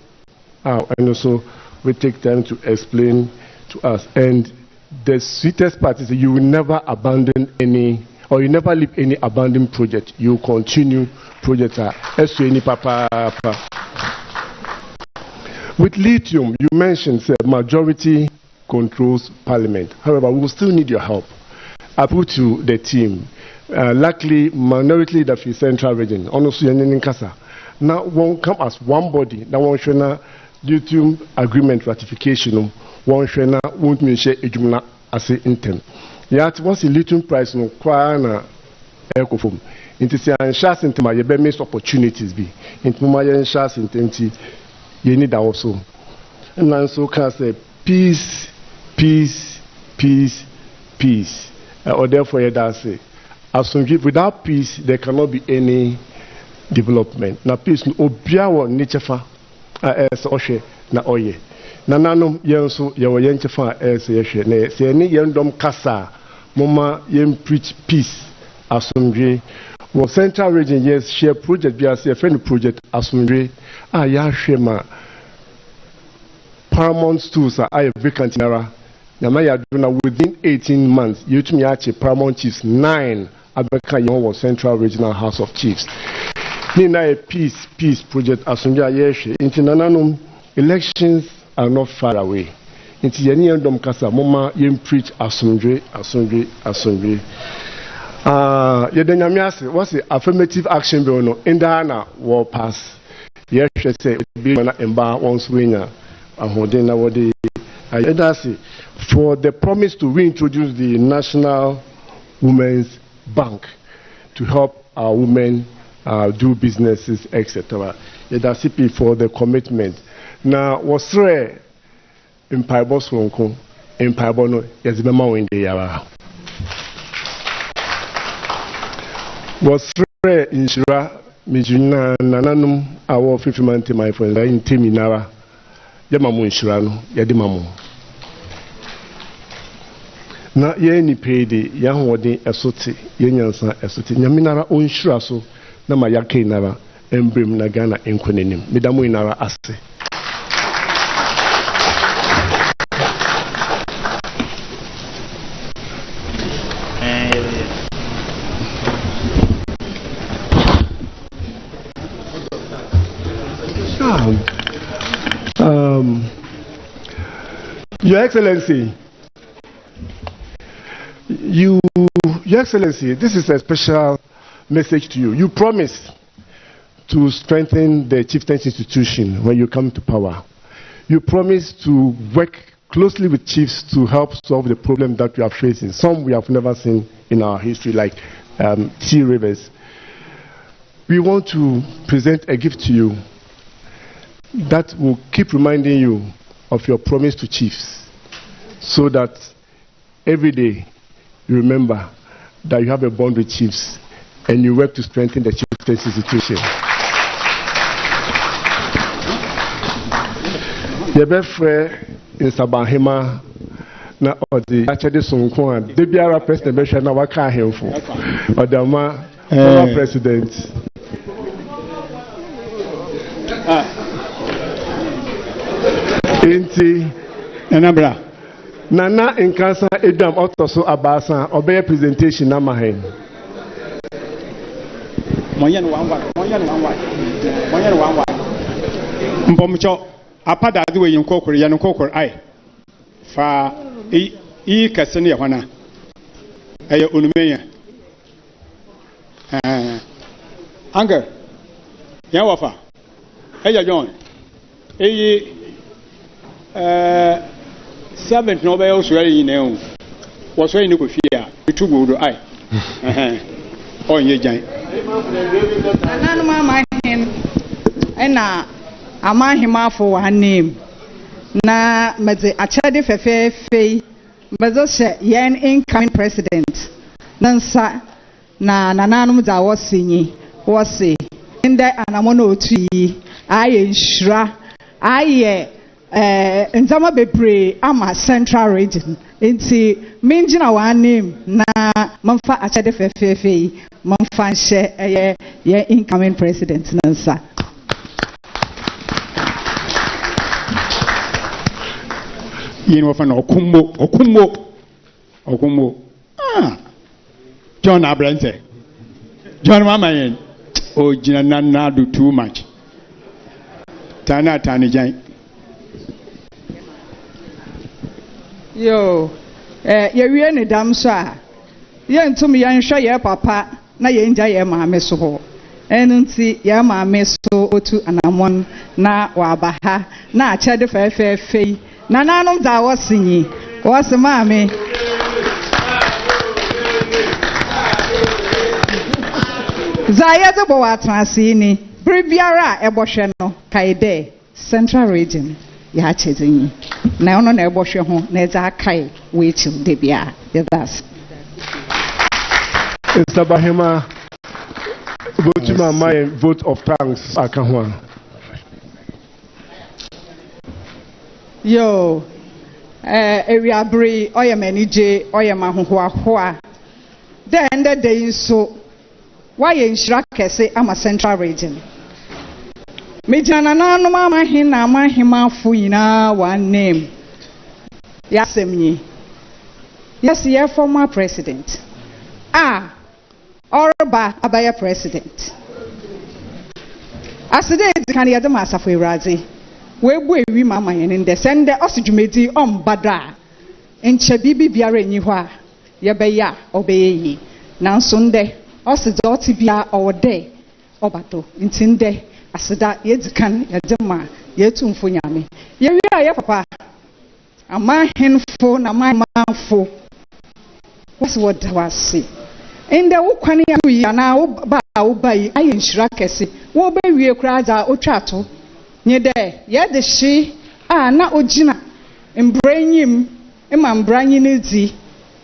And also, we take time to explain to us. And the sweetest part is that you will never abandon any, or you never leave any abandoned project. You continue projects. With lithium, you mentioned majority controls parliament. However, we will still need your help. I put to the team. Luckily, minority leader for Central Region, honestly, in Kasa, now won't come as one body. Now one share lithium agreement ratification. One share won't mean share ejumna as a intent. Yet, what's the lithium price no kwana ecofom? Into say and shares into my best opportunities be. Into my shares intenti. You need that also. And then so can say peace, peace, peace, peace. Or therefore, you say, without peace, there cannot be any development. Now, peace, obiawo nichefa as oshe na oye. Na nanom yenso yawo yenchefa as yeshe. Ne se ni yendom kasa mama yen preach peace asumdwe. Well, Central Region, yes, share project, be a friend project, asumdwe. Ya shema Paramount stools are vacant nara. Within 18 months, you to me actually Paramount Chiefs 9 Abeka was Central Regional House of Chiefs. Nina a peace project asumja yeshe. Into nananum elections are not far away. Into yeni endom kasa mama yen preach asumdwe. Yedenyamiase what's the affirmative action bill no in Naana war pass. Yes, say be na emba once winner. Ahodena wodi ayedasi for the promise to reintroduce the National Women's Bank to help our women do businesses, etc. Yedasi for the commitment. Now was rare in Paibo Sonko in Paibono yazibema wende yara. Was rare in Shira Mijuna Nananum our 50 man to my friend in Timinara Yamamu Shirano Yadimamu. Na ye ni payday yan wodi esoti yenyansa esoti nyaminara onhura so na ma yake nara embrem na Ghana enkonenim medamu inara ase. Your Excellency, Your Excellency, this is a special message to you. You promised to strengthen the chieftain's institution when you come to power. You promised to work closely with chiefs to help solve the problem that we are facing. Some we have never seen in our history, like T Rivers. We want to present a gift to you that will keep reminding you of your promise to chiefs, so that every day you remember that you have a bond with chiefs and you work to strengthen the chieftain's institution. Yebefre in Sabahima na odi achede sonko a de biara president be hwe na waka ahemfo odama former president Inti Enabra Nana in Kansa Edam Otoso Abasa obey presentation na mahen. Moyen one. Mpomcho apada de we yinkokor yankokor ai fa I kasene ya hwana eye onumenya anger ya wafa eye John eye 7 no be osure yin ehun wo so yin ko fia itu godo ai onye jan ananu mama hin ena amahimafo wa name na meze achade fefefe meze she yen incoming president nansa na nananum za wosinyi wose nda anamono otu yi aye nshira aye nzama bebre ama Central Region nti menjina wa name na mamfa achade fefefe mamfa nhye yɛn incoming president no nsa. Yin wa fa na okummo John Abrante John mama yen o jina na do too much tani jan yo ye ne dam so a ye ntum ye nhwe ye papa na ye nja ye maame so ho enu nti ye maame so otu anamon na wa abaha na achede fefefe na nanom da wosinyi wose maame Zaya de bo atrasi ni bribiara ebohwe no kaide central region ya chedin na ono na ebohwe ho na eza kai we chill de bia that's Mr. Mahama vote to my vote of thanks akahwa yo ewiabri oyemanije oyemahohoahoa then the day so why in Shrakese ama central region Mijana na no mama hin na mahima fu ina one name Yasemni yes your former president Orba abaya president aside kan ya de masafo ewrazi we bu ewi mama yen nde sende osudwumedi ombada enche bibi biara enyi ho a ye be ya obeyi nanso nde oside oti bia ode obato ntinde asida yedzikan yedema yetumfo nyame ye wi a ye papa amahenfo na manfo what's what wasi inde wukwane ya wi na wo ba yi aye nshira kese wo ba wie kura za otwato nye de ye de hye na ogina mbranyim ma mbranyi ne di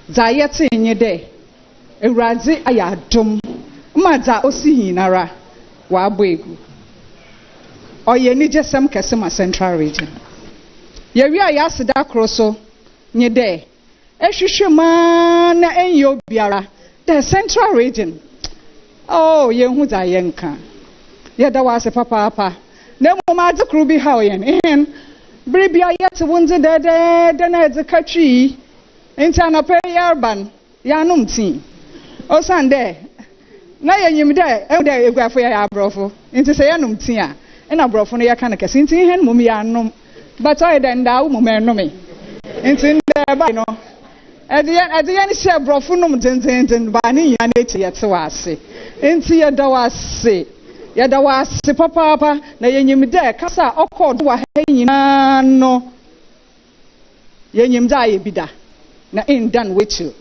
za ye te nye de ewradze ayadom ma za osi hinara wa aboegu oye ni jesem kese ma central region ye wi a ya sida kroso nye de ehwehwe ma na enyo biara the central region oh ye hu za ye nka ye da wa se papa na mo ma dzikru bi ha oyen bribia yet wunze de na dzikatwi enta na pe yarban ya numti o sande na ye nyim de e de eguafo ya abrofo enti se ya numti a na abrofo no ya ka na kase enti hen mum ya num but o de nda wo mum enumi enti nda ba no Adiyan se abrofo num dendenden ba ni ya na eti yete wase enti ye da wase yada wase papa na yenyim de kasa okod wa hanyina no yenyim da ye bida na in done with you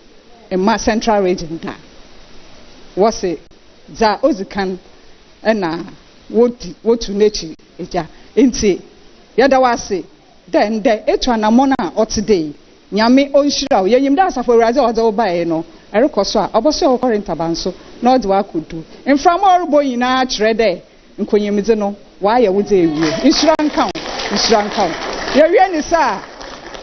in my central region da wase za ozikan na wotu nechi eja enti yada wase den de etu anamona otide nyame onhira yenyim da asafo ewraze ozo bae no erekoso a oboso okorinta banso na odi wa kudu inframa orubo yina kire de nkonyemide no wa ya wode ewie insuran count ye wie ni sa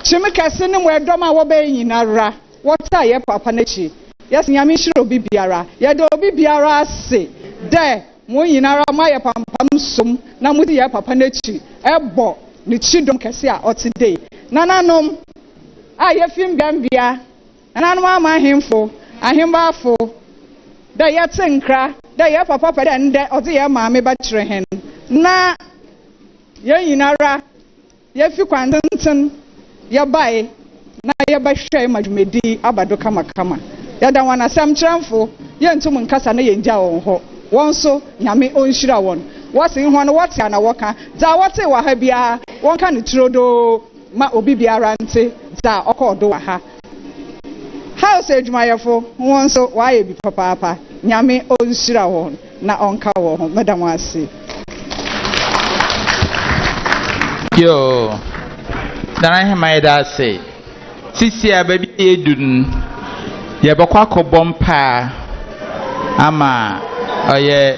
chimikase ne mo edom a wo ba yina ra wota ye papa nachi yes nyame hira obi biara ye de obi biara se de mo yina ra ma ye pampam som na mo di ye papa nachi ebo ni chidom kase a otide nananom ye fim gambia nananom ama hemfo ahembafo da ye tenkra da ye papa pa da nde odi ye maame ba kire hen na ye yinara ye fi kwantenten ye bae na ye ba hwe madwumedi abado kama ya da wana sam tramfo ye ntum nkasa na ye nja won ho won so nyame onhira won wase ho no wote ana woka za wote wa ha bia won ka ne turodo ma obi biara nte za okodo wa ha house edwumayefo won so wa ye bi papa nyame onhira won na onka won madam ase yo dana he mai da say sisi a baby edun ye bakwa akobom pa ama oye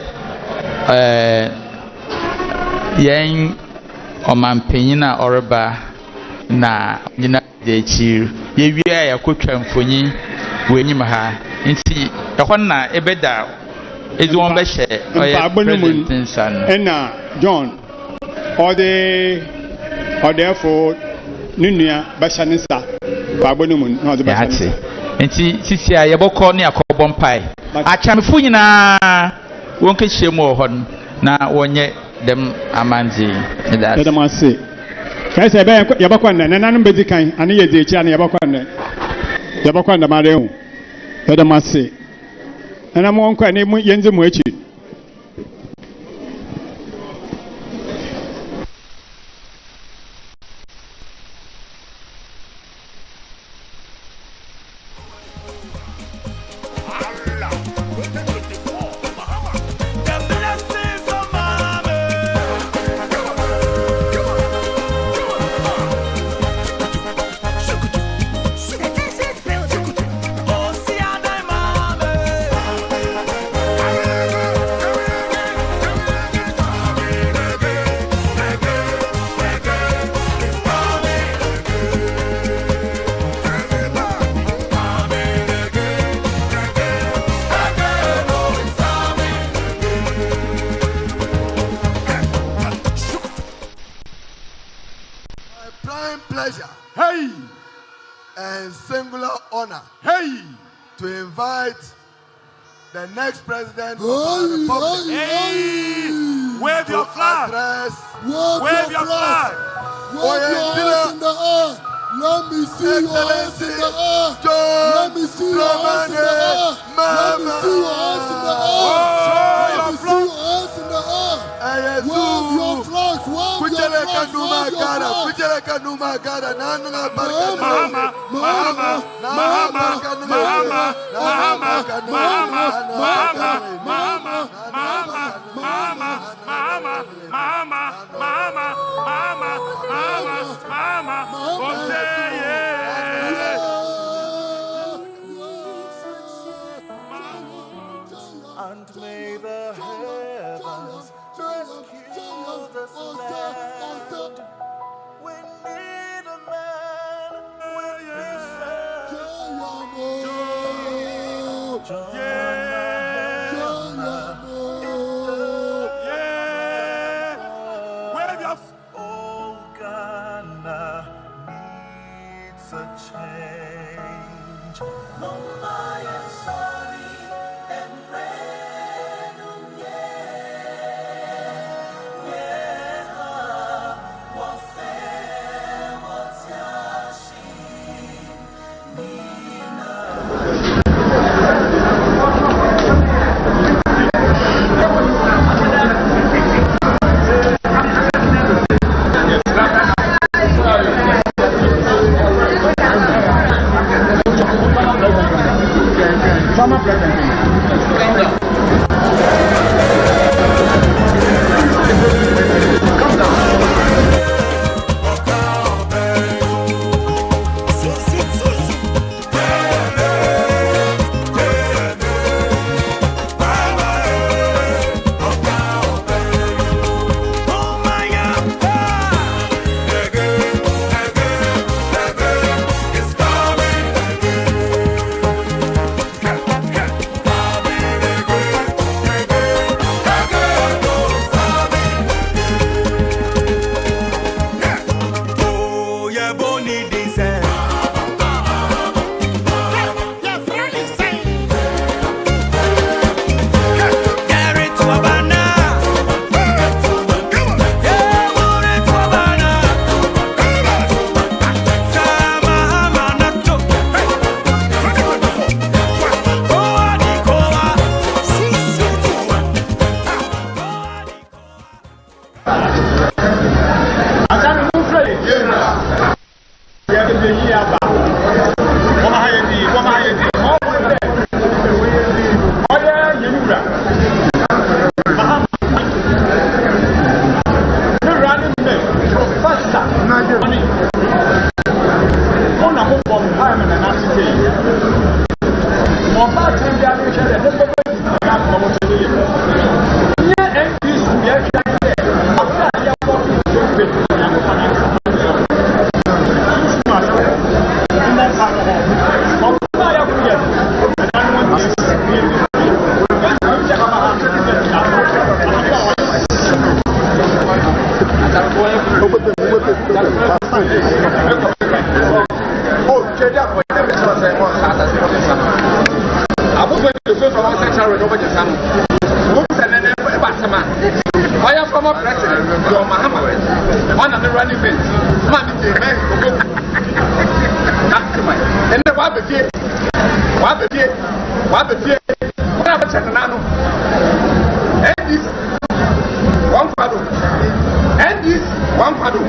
yen omampanyina oreba na nyina de chi ye wia ya kotwa mfonyi wenyim ha nti ehon na ebeda Is one better. And John, or therefore, Nunia Bashanisa, Babonumun, not the Batsi. And see, I have a corner called pie. I can fool won't catch you more now one yet them amanzi. That I must say. Can I say Yabakwan and an unbedican and ye the Chan Yabakwan the Madeo. That I must say. And I'm on quite name Yenzum Wichi. Pleasure, hey, and singular honor, hey, to invite the next president of our republic. Hey, wave your flag. Wave your flag. Wave your hands in the air. Let me see your hands in the air. Let me see your hands in the air. Let me see your hands in the air. Let me see your hands in the air. Wave your flags. Wave your flags. And may the heavens rescue this land. We need a man with vision. Where have oh, Ghana needs a change. No, I am sorry and going to go from one central region over to some. Who's an enemy Basama? I am former president, John Mahama, one of the running mates. Man, the man who go. And the Wabby, what happened to Nano? And this one paddle, and this one paddle.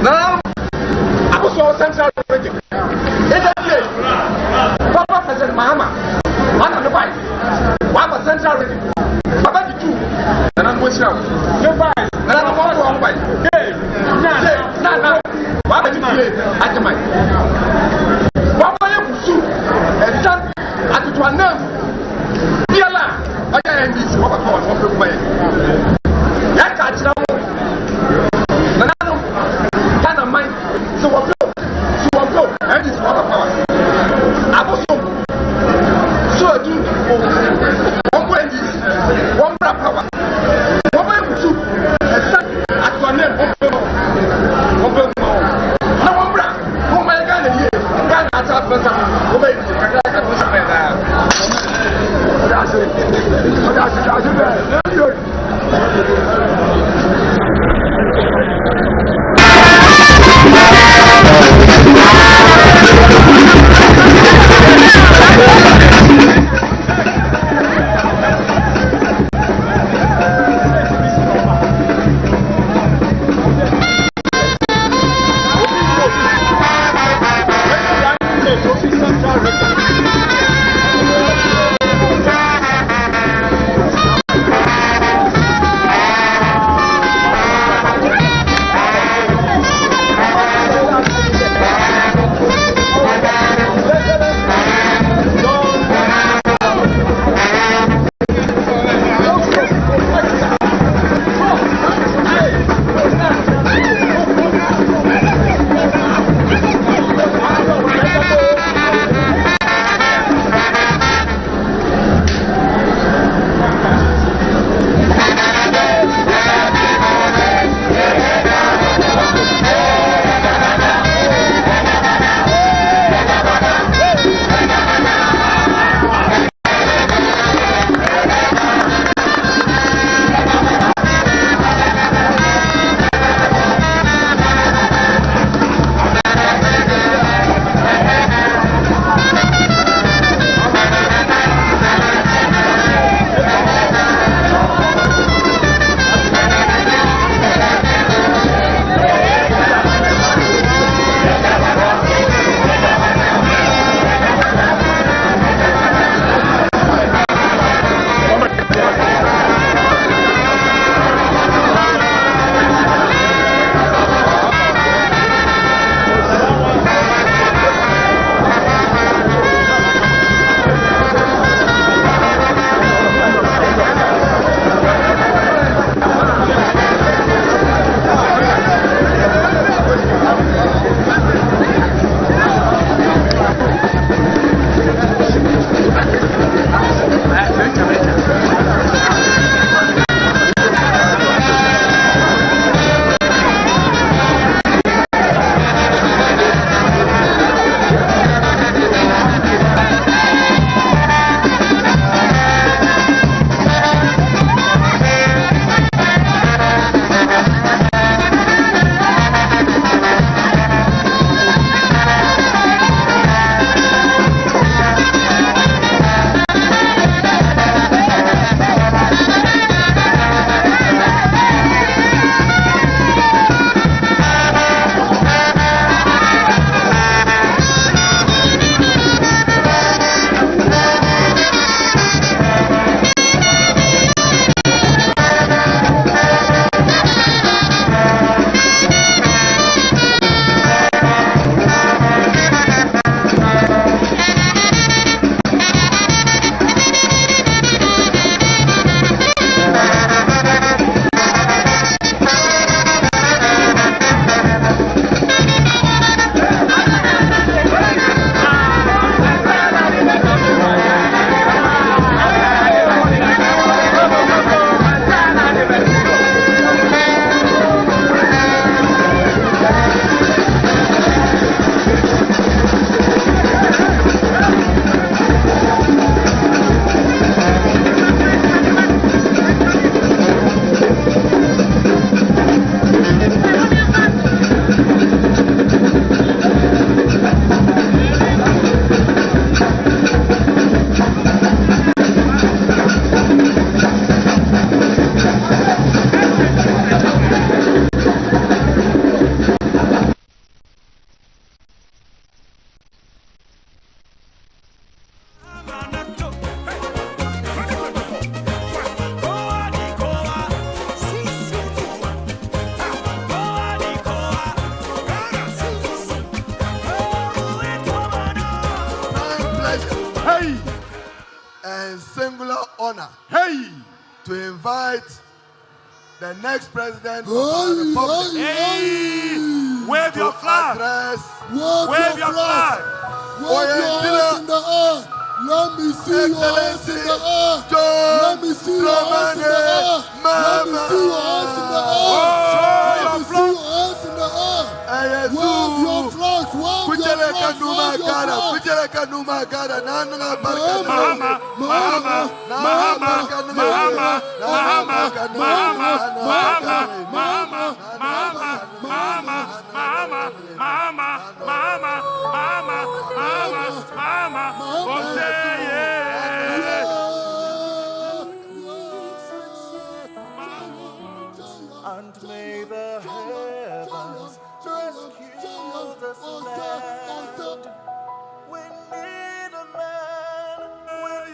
Now, I was all central region. Papa President Mahama, one of the bike, one of central region. Papa the two, and I'm with you. Your bike, and I'm one bike. Hey, no, what did you play? Agyemang. Papa, you pursue, and that at the one now. Diala, I am this what I call one way. That catch now. Nanano, kind of mind. So what go, and this what I call. I was so I do one way this, one power. One way to and start at one name. and singular honor to invite the next president of our republic. Wave your flag. Wave your flag. Wave your hands in the air. Let me see your hands in the air. Let me see your hands in the air. Let me see your hands in the air. Let me see your hands in the air. Wave your flags. Wave your flags. Wave your flags. Mahama. Mahama. Mahama. Mahama. Mahama. Mahama. Mahama. Mahama. Mahama. Mahama. Mahama. Mahama. Mahama. Mahama. And may the heavens rescue this land. We need a man with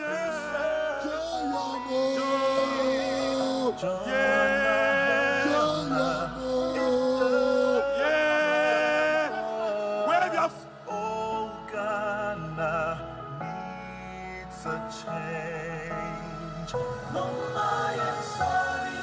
Oh, Ghana needs a change. No, my sorry.